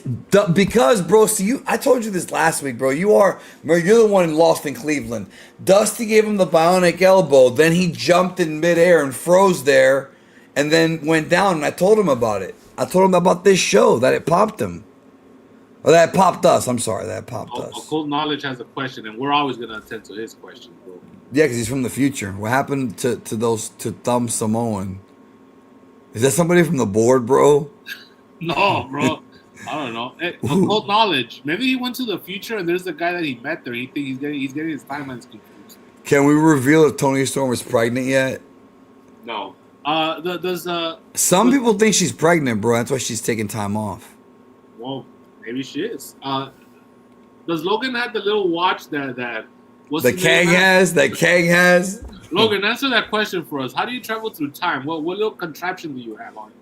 bro, see, I told you this last week, bro. You're the one lost in Cleveland. Dusty gave him the bionic elbow. Then he jumped in midair and froze there. And then went down, and I told him about it. I told him about this show, that it popped him. Or that it popped us. I'm sorry, that it popped us. Occult Knowledge has a question, and we're always going to attend to his question, bro. Yeah, because he's from the future. What happened to Thumb Samoan? Is that somebody from the board, bro? No, bro. I don't know. Occult Knowledge. Maybe he went to the future, and there's the guy that he met there. He thinks he's getting his timelines confused. Can we reveal if Toni Storm is pregnant yet? No. Some people think she's pregnant, bro. That's why she's taking time off. Well, maybe she is. Does Logan have the little watch that Kang has? Logan, answer that question for us. How do you travel through time? What little contraption do you have on?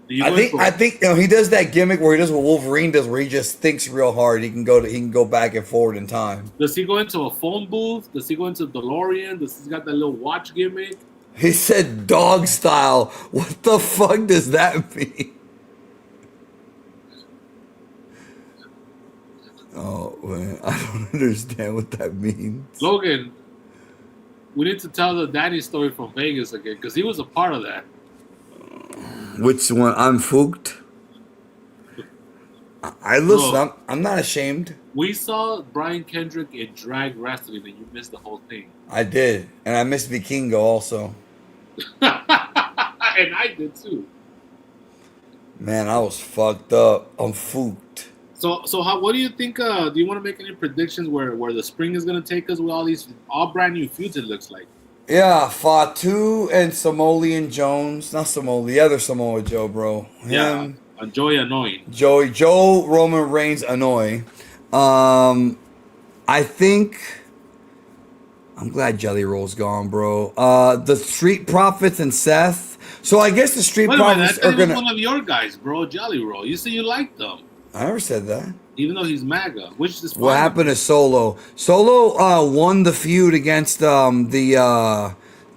I think he does that gimmick where he does what Wolverine does, where he just thinks real hard. He can go back and forward in time. Does he go into a phone booth? Does he go into DeLorean? Does he got that little watch gimmick? He said dog style. What the fuck does that mean? Oh, man. I don't understand what that means. Logan, we need to tell the Danny story from Vegas again, because he was a part of that. Which one? I'm fooked. I listen. Bro, I'm not ashamed. We saw Brian Kendrick in drag wrestling, and you missed the whole thing. I did, and I missed Vikingo also. And I did too. Man, I was fucked up. I'm fooked. So what do you think? Do you want to make any predictions where the spring is gonna take us with all these brand new feuds? It looks like. Yeah, Fatu and Samoleon Jones. Not Samoa, the other Samoa Joe, bro. Yeah, Joey Anoa'i. Joe Roman Reigns Anoa'i. I think. I'm glad Jelly Roll's gone, bro. The Street Profits and Seth. So I guess the Street Profits are gonna. One of your guys, bro, Jelly Roll. You say you like them. I never said that. even though he's MAGA, which is What fine. happened to Solo? Solo won the feud against the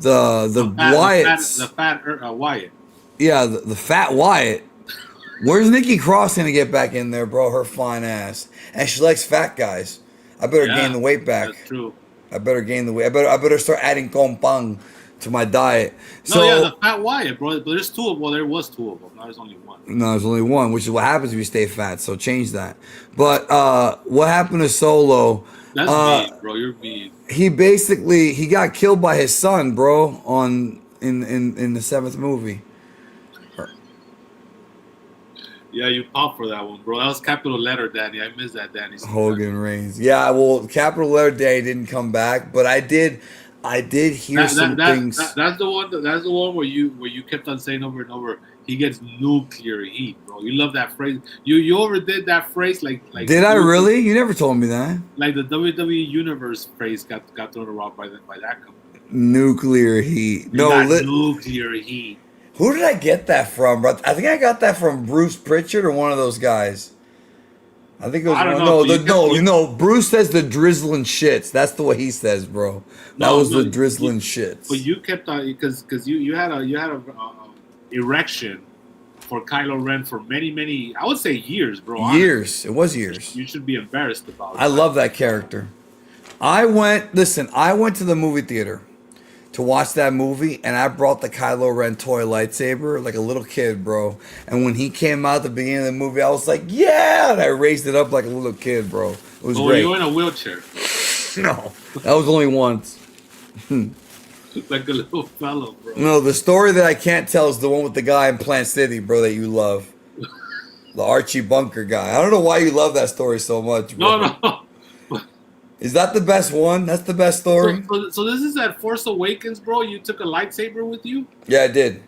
Wyatts. The fat Wyatt. Yeah, the fat Wyatt. Where's Nikki Cross gonna get back in there, bro? Her fine ass, and she likes fat guys. I better gain the weight back. That's true. I better gain the weight. I better start adding kompang to my diet. No, yeah, the fat Wyatt, bro. But there's two of them. Well, there was two of them. Now there's only one. No, there's only one, which is what happens if you stay fat. So change that. But what happened to Solo? That's mean, bro. You're mean. He got killed by his son, bro, in the 7th movie. Yeah, you popped for that one, bro. That was capital letter Danny. I missed that, Danny. Hogan Reigns. Yeah, well, capital letter Danny didn't come back, but I did hear some things. That's the one where you kept on saying over and over, he gets nuclear heat, bro. You love that phrase. You overdid that phrase like. Did I really? You never told me that. Like the WWE Universe phrase got thrown around by that company. Nuclear heat. Nuclear heat. Who did I get that from, bro? I think I got that from Bruce Pritchard or one of those guys. I think it was Bruce says the drizzling shits. That's the way he says, bro. The drizzling shits. But you kept on because you had a erection for Kylo Ren for many, I would say years, bro. Years. It was years. You should be embarrassed about it. I love that character. I went to the movie theater to watch that movie, and I brought the Kylo Ren toy lightsaber like a little kid, bro. And when he came out at the beginning of the movie, I was like, yeah! And I raised it up like a little kid, bro. It was great. Were you in a wheelchair? No, that was only once. Like a little fellow, bro. No, the story that I can't tell is the one with the guy in Plant City, bro, that you love. The Archie Bunker guy. I don't know why you love that story so much, bro. No. Is that the best one? That's the best story? So this is at Force Awakens, bro? You took a lightsaber with you? Yeah, I did.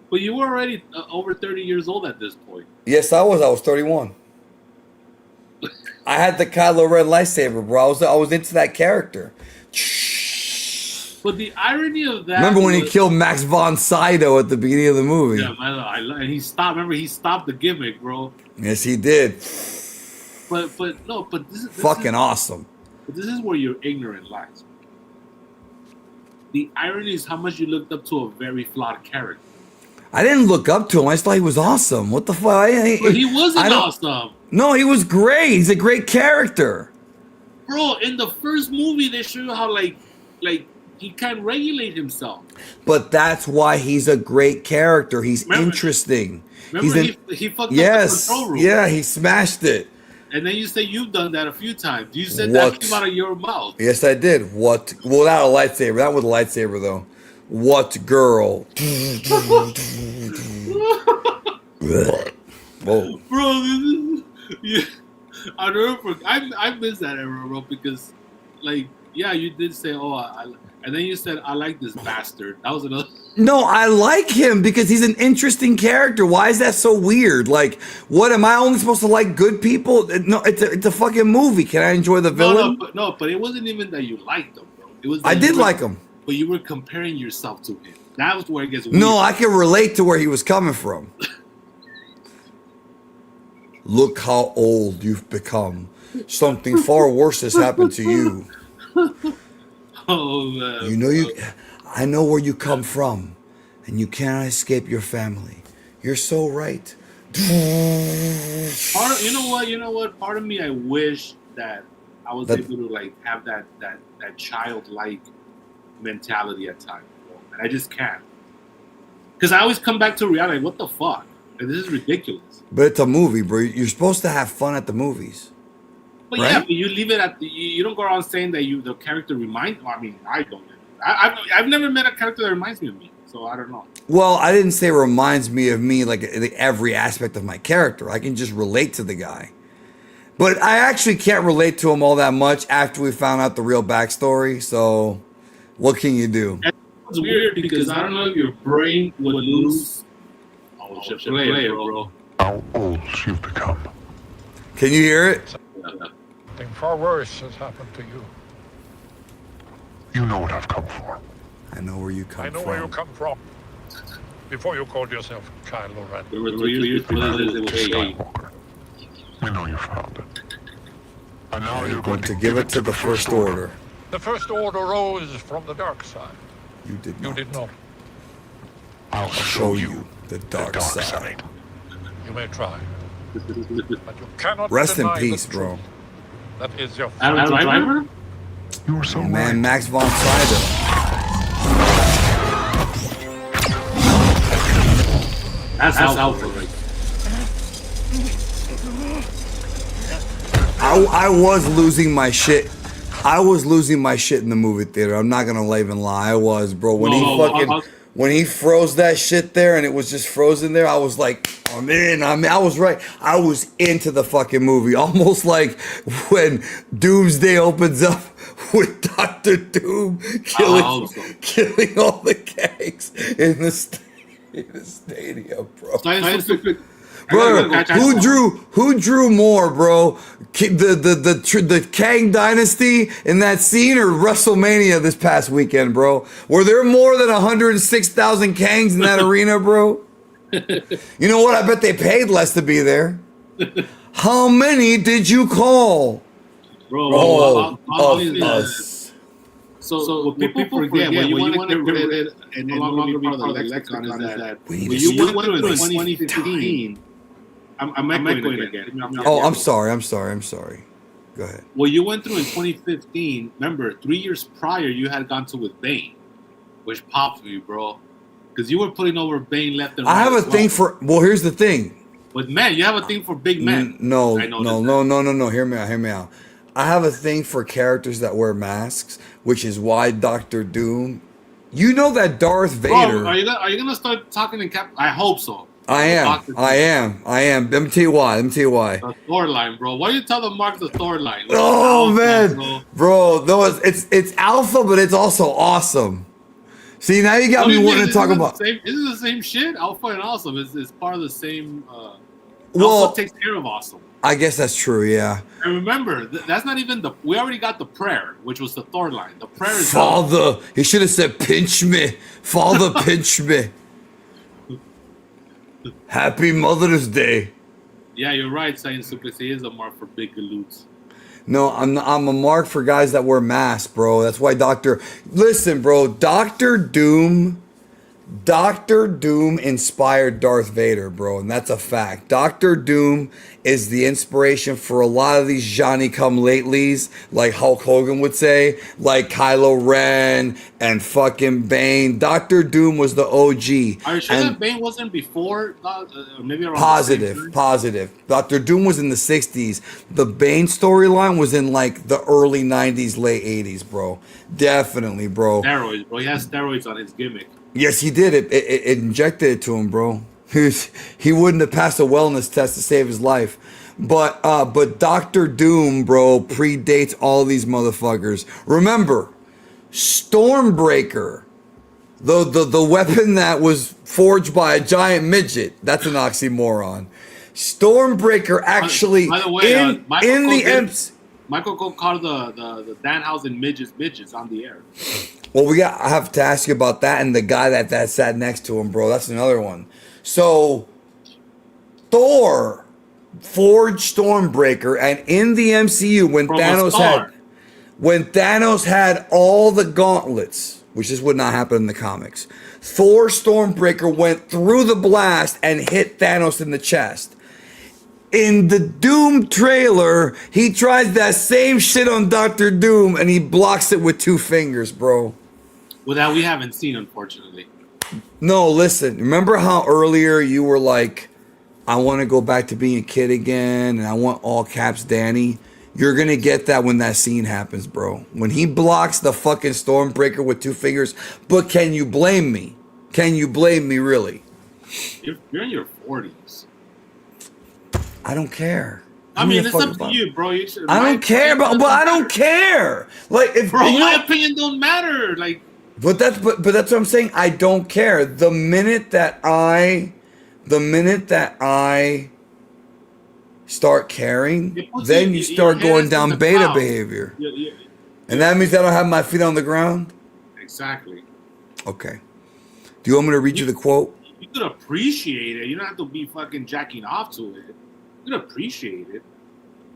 But you were already over 30 years old at this point. Yes, I was. I was 31. I had the Kylo Ren lightsaber, bro. I was into that character. But the irony of that... Remember when he killed Max von Sydow at the beginning of the movie? Yeah, man. And he stopped. Remember, he stopped the gimmick, bro. Yes, he did. But this fucking awesome. But this is where your ignorance lies. The irony is how much you looked up to a very flawed character. I didn't look up to him. I just thought he was awesome. What the fuck? But he wasn't awesome. No, he was great. He's a great character. Bro, in the first movie, they show you how like he can't regulate himself. But that's why he's a great character. He's interesting. Remember, he fucked up the control room. Yeah, he smashed it. And then you say you've done that a few times. You said that came out of your mouth. Yes, I did. What? Well, not a lightsaber. Not with a lightsaber, though. What girl? Whoa. Bro, I miss that era, bro, because, like, yeah, you did say, and then you said, I like this bastard. That was another... No, I like him because he's an interesting character. Why is that so weird? Like, what, am I only supposed to like good people? No, it's a fucking movie. Can I enjoy the villain? But it wasn't even that you liked him, bro. It was I did like him. But you were comparing yourself to him. That was where it gets weird. No, I can relate to where he was coming from. Look how old you've become. Something far worse has happened to you. Oh, man. I know where you come from, and you cannot escape your family. You're so right. You know what? Part of me, I wish that I was able to like have that childlike mentality at times, bro. And I just can't. Because I always come back to reality. Like, what the fuck? Like, this is ridiculous. But it's a movie, bro. You're supposed to have fun at the movies. But right? Yeah, but you leave it at you don't go around saying that the character reminds. I mean, I don't. I've never met a character that reminds me of me, so I don't know. Well, I didn't say reminds me of me like every aspect of my character. I can just relate to the guy. But I actually can't relate to him all that much after we found out the real backstory, so what can you do? It's weird because I don't know if your brain would lose. Oh, shit, play it, bro. How old you've become. Can you hear it? Something far worse has happened to you. You know what I've come for. I know where you come from. I know where you come from. Before you called yourself Kylo Ren. We were 3 years Skywalker. We know you found it. And now you're Going to give it to the First Order. The First Order rose from the dark side. You did You not. did not. I'll show you the dark side. You may try. But you cannot Rest in deny peace, the bro. truth. That is your Adam Driver? You were so Man, right. Max von Sydow. That's Alpha right I was losing my shit. I was losing my shit in the movie theater. I'm not gonna even lie. I was, bro. When when he froze that shit there and it was just frozen there, I was like, I'm in. I was right. I was into the fucking movie. Almost like when Doomsday opens up with Doctor Doom killing all the gangs in the stadium, bro. Bro, who drew more, bro? The Kang Dynasty in that scene or WrestleMania this past weekend, bro? Were there more than 106,000 Kangs in that arena, bro? You know what? I bet they paid less to be there. How many did you call? Bro, us. So what people forget when you want to get rid of and no longer be part of the lexicon is that when you went through in 2015, I'm echoing again. Oh, I'm sorry. Go ahead. Well, you went through in 2015. Remember, 3 years prior, you had gone to with Bane, which popped me, bro. Because you were putting over Bane left and right. I have a thing for. Well, here's the thing. With men, you have a thing for big men. No. Hear me out. I have a thing for characters that wear masks, which is why Doctor Doom. You know that Darth Vader. Bro, are you gonna start talking in cap? I hope so. I am. Let me tell you why. The Thor line, bro. Why do you tell the Mark the Thor line? Oh man, bro. It's alpha, but it's also awesome. See, now you got me wanting to talk about. This is the same shit. Alpha and awesome is part of the same. Well, Alpha takes care of awesome. I guess that's true. Yeah. And remember, that's not even the. We already got the prayer, which was the Thor line. The prayer is. Father, he should have said, "Pinch me, Father, pinch me." Happy Mother's Day. Yeah, you're right. Saying Suplex is a mark for big galoots. No, I'm a mark for guys that wear masks, bro. That's why Listen, bro. Doctor Doom inspired Darth Vader, bro, and that's a fact. Doctor Doom is the inspiration for a lot of these Johnny-come-latelys, like Hulk Hogan would say, like Kylo Ren and fucking Bane. Doctor Doom was the OG. Are you sure that Bane wasn't before? Maybe around Positive. Doctor Doom was in the 60s. The Bane storyline was in like the early 90s, late 80s, bro. Definitely, bro. Steroids, bro. He has steroids on his gimmick. Yes, he did. It injected it to him, bro. He wouldn't have passed a wellness test to save his life. But Doctor Doom, bro, predates all these motherfuckers. Remember, Stormbreaker, the weapon that was forged by a giant midget. That's an oxymoron. Stormbreaker actually By the way, Michael Cole called the Danhausen midgets on the air. Well, I have to ask you about that and the guy that sat next to him, bro. That's another one. So, Thor forged Stormbreaker, and in the MCU, when Thanos had all the gauntlets, which this would not happen in the comics, Thor Stormbreaker went through the blast and hit Thanos in the chest. In the Doom trailer, he tries that same shit on Doctor Doom, and he blocks it with 2 fingers, bro. Well, that we haven't seen, unfortunately. No, listen. Remember how earlier you were like, I want to go back to being a kid again, and I want all caps Danny? You're going to get that when that scene happens, bro. When he blocks the fucking Stormbreaker with 2 fingers. But can you blame me? Can you blame me, really? You're in your 40s. I don't care. I mean, it's up to you, bro. I don't care, but I don't care. Like, if bro, my opinion don't matter. Like, but that's what I'm saying. I don't care. The minute that I start caring, then you start going down beta behavior, and that means I don't have my feet on the ground. Exactly. Okay. Do you want me to read you the quote? You could appreciate it. You don't have to be fucking jacking off to it. You'd appreciate it.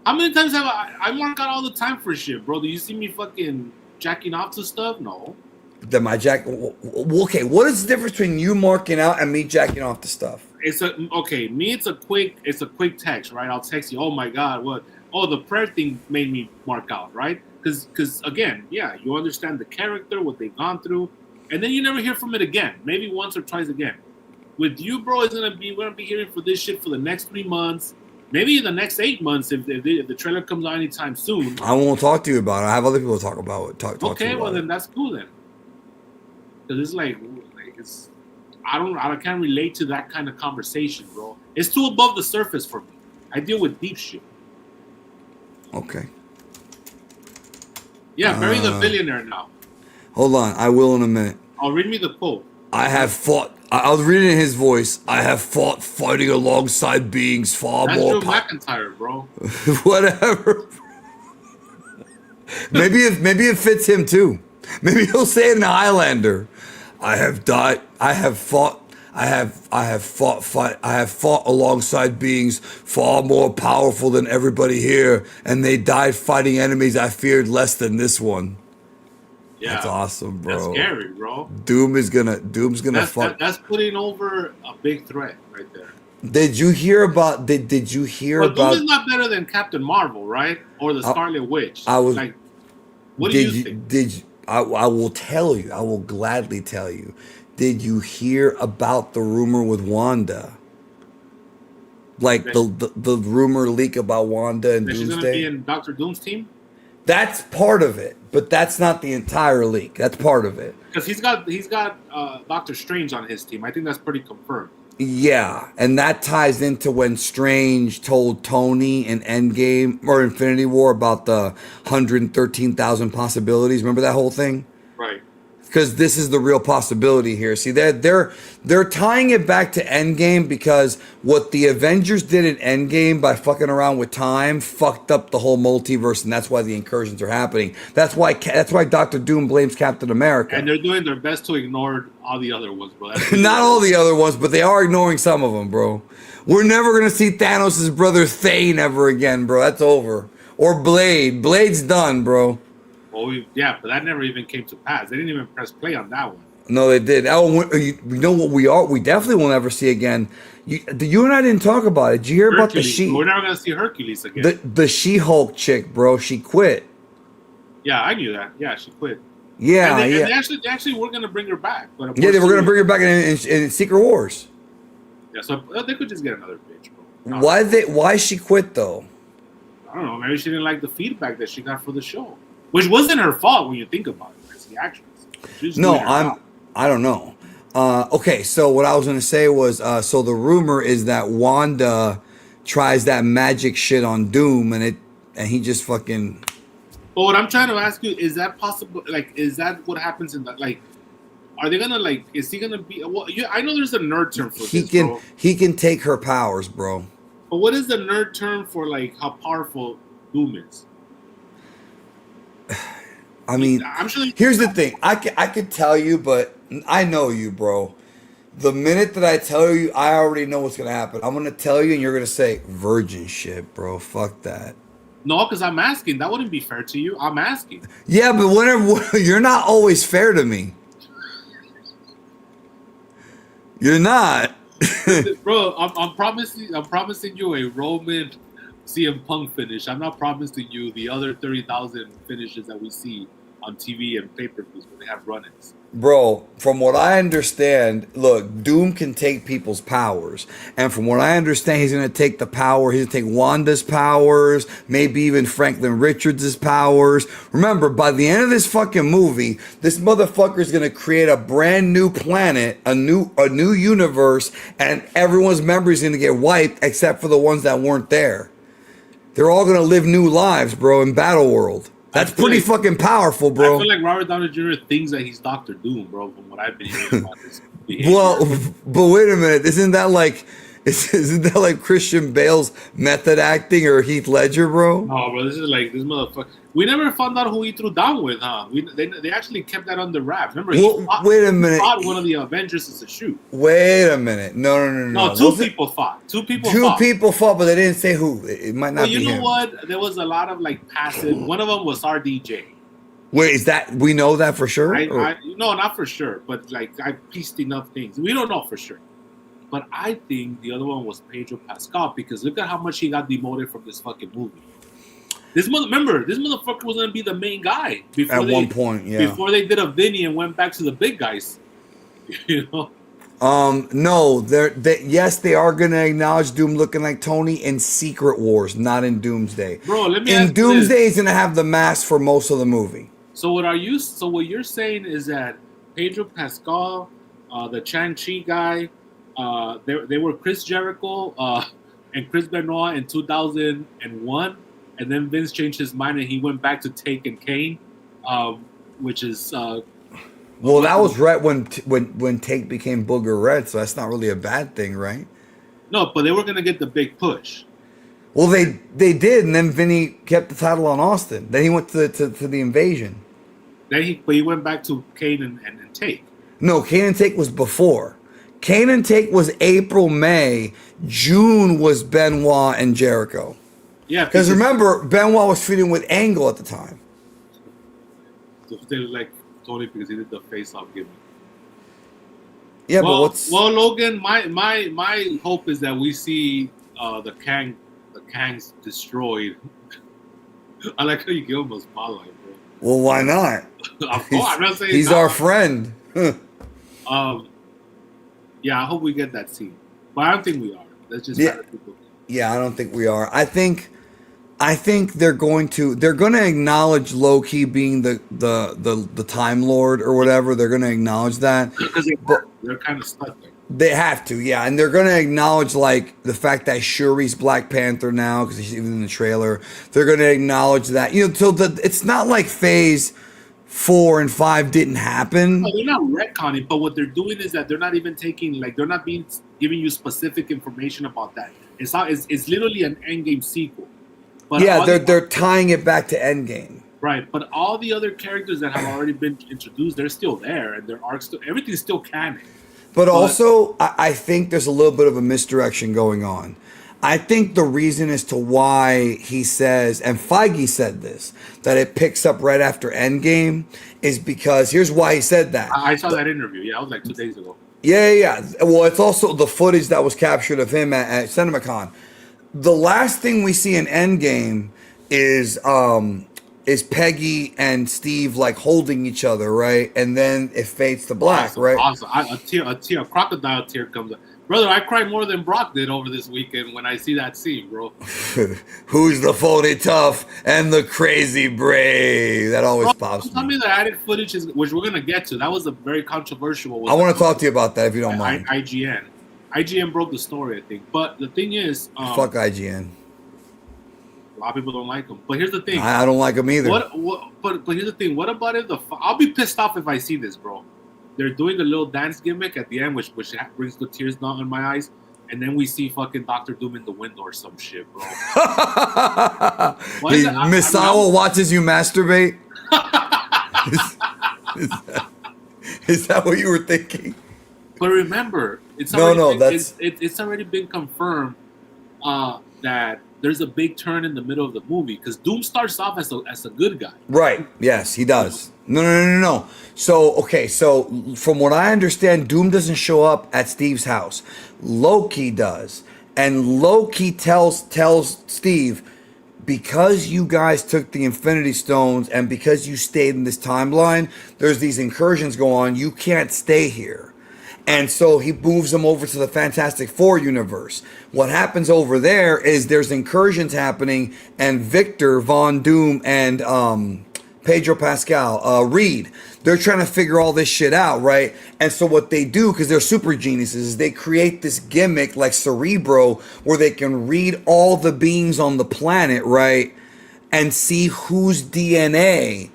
How many times have I mark out all the time for shit, bro? Do you see me fucking jacking off to stuff? No. Then my jack. Okay, what is the difference between you marking out and me jacking off the stuff? It's a quick text, right? I'll text you. Oh my god, what? Oh, the prayer thing made me mark out, right? Because again, yeah, you understand the character, what they've gone through, and then you never hear from it again. Maybe once or twice again. With you, bro, we're gonna be hearing for this shit for the next 3 months, maybe the next 8 months if the trailer comes out anytime soon. I won't talk to you about it. I have other people to talk about it. Talk okay, to you well about then it. that's cool then. Because it's like it's I can't relate to that kind of conversation, bro. It's too above the surface for me. I deal with deep shit. Okay. Yeah, bury the billionaire now. Hold on, I will in a minute. Oh, read me the quote. I have fought. I was reading in his voice. I have fought fighting alongside beings far That's more Drew McIntyre, bro. Whatever. maybe it fits him too. Maybe he'll say it in Highlander. I have died. I have fought alongside beings far more powerful than everybody here, and they died fighting enemies I feared less than this one. Yeah, that's awesome, bro. That's scary, bro. Doom's gonna fuck. That's putting over a big threat right there. Did you hear about? Did you hear about? Doom is not better than Captain Marvel, right? Or the Scarlet Witch. I was like, what do you think? I will tell you. I will gladly tell you. Did you hear about the rumor with Wanda? Like the rumor leak about Wanda and that Doomsday? She's gonna be in Doctor Doom's team? That's part of it, but that's not the entire leak. That's part of it. Because he's got Doctor Strange on his team. I think that's pretty confirmed. Yeah, and that ties into when Strange told Tony in Endgame or Infinity War about the 113,000 possibilities. Remember that whole thing? Right. Because this is the real possibility here. See, they're tying it back to Endgame because what the Avengers did in Endgame by fucking around with time fucked up the whole multiverse, and that's why the incursions are happening. That's why Doctor Doom blames Captain America. And they're doing their best to ignore all the other ones, bro. Not all the other ones, but they are ignoring some of them, bro. We're never gonna see Thanos' brother Thane ever again, bro. That's over. Or Blade. Blade's done, bro. Well, yeah, but that never even came to pass. They didn't even press play on that one. No, they did. Oh, you know what we definitely will never see again. You and I didn't talk about it. Did you hear about the She? We're never gonna see Hercules again. The She-Hulk chick, bro. She quit. Yeah, I knew that. Yeah, she quit. Yeah, and yeah. They actually were gonna bring her back, but yeah, they were gonna bring her back in Secret Wars. Yeah, so they could just get another bitch, bro. Why she quit though? I don't know. Maybe she didn't like the feedback that she got for the show, which wasn't her fault when you think about it. As the actress. I don't know. Okay, so what I was gonna say was, so the rumor is that Wanda tries that magic shit on Doom, and he just fucking. But what I'm trying to ask you is that possible? Like, is that what happens in that? Like, are they gonna like? Is he gonna be? Well, I know there's a nerd term for this, bro. He can take her powers, bro. But what is the nerd term for like how powerful Doom is? I mean, I'm sure here's the thing. I could tell you, but I know you, bro. The minute that I tell you, I already know what's gonna happen. I'm gonna tell you, and you're gonna say virgin shit, bro. Fuck that. No, because I'm asking. That wouldn't be fair to you. I'm asking. Yeah, but whenever you're not always fair to me. You're not. Bro, I'm promising you a Roman CM Punk finish. I'm not promising you the other 30,000 finishes that we see on TV and pay-per-views when they have run-ins. Bro, from what I understand, look, Doom can take people's powers. And from what I understand, he's going to take the power. He's going to take Wanda's powers, maybe even Franklin Richards' powers. Remember, by the end of this fucking movie, this motherfucker is going to create a brand new planet, a new universe, and everyone's memories going to get wiped except for the ones that weren't there. They're all going to live new lives, bro, in Battle World. That's pretty fucking powerful, bro. I feel like Robert Downey Jr. thinks that he's Dr. Doom, bro, from what I've been hearing about this behavior. Well, but wait a minute. Isn't that like Isn't that like Christian Bale's method acting or Heath Ledger, bro? No, bro, this is like this motherfucker. We never found out who he threw down with, huh? They actually kept that under wraps. Remember, Wait a minute. He fought one of the Avengers as a shoot. Wait a minute. No. No, two people fought. Two people fought, but they didn't say who. It might not be him. You know what? There was a lot of like passive. One of them was RDJ. Wait, is that we know that for sure? No, not for sure, but like I pieced enough things. We don't know for sure. But I think the other one was Pedro Pascal because look at how much he got demoted from this fucking movie. Remember, this motherfucker was gonna be the main guy at one point, yeah. Before they did a Vinny and went back to the big guys, you know. No, yes, they are gonna acknowledge Doom looking like Tony in Secret Wars, not in Doomsday. Bro, let me. In Doomsday, he's gonna have the mask for most of the movie. So what you're saying is that Pedro Pascal, the Shang-Chi guy. They were Chris Jericho and Chris Benoit in 2001, and then Vince changed his mind and he went back to Take Kane, which is well, that was right when Take became Booger Red, so that's not really a bad thing, right? No, but they were gonna get the big push. Well, they did, and then Vinny kept the title on Austin. Then he went to the Invasion. But he went back to Kane and Take. No, Kane and Take was before. Kane and Take was April, May. June was Benoit and Jericho. Yeah. Because remember, Benoit was feuding with Angle at the time. They were like Tony because he did the face-off gimmick. Yeah, well, but what's... Well, Logan, my hope is that we see the Kangs destroyed. I like how you give him a spotlight, bro. Well, why not? I'm not saying he's our friend. Yeah, I hope we get that scene, but I don't think we are. That's just people. Yeah, I don't think we are. I think they're going to acknowledge Loki being the Time Lord or whatever. They're going to acknowledge that because they're kind of stuck there. They have to, yeah, and they're going to acknowledge like the fact that Shuri's Black Panther now because he's even in the trailer. They're going to acknowledge that so it's not like Phase 4 and 5 didn't happen. No, they're not retconning, but what they're doing is that they're not even taking they're not giving you specific information about that. It's literally an Endgame sequel. But yeah, they're tying it back to Endgame. Right, but all the other characters that have already been introduced, they're still there, and their arcs everything's still canon. But also, I think there's a little bit of a misdirection going on. I think the reason as to why he says, and Feige said this, that it picks up right after Endgame is because, here's why he said that. I saw that interview. Yeah, it was like 2 days ago. Yeah. Well, it's also the footage that was captured of him at CinemaCon. The last thing we see in Endgame is Peggy and Steve like holding each other, right? And then it fades to black, awesome, right? Awesome. A crocodile tear comes up. Brother, I cried more than Brock did over this weekend when I see that scene, bro. Who's the phony tough and the crazy brave? That always pops. Tell me the added footage, which we're going to get to. That was a very controversial. I want to talk to you about that if you don't mind. IGN broke the story, I think. But the thing is... fuck IGN. A lot of people don't like them. But here's the thing. I don't like them either. But here's the thing. What about if I'll be pissed off if I see this, bro. They're doing a little dance gimmick at the end, which brings the tears down in my eyes. And then we see fucking Dr. Doom in the window or some shit, bro. Misawa watches you masturbate? Is that what you were thinking? But remember, it's already been confirmed that there's a big turn in the middle of the movie because Doom starts off as a good guy. Right. Yes, he does. No. So from what I understand, Doom doesn't show up at Steve's house. Loki does. And Loki tells Steve, because you guys took the Infinity Stones and because you stayed in this timeline, there's these incursions go on. You can't stay here. And so he moves them over to the Fantastic Four universe. What happens over there is there's incursions happening, and Victor Von Doom and Pedro Pascal, Reed, they're trying to figure all this shit out, right? And so what they do, because they're super geniuses, is they create this gimmick like Cerebro where they can read all the beings on the planet, right? And see whose DNA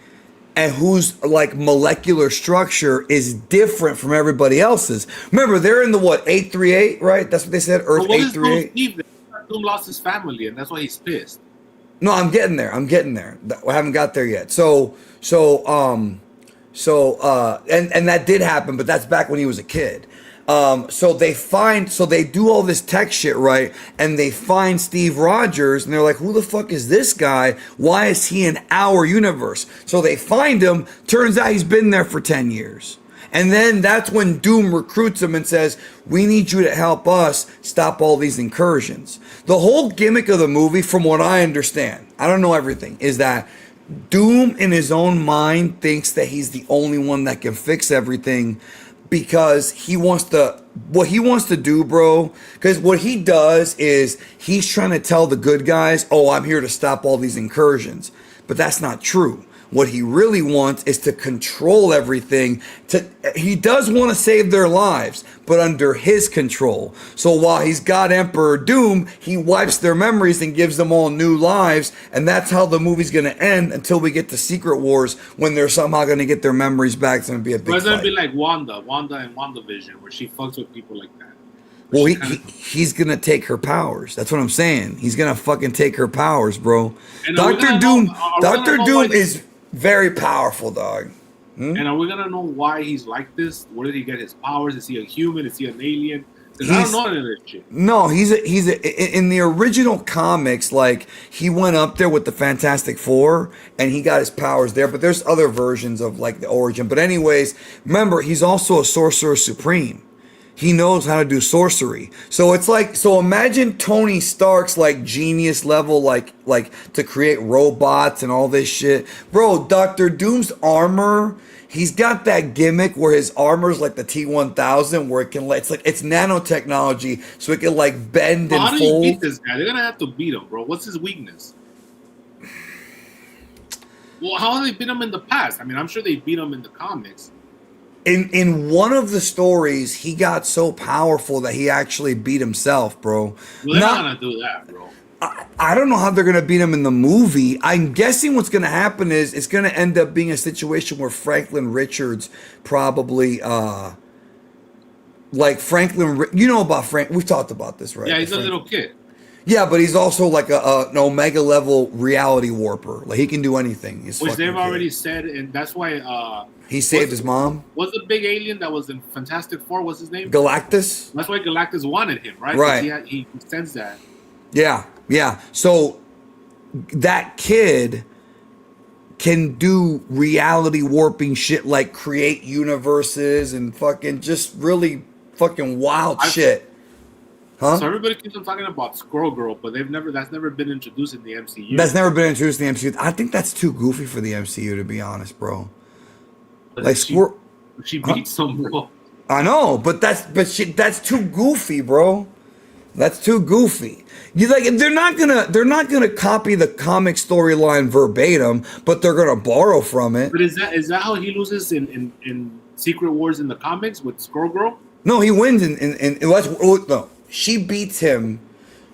and whose like molecular structure is different from everybody else's. Remember, they're in the what 838, right? That's what they said. Earth 838. Doom lost his family, and that's why he's pissed. No, I'm getting there. I haven't got there yet. And that did happen, but that's back when he was a kid. So they do all this tech shit, right? And they find Steve Rogers, and they're like, who the fuck is this guy? Why is he in our universe? So they find him. Turns out he's been there for 10 years. And then that's when Doom recruits him and says, we need you to help us stop all these incursions. The whole gimmick of the movie, from what I understand, I don't know everything, is that Doom in his own mind thinks that he's the only one that can fix everything, because what he wants to do, bro, because what he does is he's trying to tell the good guys, oh, I'm here to stop all these incursions. But that's not true. What he really wants is to control everything. He does want to save their lives, but under his control. So while he's got Emperor Doom, he wipes their memories and gives them all new lives. And that's how the movie's going to end until we get to Secret Wars, when they're somehow going to get their memories back. It's going to be a big fight. It's going to be like Wanda and WandaVision, where she fucks with people like that. Well, he's going to take her powers. That's what I'm saying. He's going to fucking take her powers, bro. Dr. Doom is very powerful, dog. And are we gonna know why he's like this? Where did he get his powers? Is he a human? Is he an alien? Because I don't know any of this shit. No, he's in the original comics, like, he went up there with the Fantastic Four and he got his powers there. But there's other versions of like the origin. But anyways, remember, he's also a sorcerer supreme. He knows how to do sorcery. So it's like, so imagine Tony Stark's like genius level, like to create robots and all this shit. Bro, Dr. Doom's armor, he's got that gimmick where his armor's like the T-1000, where it can, it's nanotechnology, so it can like bend and fold. How do you beat this guy? They're gonna have to beat him, bro. What's his weakness? Well, how have they beat him in the past? I mean, I'm sure they beat him in the comics. In one of the stories, he got so powerful that he actually beat himself, bro. Well, they're not gonna do that, bro. I don't know how they're gonna beat him in the movie. I'm guessing what's gonna happen is it's gonna end up being a situation where Franklin Richards probably, like Franklin, you know about Frank? We've talked about this, right? Yeah, he's a little kid. Yeah, but he's also like an omega level reality warper. Like, he can do anything. Which they've already said, and that's why he saved his mom. What's the big alien that was in Fantastic Four? What's his name? Galactus. That's why Galactus wanted him, right? Right. He sensed that. Yeah. So that kid can do reality warping shit, like create universes and fucking just really fucking wild shit. Huh? So everybody keeps on talking about Squirrel Girl, but that's never been introduced in the MCU. That's never been introduced in the MCU. I think that's too goofy for the MCU, to be honest, bro. But like she beats some, bro. I know, but that's too goofy, bro. That's too goofy. They're not gonna copy the comic storyline verbatim, but they're gonna borrow from it. But is that how he loses in Secret Wars in the comics with Squirrel Girl? No, he wins no. She beats him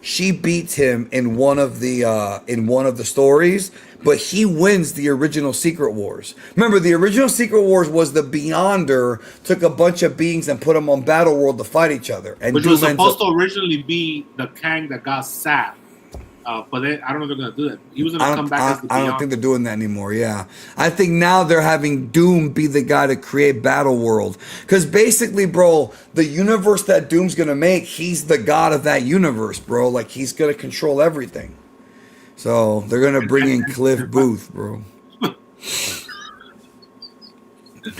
in one of the stories, but he wins the original Secret Wars. Remember, the original Secret Wars was the Beyonder took a bunch of beings and put them on Battle World to fight each other. And which was supposed to originally be the Kang that got sapped. But I don't know if they're going to do that. He was going to come back as the Beyonder. I don't think they're doing that anymore, yeah. I think now they're having Doom be the guy to create Battle World. Because basically, bro, the universe that Doom's going to make, he's the god of that universe, bro. Like, he's going to control everything. So they're going to bring in Cliff Booth, bro.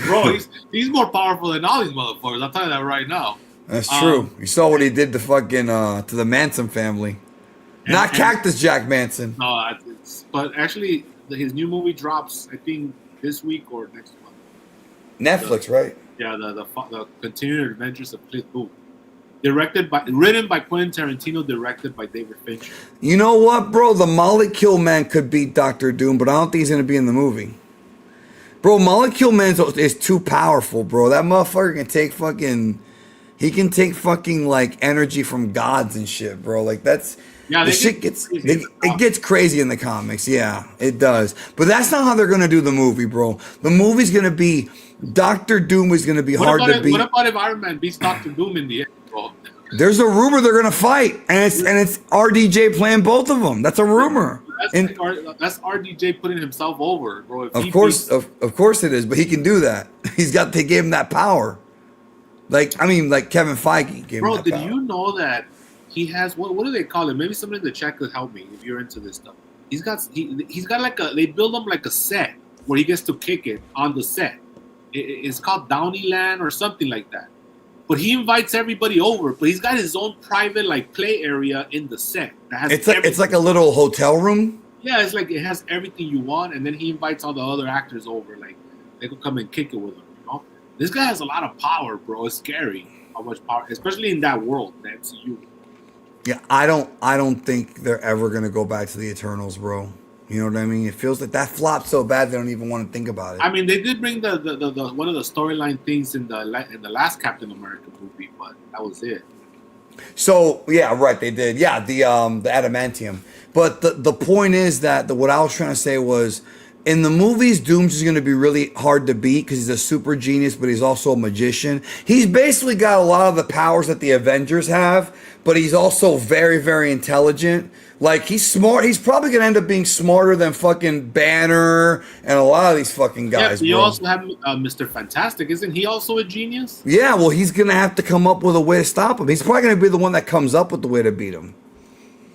Bro, he's more powerful than all these motherfuckers. I'll tell you that right now. That's true. You saw what he did to fucking to the Manson family. Not Cactus Jack Manson. No, but actually, his new movie drops, I think, this week or next month. Netflix, right? Yeah, the continued adventures of Cliff Booth. Written by Quentin Tarantino, directed by David Fincher. You know what, bro? The Molecule Man could beat Dr. Doom, but I don't think he's going to be in the movie. Bro, Molecule Man is too powerful, bro. That motherfucker can take fucking... He can take fucking, like, energy from gods and shit, bro. Like, that's... Yeah, the they shit get gets crazy in the it comics. gets crazy in the comics. Yeah, it does. But that's not how they're gonna do the movie, bro. The movie's gonna be Doctor Doom is gonna be hard to What beat. about if Iron Man beats Doctor Doom in the end, bro? There's a rumor they're gonna fight, and it's RDJ playing both of them. That's a rumor. And That's RDJ putting himself over, bro. If of he course, beats, of course it is. But he can do that. They gave him that power. Like Kevin Feige gave him bro, that did power. you know that he has what do they call it? Maybe somebody in the chat could help me if you're into this stuff. He's got like they build him like a set where he gets to kick it on the set. It's called Downeyland or something like that. But he invites everybody over. But he's got his own private like play area in the set. That has It's like a little hotel room. yeah, it's like it has everything you want, and then he invites all the other actors over. Like they could come and kick it with him. You know, this guy has a lot of power, bro. It's scary how much power, especially in that world, the MCU. Yeah, I don't think they're ever gonna go back to the Eternals, bro. You know what I mean? It feels like that flopped so bad they don't even want to think about it. I mean, they did bring the one of the storyline things in the last Captain America movie, but that was it. So yeah, right, they did. Yeah, the adamantium. But the point is that what I was trying to say was, in the movies, Doom's is going to be really hard to beat because he's a super genius, but he's also a magician. He's basically got a lot of the powers that the Avengers have, but he's also very, very intelligent. Like, he's smart. He's probably going to end up being smarter than fucking Banner and a lot of these fucking guys, Yeah, you bro. also have Mr. Fantastic. Isn't he also a genius? Yeah, well, he's going to have to come up with a way to stop him. He's probably going to be the one that comes up with the way to beat him.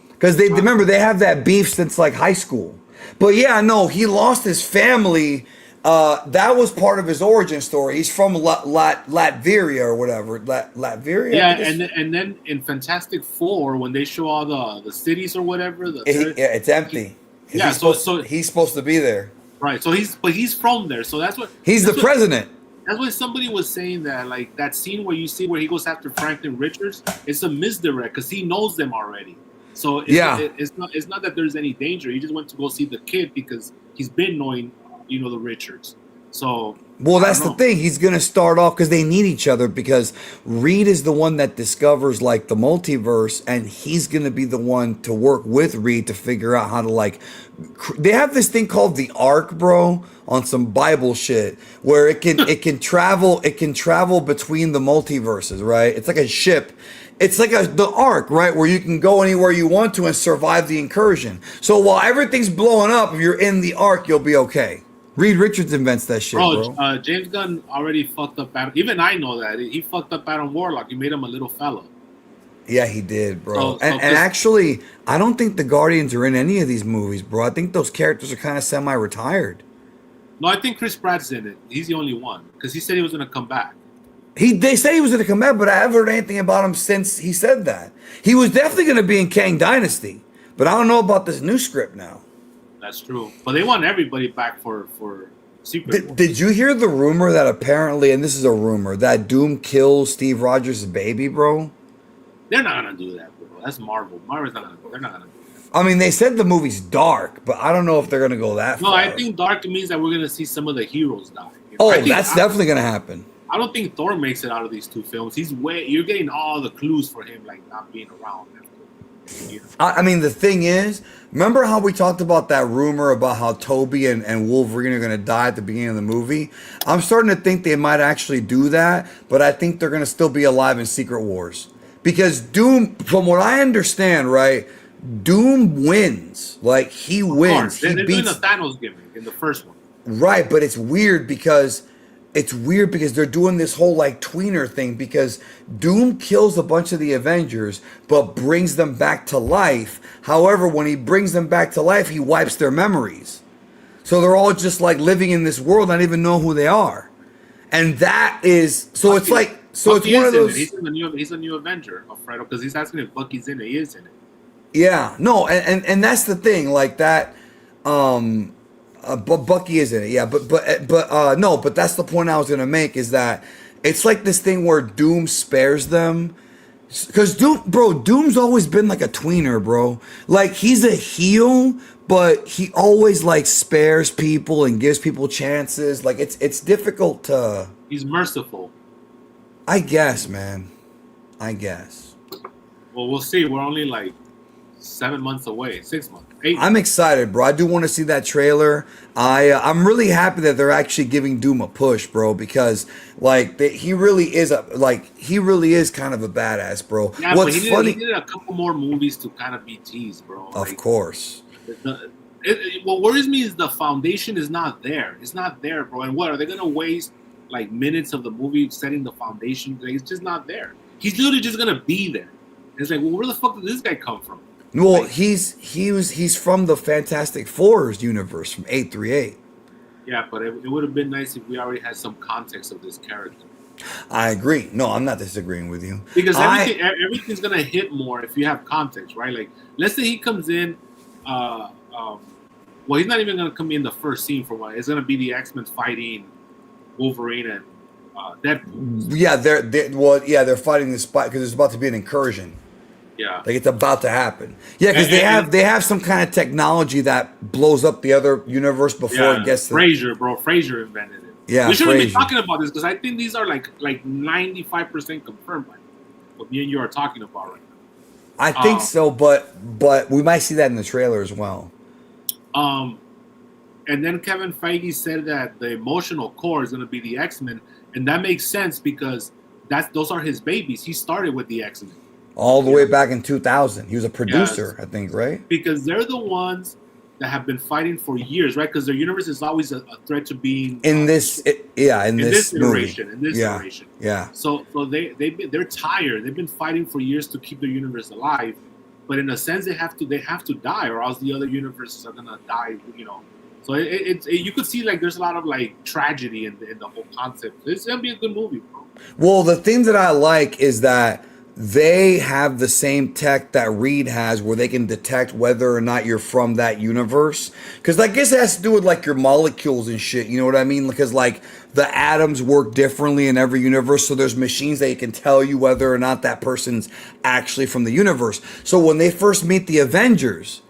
Because remember, they have that beef since, like, high school. But yeah, no, he lost his family. That was part of his origin story. He's from Latveria or whatever. Latveria? Yeah, and then in Fantastic Four, when they show all the cities or whatever, It's empty. Yeah, so he's supposed to be there. right. So he's from there. So that's what He's the president. That's what somebody was saying, that like that scene where you see where he goes after Franklin Richards, it's a misdirect because he knows them already. So it's not that there's any danger. He just went to go see the kid because he's been knowing, the Richards. So well, that's the thing. He's gonna start off because they need each other, because Reed is the one that discovers like the multiverse, and he's gonna be the one to work with Reed to figure out how to like. They have this thing called the Ark, bro, on some Bible shit where it can travel between the multiverses, right? It's like a ship. It's like the Ark, right, where you can go anywhere you want to and survive the incursion. So while everything's blowing up, if you're in the Ark, you'll be okay. Reed Richards invents that shit, bro. James Gunn already fucked up Adam. Even I know that. He fucked up Adam Warlock. He made him a little fella. Yeah, he did, bro. And actually, I don't think the Guardians are in any of these movies, bro. I think those characters are kind of semi-retired. No, I think Chris Pratt's in it. He's the only one because he said he was going to come back. They said he was going to come back, but I haven't heard anything about him since he said that. He was definitely going to be in Kang Dynasty, but I don't know about this new script now. That's true. But they want everybody back for Secret War. Did you hear the rumor that apparently, and this is a rumor, that Doom kills Steve Rogers' baby, bro? They're not going to do that, bro. That's Marvel. Marvel's not going to do that. They're not going to do that. I mean, they said the movie's dark, but I don't know if they're going to go that far. No, I think dark means that we're going to see some of the heroes die. That's definitely going to happen. I don't think Thor makes it out of these two films. You're getting all the clues for him, like not being around. I mean, the thing is, remember how we talked about that rumor about how Toby and Wolverine are going to die at the beginning of the movie? I'm starting to think they might actually do that, but I think they're going to still be alive in Secret Wars. Because Doom, from what I understand, right, Doom wins. Like, he wins. They're doing the Thanos gimmick in the first one. Right, but it's weird because they're doing this whole like tweener thing, because Doom kills a bunch of the Avengers but brings them back to life. However, when he brings them back to life, he wipes their memories. So they're all just like living in this world, not even know who they are. And that is so it's like so Bucky it's one of those. He's a new Avenger, Alfredo, because he's asking if Bucky's in it. He is in it. Yeah, no, and that's the thing, like that. But Bucky is in it, yeah. But no, but that's the point I was gonna make, is that it's like this thing where Doom spares them, because Doom's always been like a tweener, bro. Like, he's a heel, but he always like spares people and gives people chances. Like, it's difficult to. He's merciful. I guess, man. I guess. Well, we'll see. We're only like 7 months away, 6 months, 8. I'm excited, bro. I do want to see that trailer. I'm really happy that they're actually giving Doom a push, bro, because like he really is kind of a badass, bro. Yeah, What's but he funny? needed a couple more movies to kind of be teased, bro. Of course. What worries me is the foundation is not there. It's not there, bro. And what are they gonna waste like minutes of the movie setting the foundation? Like, it's just not there. He's literally just gonna be there. It's like, well, where the fuck did this guy come from? Well, Like, he's from the Fantastic Four's universe from 838. yeah, but it would have been nice if we already had some context of this character. I agree. No, I'm not disagreeing with you. Because everything's gonna hit more if you have context, right? Like, let's say he comes in. Well, he's not even gonna come in the first scene for one. It's gonna be the X-Men fighting Wolverine and Deadpool. Yeah, they're fighting this spot because there's about to be an incursion. Yeah, Like it's about to happen. Yeah, because they have some kind of technology that blows up the other universe before it gets to Fraser, bro. Fraser invented it. Yeah, we shouldn't be Fraser. talking about this because I think these are like 95% confirmed by what me and you are talking about right now. I think so, but we might see that in the trailer as well. And then Kevin Feige said that the emotional core is going to be the X-Men, and that makes sense because those are his babies. He started with the X-Men All the way back in 2000. He was a producer, I think, right? because they're the ones that have been fighting for years, right? Because their universe is always a threat to being In this iteration. movie. In this iteration. Yeah. So they're tired. They've been fighting for years to keep their universe alive, but in a sense they have to die, or else the other universes are gonna die. You know, so you could see like there's a lot of like tragedy in the whole concept. It's gonna be a good movie, bro. Well, the thing that I like is that they have the same tech that Reed has where they can detect whether or not you're from that universe. Because I guess it has to do with like your molecules and shit. You know what I mean? Because like the atoms work differently in every universe. So there's machines that can tell you whether or not that person's actually from the universe. So when they first meet the Avengers,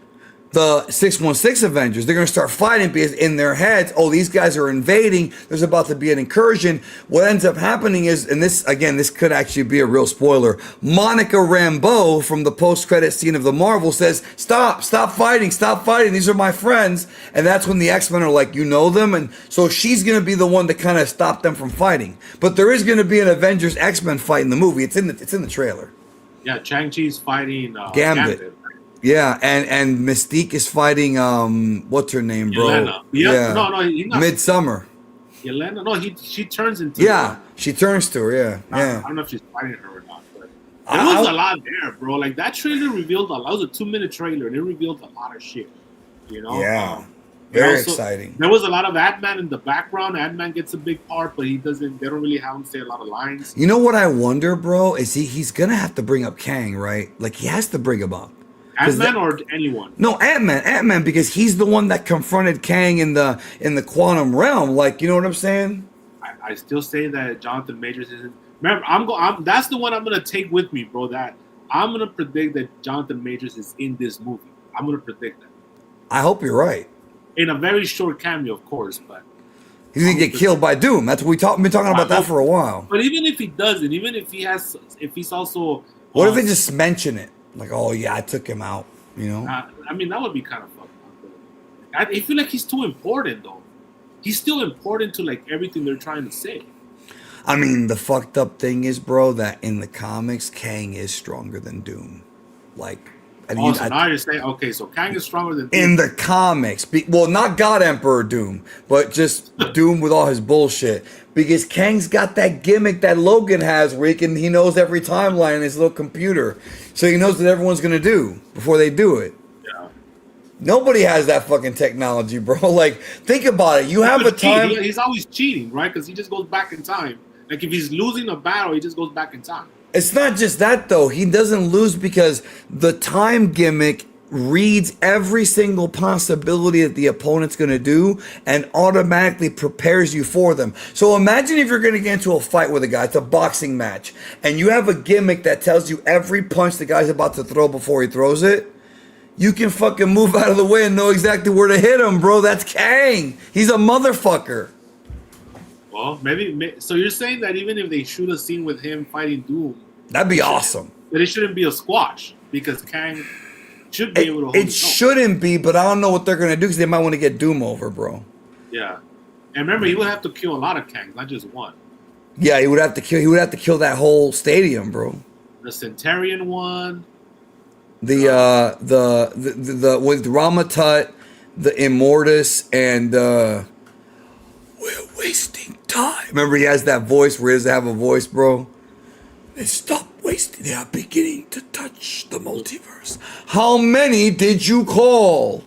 the 616 Avengers, they're going to start fighting because in their heads, oh, these guys are invading. There's about to be an incursion. What ends up happening is, and this could actually be a real spoiler. Monica Rambeau from the post-credit scene of the Marvel says, stop fighting. These are my friends. And that's when the X-Men are like, you know them. And so she's going to be the one to kind of stop them from fighting. But there is going to be an Avengers X-Men fight in the movie. It's in the trailer. Yeah, Shang-Chi's fighting Gambit. Yeah, and Mystique is fighting what's her name, bro? Yelena. Yeah. No, he's not. Midsummer. Yelena. No, she turns into. Yeah, she turns to her. Yeah. I don't know if she's fighting her or not, but there was a lot there, bro. Like that trailer revealed a lot. It was a 2-minute trailer, and it revealed a lot of shit. You know. Yeah. Very exciting. There was a lot of Ant-Man in the background. Ant-Man gets a big part, but he doesn't. They don't really have him say a lot of lines. You know what I wonder, bro? Is he's gonna have to bring up Kang, right? Like he has to bring him up. Ant-Man or anyone? No, Ant-Man, because he's the one that confronted Kang in the quantum realm. Like, you know what I'm saying? I still say that Jonathan Majors isn't. Remember, that's the one I'm gonna take with me, bro. That I'm gonna predict that Jonathan Majors is in this movie. I'm gonna predict that. I hope you're right. In a very short cameo, of course, but he's gonna get killed by Doom. That's what we've been talking about that for a while. But even if he doesn't, even if he's also, what if they just mention it? Like, oh yeah, I took him out. You know. I mean, that would be kind of fucked up. I feel like he's too important, though. He's still important to like everything they're trying to say. I mean, the fucked up thing is, bro, that in the comics, Kang is stronger than Doom. Like, now you're saying, okay, so Kang is stronger than Doom. In the comics. Well, not God Emperor Doom, but just Doom with all his bullshit. Because Kang's got that gimmick that Logan has where he knows every timeline in his little computer. So he knows what everyone's going to do before they do it. Yeah. Nobody has that fucking technology, bro. Like, think about it. You have a time. He's always cheating, right? Because he just goes back in time. Like, if he's losing a battle, he just goes back in time. It's not just that, though. He doesn't lose because the time gimmick reads every single possibility that the opponent's going to do and automatically prepares you for them. So imagine if you're going to get into a fight with a guy. It's a boxing match. And you have a gimmick that tells you every punch the guy's about to throw before he throws it. You can fucking move out of the way and know exactly where to hit him, bro. That's Kang. He's a motherfucker. Well, maybe. So you're saying that even if they shoot a scene with him fighting Doom, that'd be awesome. That it shouldn't be a squash because Kang should be able to hold It shouldn't be, but I don't know what they're gonna do because they might want to get Doom over, bro. Yeah, and remember, he would have to kill a lot of Kangs, not just one. Yeah, he would have to kill. He would have to kill that whole stadium, bro. The Centurion one. The with Ramatut, the Immortus, and we're wasting time. Remember, he has that voice where he doesn't have a voice, bro. They stop wasting. They are beginning to touch the multiverse. How many did you call?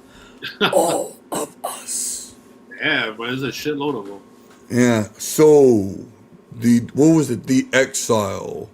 All of us. Yeah, but there's a shitload of them. Yeah. So what was it? The exile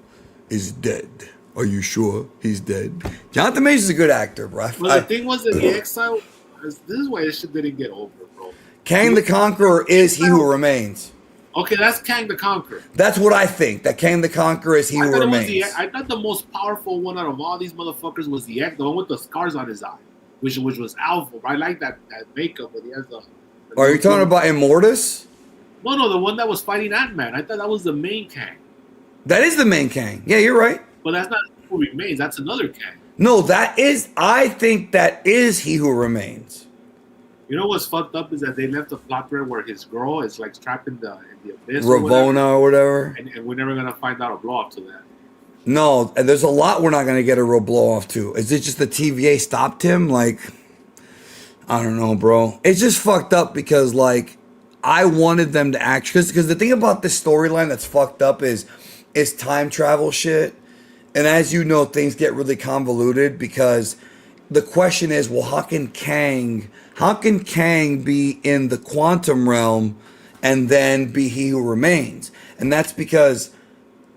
is dead. Are you sure he's dead? Jonathan Majors is a good actor, bro. Well, the thing was that the exile. This is why this shit didn't get over, bro. Kang the Conqueror is he who remains. Okay, that's Kang the Conqueror. That's what I think. That Kang the Conqueror is he who remains. I thought the most powerful one out of all these motherfuckers was the one with the scars on his eye, which was Alpha. I like that makeup, but he has the Are you talking about Immortus? No, the one that was fighting Ant-Man. I thought that was the main Kang. That is the main Kang. Yeah, you're right. But that's not who remains. That's another Kang. No, that is. I think that is he who remains. You know what's fucked up is that they left a plot thread where his girl is like trapped in the abyss. Ravonna or whatever. And we're never gonna find out a blow up to that. No, and there's a lot we're not gonna get a real blow off to. Is it just the TVA stopped him? Like, I don't know, bro. It's just fucked up because like I wanted them to act because the thing about this storyline that's fucked up is time travel shit. And as you know, things get really convoluted because the question is, well, how can Kang be in the quantum realm and then be he who remains? And that's because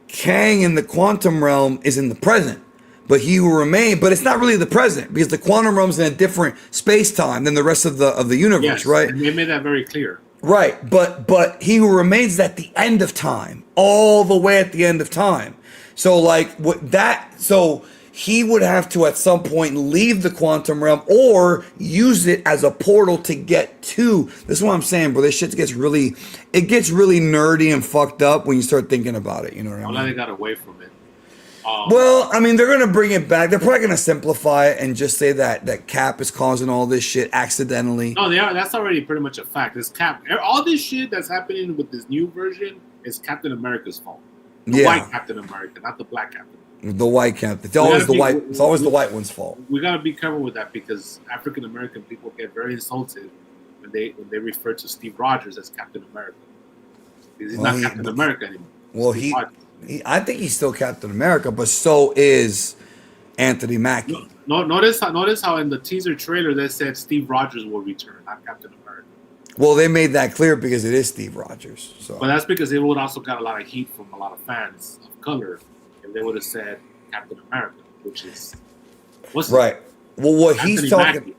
Kang in the quantum realm is in the present, but he who remains, but it's not really the present because the quantum realm is in a different space time than the rest of the universe, yes, right? And they made that very clear. Right, but he who remains is at the end of time, all the way at the end of time. So so he would have to at some point leave the quantum realm or use it as a portal to get to. This is what I'm saying, bro. This shit gets really nerdy and fucked up when you start thinking about it. You know what I mean? I'm glad they got away from it. Well, I mean, they're gonna bring it back. They're probably gonna simplify it and just say that Cap is causing all this shit accidentally. No, they are. That's already pretty much a fact. It's Cap. All this shit that's happening with this new version is Captain America's fault. The white Captain America, not the black Captain. The white Captain. It's always the white. It's always the white one's fault. We gotta be careful with that because African American people get very insulted when they refer to Steve Rogers as Captain America. He's not Captain America anymore. Well, I think he's still Captain America, but so is Anthony Mackie. No, notice how in the teaser trailer they said Steve Rogers will return, not Captain America. Well, they made that clear because it is Steve Rogers. So. But that's because they would also got a lot of heat from a lot of fans of color if they would have said Captain America, which is right. Well, what Anthony he's talking Mackie.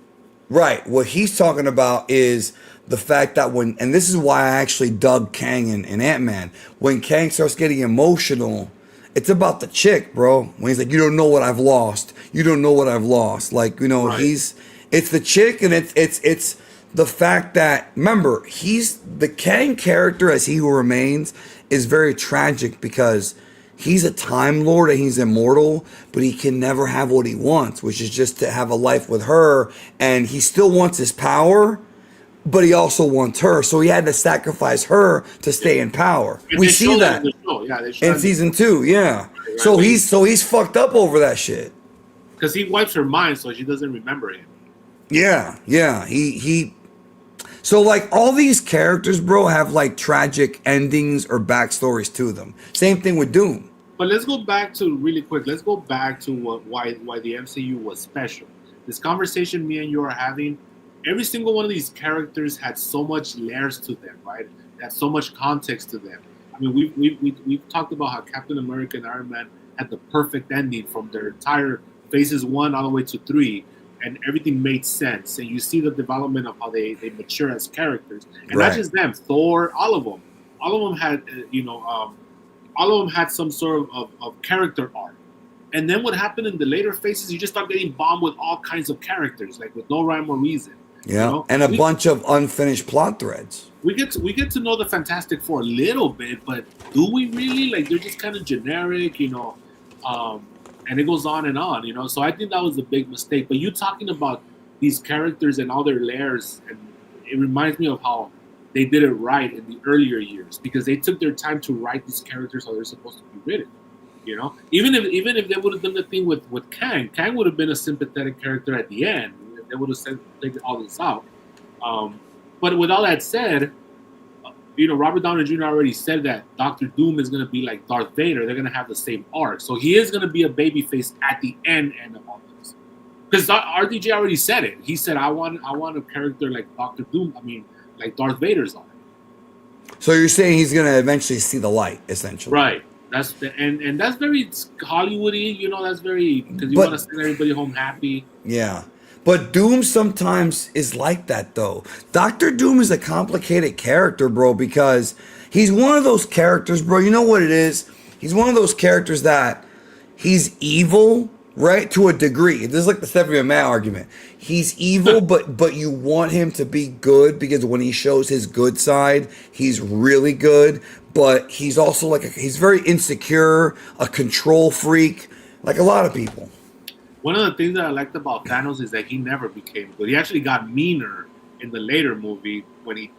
Right. What he's talking about is the fact that and this is why I actually dug Kang in Ant-Man. When Kang starts getting emotional, it's about the chick, bro. When he's like, you don't know what I've lost. You don't know what I've lost. Like, you know, right. It's the chick and it's the fact that, remember, the Kang character as he who remains is very tragic because he's a Time Lord and he's immortal, but he can never have what he wants, which is just to have a life with her. And he still wants his power, but he also wants her. So he had to sacrifice her to stay in power. And we see that in season 2. Yeah. Right. So he's fucked up over that shit. Because he wipes her mind so she doesn't remember him. Yeah. Yeah. So, like, all these characters, bro, have, like, tragic endings or backstories to them. Same thing with Doom. But let's go back to, really quick, let's go back to why the MCU was special. This conversation me and you are having, every single one of these characters had so much layers to them, right? They had so much context to them. I mean, we've talked about how Captain America and Iron Man had the perfect ending from their entire phases 1 all the way to 3. And everything made sense, and you see the development of how they mature as characters, and right. Not just them. Thor, all of them had, all of them had some sort of character arc. And then what happened in the later phases, you just start getting bombed with all kinds of characters, like with no rhyme or reason. Yeah, you know? And a bunch of unfinished plot threads. We get to know the Fantastic Four a little bit, but do we really? Like, they're just kind of generic, you know. and it goes on and on, you know. So I think that was a big mistake. But you talking about these characters and all their layers, and it reminds me of how they did it right in the earlier years, because they took their time to write these characters how they're supposed to be written. You know, even if they would have done the thing with Kang would have been a sympathetic character at the end. They would have taken all this out. But with all that said, you know, Robert Downey Jr. already said that Doctor Doom is going to be like Darth Vader. They're going to have the same arc, so he is going to be a babyface at the end of all this. Because RDJ already said it. He said, "I want a character like Doctor Doom. I mean, like Darth Vader's on it." So you're saying he's going to eventually see the light, essentially, right? And that's very Hollywoody, you know. That's very, because you want to send everybody home happy. Yeah, but Doom sometimes is like that, though. Doctor Doom is a complicated character, bro, because he's one of those characters, bro. You know what it is? He's one of those characters that he's evil, right, to a degree. This is like the Stephanie McMahon argument. He's evil, but you want him to be good, because when he shows his good side, he's really good. But he's also he's very insecure, a control freak, like a lot of people. One of the things that I liked about Thanos is that he never became good. He actually got meaner in the later movie when he.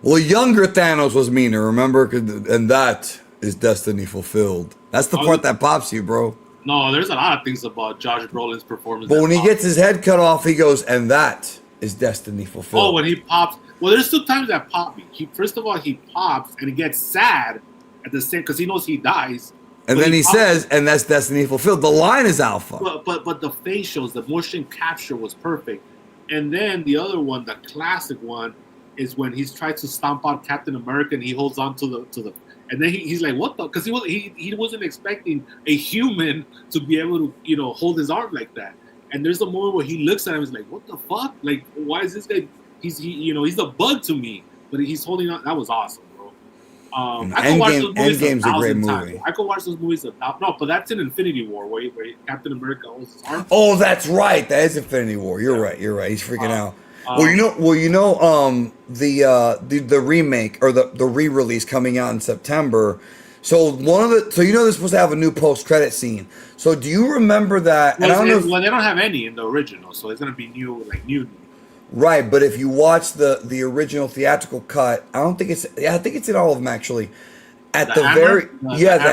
Well, younger Thanos was meaner, remember? And that is destiny fulfilled. That's the part that pops you, bro. No, there's a lot of things about Josh Brolin's performance. But when he gets his head cut off, he goes, and that is destiny fulfilled. Oh, when he pops. Well, there's 2 times that pop me. First of all, he pops and he gets sad at the same, because he knows he dies. And then he says, and that's destiny fulfilled. The line is alpha. But the facials, the motion capture was perfect. And then the other one, the classic one, is when he's trying to stomp out Captain America and he holds on to the and then he's like, what the? Because he wasn't expecting a human to be able to, you know, hold his arm like that. And there's a moment where he looks at him and is like, what the fuck? Like, why is this guy? He's a bug to me, but he's holding on. That was awesome, bro. I could watch those movies Endgame's a great movie. times. I could watch those movies no, but that's in Infinity War where Captain America holds his arm. Oh, that's right. That is Infinity War. You're right. He's freaking out. The remake or the re-release coming out in September. So they're supposed to have a new post-credit scene. So do you remember that? Well, they don't have any in the original, so it's gonna be new. Right, but if you watch the original theatrical cut, I think it's in all of them actually. At the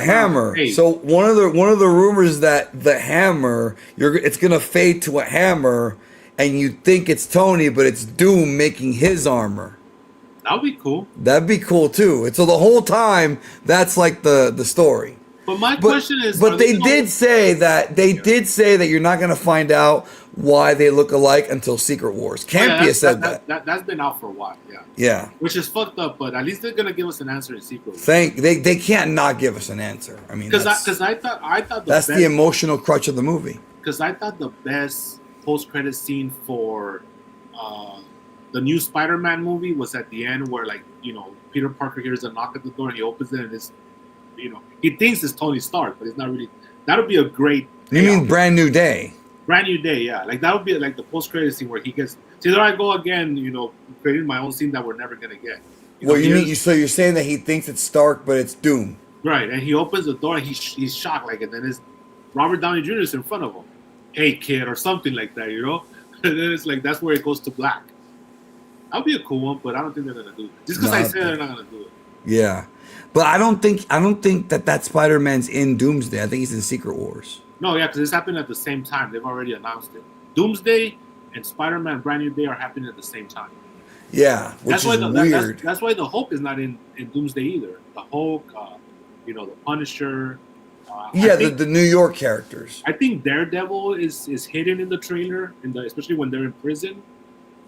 hammer. Hey. So one of the rumors is that the hammer, it's gonna fade to a hammer, and you think it's Tony, but it's Doom making his armor. That'd be cool. That'd be cool too. And so the whole time, that's like the story. But my question is, but they did say that you're not gonna find out why they look alike until Secret Wars. Campia said that. That's been out for a while. Yeah. Yeah. Which is fucked up, but at least they're gonna give us an answer in Secret Wars. They can't not give us an answer. I mean, because I thought that's the emotional crutch of the movie. Because I thought the best post-credit scene for the new Spider-Man movie was at the end, where Peter Parker hears a knock at the door and he opens it and it's he thinks it's Tony Stark, but it's not really. That would be a great. You mean Brand New Day? Brand New Day, yeah. Like that would be like the post-credit scene where he gets. See, there I go again. Creating my own scene that we're never gonna get. So you're saying that he thinks it's Stark, but it's Doom. Right, and he opens the door and he's shocked, and then it's Robert Downey Jr. is in front of him. Hey kid, or something like that, And then it's like that's where it goes to black. That'll be a cool one, but I don't think they're gonna do it. Just because I said they're not gonna do it. Yeah, but I don't think that Spider-Man's in Doomsday. I think he's in Secret Wars. No, yeah, because this happened at the same time. They've already announced it. Doomsday and Spider-Man Brand New Day are happening at the same time. Yeah, which is weird. That's why the Hulk is not in Doomsday either. The Hulk, the Punisher. The New York characters. I think Daredevil is hidden in the trailer, especially when they're in prison.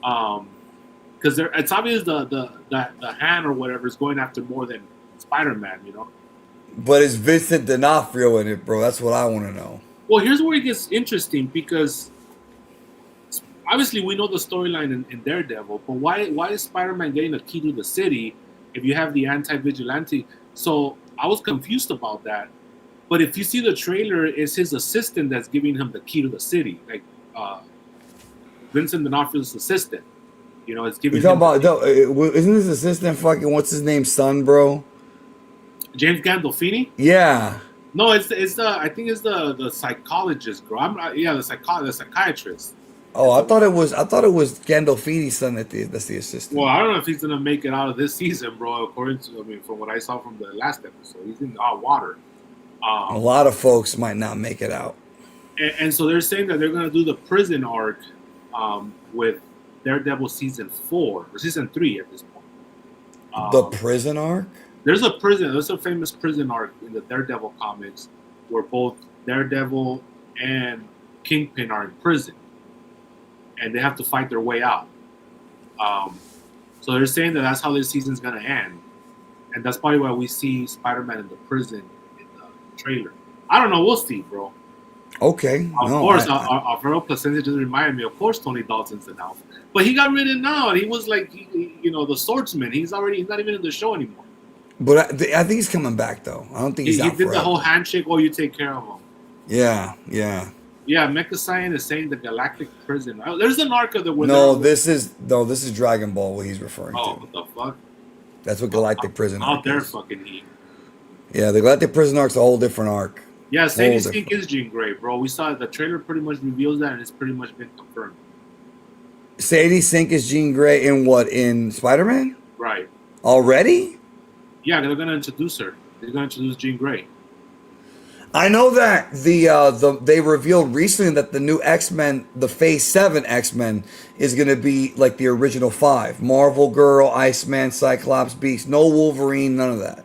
Because it's obvious the hand or whatever is going after more than Spider-Man, But is Vincent D'Onofrio in it, bro? That's what I want to know. Well, here's where it gets interesting, because obviously we know the storyline in Daredevil, but why is Spider-Man getting a key to the city if you have the anti-vigilante? So I was confused about that. But if you see the trailer, it's his assistant that's giving him the key to the city, like Vincent D'Onofrio's assistant. It's giving. You're talking about isn't his assistant fucking what's his name, son, bro? James Gandolfini? Yeah. No, it's the I think it's the psychologist girl. The psychiatrist. Oh, I thought it was Gandolfini's son that's the assistant. Well, I don't know if he's gonna make it out of this season, bro. According to from what I saw from the last episode, he's in hot water. A lot of folks might not make it out. And so they're saying that they're gonna do the prison arc with Daredevil season 4 or season 3 at this point. The prison arc? There's a famous prison arc in the Daredevil comics where both Daredevil and Kingpin are in prison, and they have to fight their way out. So they're saying that that's how this season's gonna end, and that's probably why we see Spider-Man in the prison in the trailer. I don't know. We'll see, bro. Okay. Of course, Alfredo Placencia just reminded me. Of course, Tony Dalton's announced, but he got rid of now, and he was like, the swordsman. He's not even in the show anymore. But I think he's coming back though. I don't think he's out He did forever. the whole handshake. Oh, you take care of him. Yeah. Yeah, Mecha Science is saying the Galactic Prison. There's an arc of the. This is Dragon Ball. What he's referring to. What the fuck? That's what Galactic Prison Out arc there, is. fucking he. Yeah, the Galactic Prison arc's a whole different arc. Yeah, Sadie Sink is Jean Grey, bro. We saw the trailer pretty much reveals that, and it's pretty much been confirmed. Sadie Sink is Jean Grey in Spider-Man? Right. Already? Yeah, they're gonna introduce her. They're gonna introduce Jean Grey. I know that they revealed recently that the new X-Men, the Phase 7 X-Men, is going to be like the original 5. Marvel Girl, Iceman, Cyclops, Beast. No Wolverine, none of that.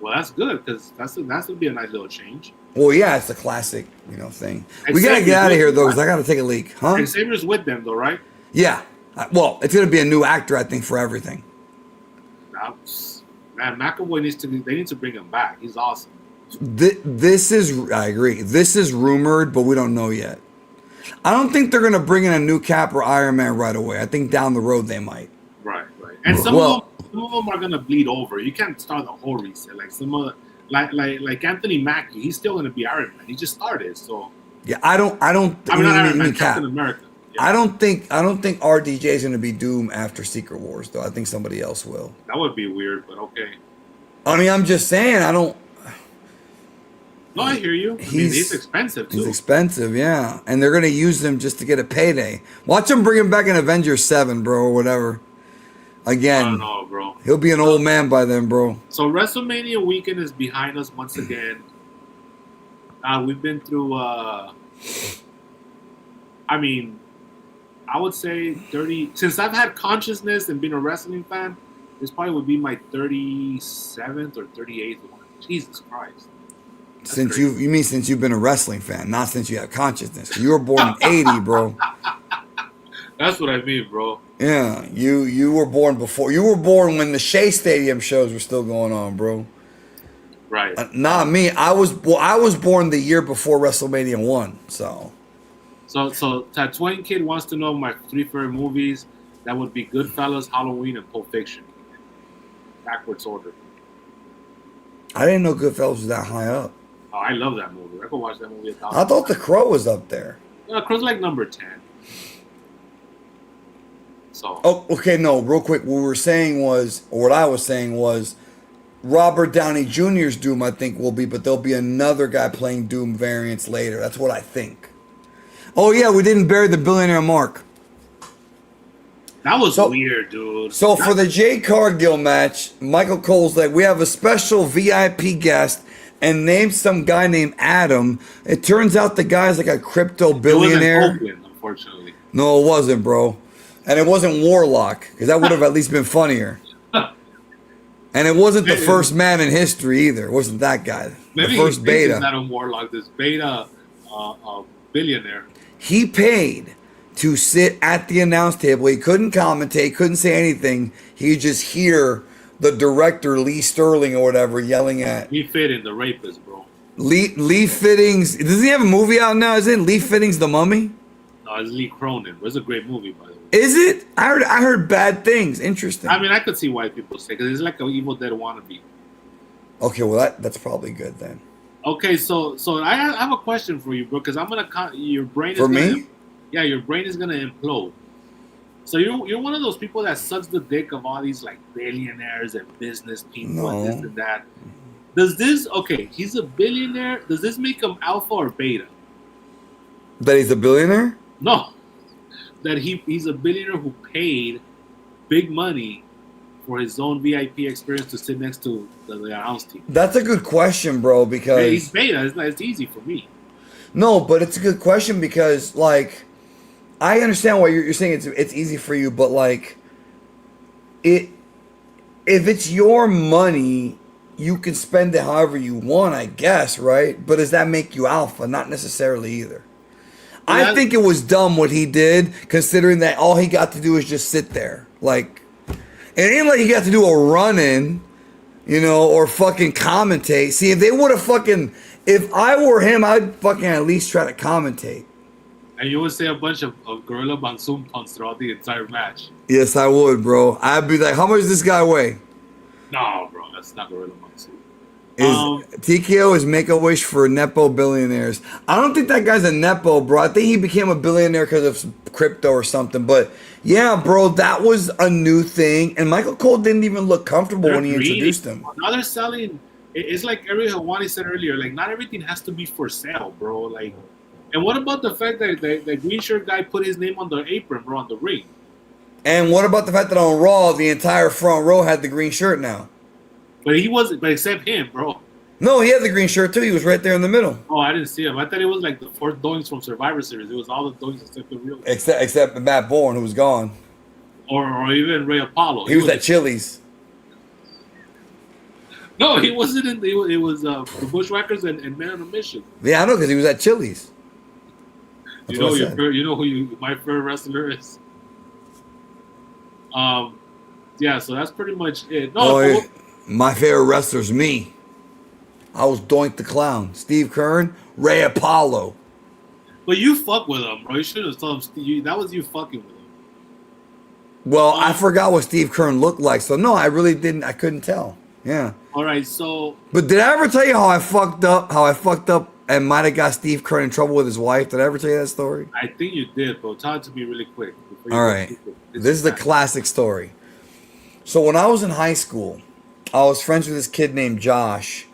Well, that's good, because that's going to be a nice little change. Well, yeah, it's a classic, thing. We got to get out of here, though, because I got to take a leak. Huh? Xavier's with them, though, right? Yeah. Well, it's going to be a new actor, I think, for everything. Man, McAvoy they need to bring him back. He's awesome. I agree. This is rumored, but we don't know yet. I don't think they're going to bring in a new Cap or Iron Man right away. I think down the road they might. Right. And some of them are going to bleed over. You can't start the whole reset. Like some of like Anthony Mackie, he's still going to be Iron Man. He just started, so. Yeah, I don't. I mean, not Iron Man, Captain America. Yeah. I don't think RDJ is going to be Doom after Secret Wars, though. I think somebody else will. That would be weird, but okay. I mean, I'm just saying. I don't. No, I hear you. He's expensive, too. He's expensive, yeah. And they're going to use him just to get a payday. Watch him bring him back in Avengers 7, bro, or whatever. Again. I don't know, bro. He'll be an old man by then, bro. So WrestleMania weekend is behind us once again. We've been through, I would say 30... Since I've had consciousness and been a wrestling fan, this probably would be my 37th or 38th one. Jesus Christ. Since you've been a wrestling fan, not since you have consciousness. You were born in 80, bro. That's what I mean, bro. Yeah, you were born before. You were born when the Shea Stadium shows were still going on, bro. Right. Not me. I was born the year before WrestleMania 1, so. So Tatooine Kid wants to know my 3 favorite movies. That would be Goodfellas, Halloween, and Pulp Fiction. Backwards order. I didn't know Goodfellas was that high up. Oh, I love that movie. I could watch that movie 1,000 I thought The Crow was up there. Crow's like number 10. So. Oh, okay. No, real quick. What I was saying was, Robert Downey Jr.'s Doom, I think, will be, but there'll be another guy playing Doom variants later. That's what I think. Oh yeah, we didn't bury the billionaire Mark. That was weird, dude. So for the Jade Cargill match, Michael Cole's like, we have a special VIP guest and named some guy named Adam. It turns out the guy's like a crypto billionaire. It wasn't Oakland, unfortunately. No, it wasn't, bro. And it wasn't Warlock, because that would have at least been funnier. And it wasn't the first man in history either. It wasn't that guy. Maybe the first Beta. It's Adam Warlock, this Beta billionaire. He paid to sit at the announce table. He couldn't commentate, couldn't say anything. He could just hear the director, Lee Sterling or whatever, yelling at... Lee Fittings, the rapist, bro. Lee Fittings... Does he have a movie out now? Is it Lee Fittings, The Mummy? No, it's Lee Cronin. It's a great movie, by the way. Is it? I heard bad things. Interesting. I mean, I could see why people say, because it's like an Evil Dead wannabe. Okay, well, that's probably good then. Okay, so I have a question for you, bro, because I'm gonna your brain is for gonna, me. Yeah, your brain is gonna implode. So you're one of those people that sucks the dick of all these like billionaires and business people and this and that. Does this he's a billionaire. Does this make him alpha or beta? That he's a billionaire? No. That he's a billionaire who paid big money for his own VIP experience to sit next to the announce team. That's a good question, bro, because Hey, he's beta. It's easy for me. No, but it's a good question because, like, I understand why you're saying it's easy for you, but like, if it's your money, you can spend it however you want, I guess, right? But does that make you alpha? Not necessarily either. I think it was dumb what he did, considering that all he got to do is just sit there. Like, it ain't like he got to do a run-in, you know, or fucking commentate. See, if they would have fucking, if I were him, I'd fucking at least try to commentate. And you would say a bunch of Gorilla Monsoon punts throughout the entire match. Yes, I would, bro. I'd be like, how much does this guy weigh? No, bro, that's not Gorilla Monsoon. TKO is Make-A-Wish for Nepo billionaires. I don't think that guy's a Nepo, bro. I think he became a billionaire because of some crypto or something. But yeah, bro, that was a new thing. And Michael Cole didn't even look comfortable when he introduced him. Now they're selling. It's like Ariel Hawani said earlier. Like, not everything has to be for sale, bro. Like, and what about the fact that the green shirt guy put his name on the apron, bro, on the ring? And what about the fact that on Raw, the entire front row had the green shirt now? But he wasn't. But except him, bro. No, he had the green shirt too. He was right there in the middle. Oh, I didn't see him. I thought it was like the fourth doings from Survivor Series. It was all the doings except the real. Except Matt Bourne, who was gone. Or even Ray Apollo. He was at Chili's. No, he wasn't in. It was the Bushwhackers and Man on a Mission. Yeah, I know, because he was at Chili's. You know who my favorite wrestler is. Yeah, so that's pretty much it. No, my favorite wrestler's me. I was Doink the Clown, Steve Kern, Ray Apollo. But you fuck with him, bro. You should have told him that was you fucking with him. Well, I forgot what Steve Kern looked like, so no, I really didn't. I couldn't tell. Yeah. All right, so. But did I ever tell you how I fucked up and might have got Steve Kern in trouble with his wife? Did I ever tell you that story? I think you did, bro. Tell it to me really quick. All right. This is a classic story. So when I was in high school, I was friends with this kid named Josh.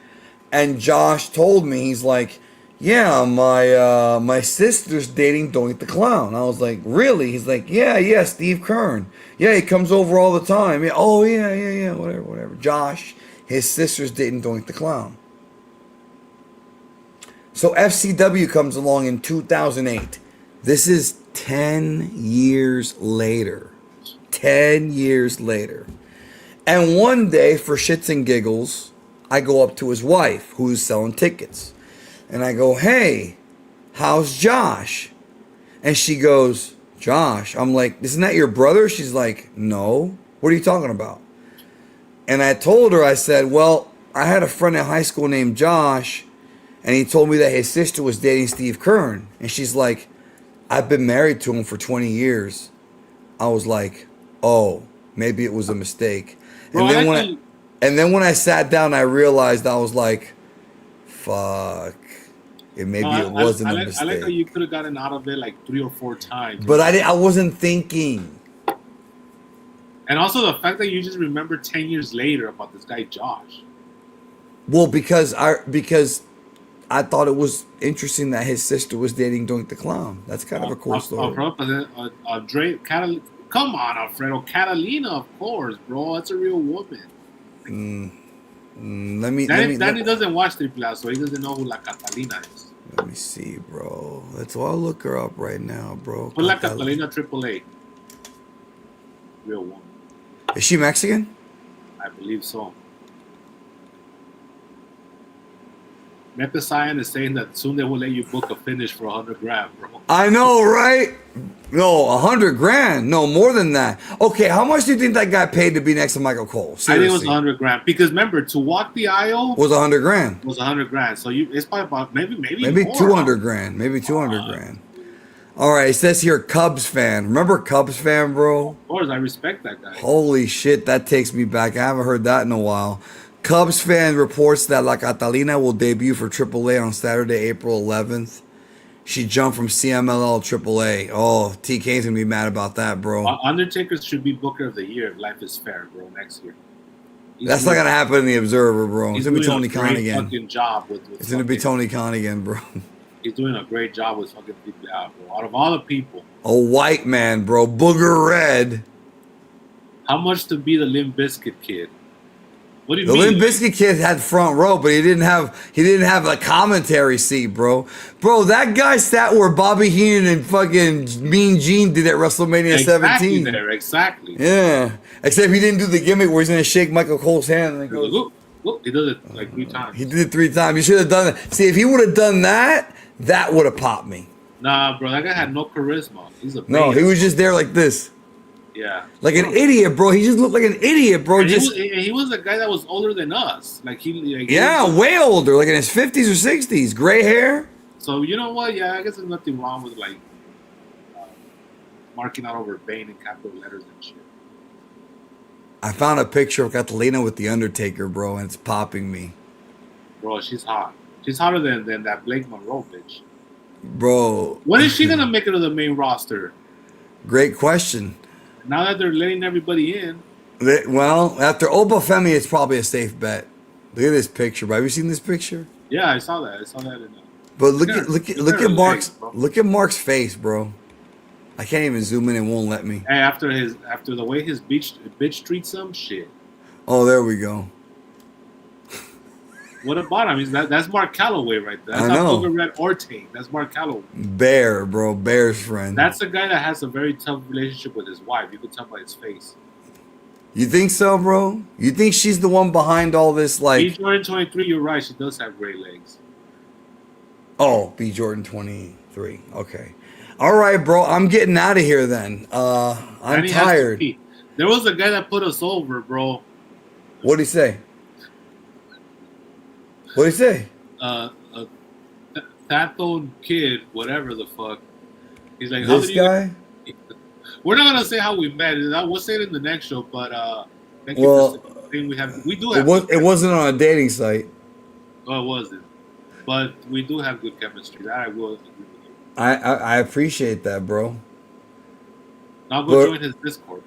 And Josh told me, he's like, yeah, my sister's dating Doink the Clown. I was like, really? He's like, yeah, Steve Kern. Yeah, he comes over all the time. Yeah, oh, yeah, whatever. Josh, his sister's dating Doink the Clown. So FCW comes along in 2008. This is 10 years later. 10 years later. And one day, for shits and giggles, I go up to his wife, who's selling tickets. And I go, hey, how's Josh? And she goes, Josh? I'm like, isn't that your brother? She's like, no. What are you talking about? And I told her, I said, well, I had a friend in high school named Josh, and he told me that his sister was dating Steve Kern. And she's like, I've been married to him for 20 years. I was like, oh, maybe it was a mistake. And then when I sat down, I realized, I was like, fuck. It wasn't a mistake. I like how you could have gotten out of it like 3 or 4 times. But I wasn't thinking. And also the fact that you just remember 10 years later about this guy Josh. Well, because I thought it was interesting that his sister was dating Doink the Clown. That's kind of a cool story. Come on, Alfredo. Catalina, of course, bro. That's a real woman. Danny doesn't watch Triple A, so he doesn't know who La Catalina is. Let me see, bro. I'll look her up right now, bro. Put La Catalina Triple A. Real woman. Is she Mexican? I believe so. Nepotism is saying that soon they will let you book a finish for $100,000, bro. I know, right? No, $100,000. No, more than that. Okay, how much do you think that guy paid to be next to Michael Cole? Seriously. I think it was $100,000 because remember, to walk the aisle was $100,000. Was $100,000. So it's probably about maybe more, $200,000. Maybe $200,000. All right, it says here Cubs fan. Remember Cubs fan, bro? Of course, I respect that guy. Holy shit, that takes me back. I haven't heard that in a while. Cubs fan reports that La Catalina will debut for AAA on Saturday, April 11th. She jumped from CMLL to AAA. Oh, TK's gonna be mad about that, bro. Undertaker should be Booker of the Year if life is fair, bro, next year. That's not gonna happen in the Observer, bro. It's gonna be Tony Khan again. Fucking job with it's gonna be Tony Khan again, bro. He's doing a great job with fucking people out, bro. Out of all the people, A white man, bro, booger red. how much to be the Limp Bizkit kid? What do you The mean? Limp Bizkit kid had front row, but he didn't have a commentary seat, bro. Bro, that guy sat where Bobby Heenan and fucking Mean Gene did at WrestleMania 17. Exactly. Yeah, except he didn't do the gimmick where he's gonna shake Michael Cole's hand and then goes. Look, he does it like 3 times. He did it 3 times. You should have done that. See, if he would have done that, that would have popped me. Nah, bro, that guy had no charisma. He's a No, he was just there like this. Yeah. Like an idiot, bro. He just looked like an idiot, bro. And Just he was a guy that was older than us. yeah, way older, like in his 50s or 60s, gray hair. So you know what? Yeah, I guess there's nothing wrong with marking out over Bane in capital letters and shit. I found a picture of Catalina with the Undertaker, bro, and it's popping me, Bro, she's hot. She's hotter than that Blake Monroe bitch. bro. When is she gonna make it to the main roster? Great question. Now that they're letting everybody in. Well, after Obafemi, it's probably a safe bet. Look at this picture, bro. Have you seen this picture? Yeah, I saw that. I saw that in But look look at Mark's face, bro. I can't even zoom in; it won't let me. Hey, after the way his bitch treats him, shit. Oh, there we go. What about him? That's Mark Calloway right there. That's I know. not Booger Red Orte. That's Mark Calloway. Bear, bro. Bear's friend. That's the guy that has a very tough relationship with his wife. You can tell by his face. You think so, bro? You think she's the one behind all this, like? B. Jordan 23, you're right. She does have great legs. Oh, B. Jordan 23. Okay. All right, bro. I'm getting out of here then. I'm tired. There was a guy that put us over, bro. What'd he say? What'd he say? A fat-boned kid, whatever the fuck. He's like, This guy? We're not gonna say how we met. We'll say it in the next show. But thank Well, you for saying we have. We do have. It wasn't on a dating site. Oh, it wasn't. But we do have good chemistry. That I will agree with you. I appreciate that, bro. I'll go join his Discord.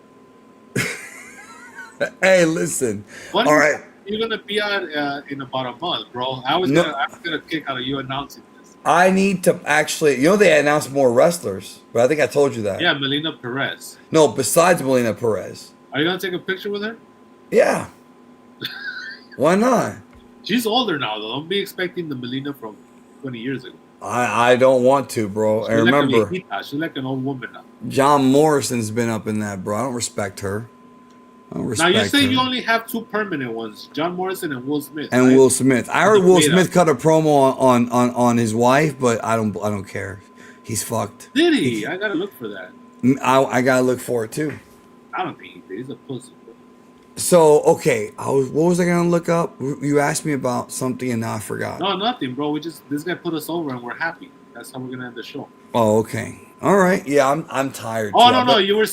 Hey, listen. All right. You're gonna be out in about a month, bro. I was gonna kick out of you announcing this. I need to actually. They announced more wrestlers, but I think I told you that. Yeah, Melina Perez. No, besides Melina Perez. Are you gonna take a picture with her? Yeah. Why not? She's older now, though. Don't be expecting the Melina from 20 years ago. I don't want to, bro. She's I remember. She's like an old woman now. John Morrison's been up in that, bro. I don't respect her. Now you say you only have 2 permanent ones, John Morrison and Will Smith. And right? Will Smith. I heard Will Smith cut a promo on his wife, but I don't care. He's fucked. Did he? I gotta look for that. I gotta look for it too. I don't think he did. He's a pussy. Bro. So okay, what was I gonna look up? You asked me about something and now I forgot. No, nothing, bro. This guy put us over and we're happy. That's how we're gonna end the show. Oh, okay. All right. Yeah, I'm tired. Oh, too. no. You were,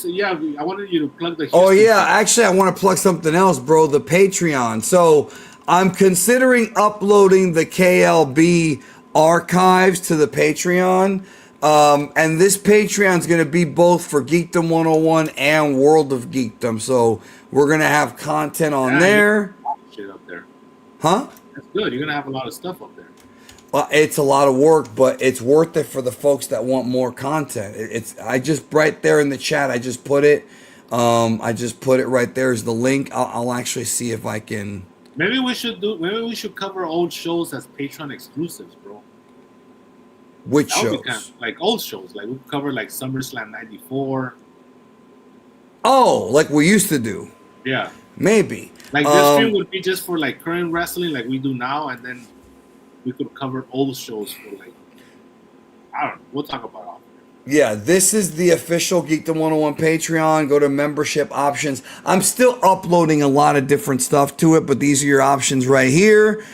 I wanted you to plug the. Oh, Houston yeah. Actually, I want to plug something else, bro. The Patreon. So I'm considering uploading the KLB archives to the Patreon. And this Patreon's going to be both for Geekdom 101 and World of Geekdom. So we're going to have content on there. Shit up there. Huh? That's good. You're going to have a lot of stuff up there. Well, it's a lot of work, but it's worth it for the folks that want more content. I just right there in the chat. I just put it. I just put it right there as the link. I'll actually see if I can. Maybe we should cover old shows as Patreon exclusives, bro. Which that shows? Kind of, like old shows, like we cover like SummerSlam '94. Oh, like we used to do. Yeah. Maybe. Like this stream would be just for like current wrestling, like we do now, and then we could cover old shows for like, I don't know. We'll talk about all. Yeah, this is the official Geekdom 101 Patreon. Go to membership options. I'm still uploading a lot of different stuff to it, but these are your options right here.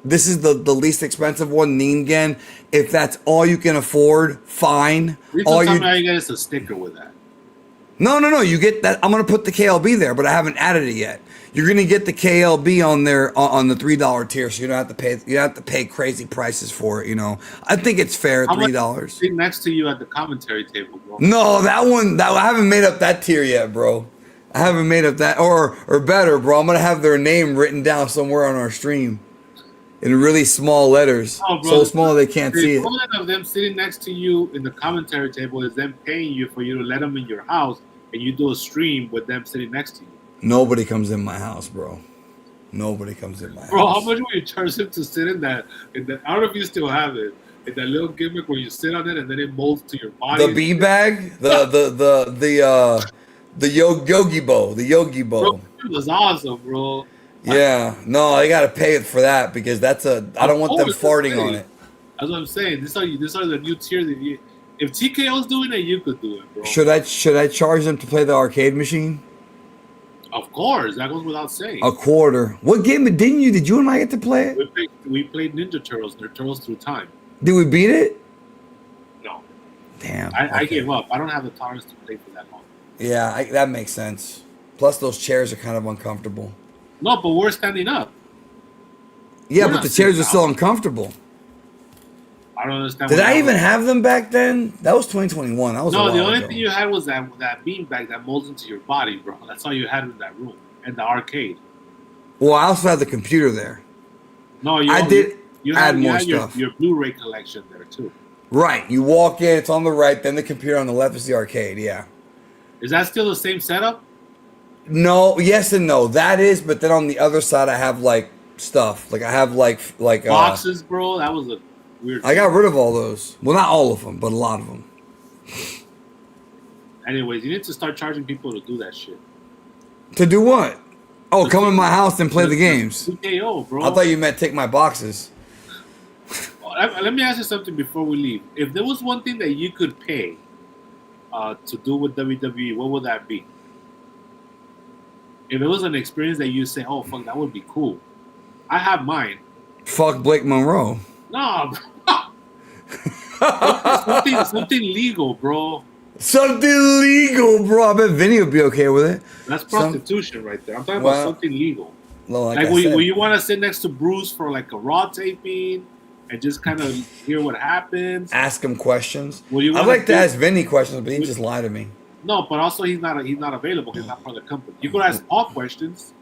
This is the least expensive one, Ningen. If that's all you can afford, fine. All you get is a sticker with that. No. You get that. I'm gonna put the KLB there, but I haven't added it yet. You're gonna get the KLB on there on the $3 tier, so you don't have to pay. You don't have to pay crazy prices for it. I think it's fair. $3. Sitting next to you at the commentary table, bro. No, that one. I haven't made up that tier yet, bro. I haven't made up that, or better, bro. I'm gonna have their name written down somewhere on our stream in really small letters, Oh, bro, so small they can't the see it. equivalent of them sitting next to you in the commentary table is them paying you for you to let them in your house, and you do a stream with them sitting next to you. Nobody comes in my house, bro. Nobody comes in my Bro, house. how much would you charge them to sit in that? I don't know if you still have it. In that little gimmick where you sit on it and then it molds to your body. The bee bag, the yogi bow, the yogi bow. Bro, it was awesome, bro. Yeah, no, I gotta pay it for that because I don't want them farting on it. That's what I'm saying. These are the new tiers. If TKO's doing it, you could do it, bro. Should I charge them to play the arcade machine? Of course, that goes without saying. A quarter. What game did you and I get to play it? We played Ninja Turtles. They're Turtles Through Time. Did we beat it? No. Damn. I gave up. I don't have the tolerance to play for that long. Yeah, that makes sense. Plus, those chairs are kind of uncomfortable. No, but we're standing up. Yeah, We're but not the chairs are sitting still down. uncomfortable. I don't understand. Did I even have them back then? That was 2021. That was a No, while the only ago. thing you had was that beanbag that molds into your body, bro. That's all you had in that room and the arcade. Well, I also had the computer there. No, I did add more had stuff. Your Blu-ray collection there too. Right. You walk in, it's on the right, then the computer on the left is the arcade. Yeah. Is that still the same setup? No, yes and no. That is, but then on the other side, I have like stuff. Like I have like Boxes, bro. That was a weird. I got rid of all those. Well, not all of them, but a lot of them. Anyways, you need to start charging people to do that shit. To do what? Oh, come in my house and play the games. TKO, bro. I thought you meant take my boxes. Let me ask you something before we leave. If there was one thing that you could pay to do with WWE, what would that be? If it was an experience that you say, "Oh fuck, that would be cool," I have mine. Fuck Blake Monroe. No, something legal, bro. Something legal, bro. I bet Vinny would be okay with it. That's prostitution right there. I'm talking Well, about something legal. Well, Like, I will said, you want to sit next to Bruce for like a Raw taping and just kind of hear what happens? ask him questions. Will you I'd wanna like to do- ask Vinny questions, but he just lied to me. No, but also he's not available. He's not part of the company. You could ask Paul questions.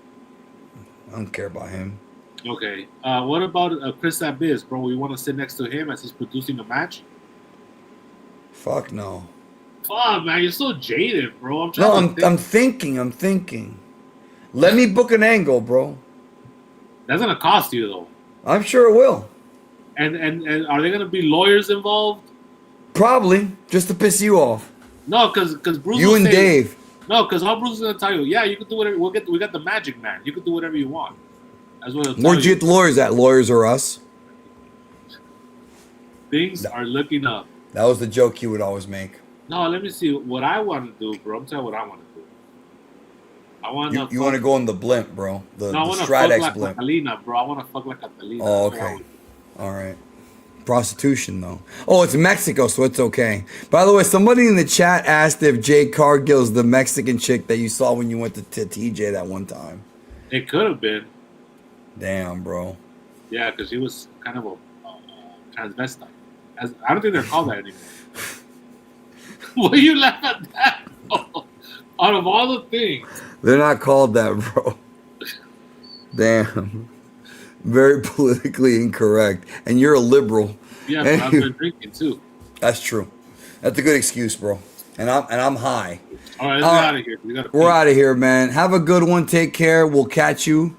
I don't care about him. Okay. What about Chris Abyss, bro? You want to sit next to him as he's producing a match? Fuck no. Fuck, man, you're so jaded, bro. No, I'm thinking. I'm thinking. Let me book an angle, bro. That's gonna cost you though. I'm sure it will. And are there gonna be lawyers involved? Probably, just to piss you off. No, because Bruce. You will and say, Dave. No, because all Bruce is gonna tell you, yeah, you can do whatever. We got the Magic Man. You can do whatever you want. That's what he'll tell Where'd you get the lawyers at? Lawyers or us? Things are looking up. That was the joke you would always make. No, let me see what I want to do, bro. I'm telling you what I want to do. I want to. You want to go on the blimp, bro. The No, I want to Stridex fuck like blimp. Catalina, bro. I want to fuck like Catalina. Oh, That's what I okay. would do. All right. Prostitution, though. Oh, it's Mexico, so it's okay. By the way, somebody in the chat asked if Jade Cargill's the Mexican chick that you saw when you went to TJ that one time. It could have been. Damn, bro. Yeah, because he was kind of a transvestite. I don't think they're called that anymore. Why you laugh at that? Out of all the things. They're not called that, bro. Damn. Very politically incorrect. And you're a liberal. Yeah, but I've been drinking too. That's true. That's a good excuse, bro. And I'm high. All right, let's get out of here. We're out of here, man. Have a good one. Take care. We'll catch you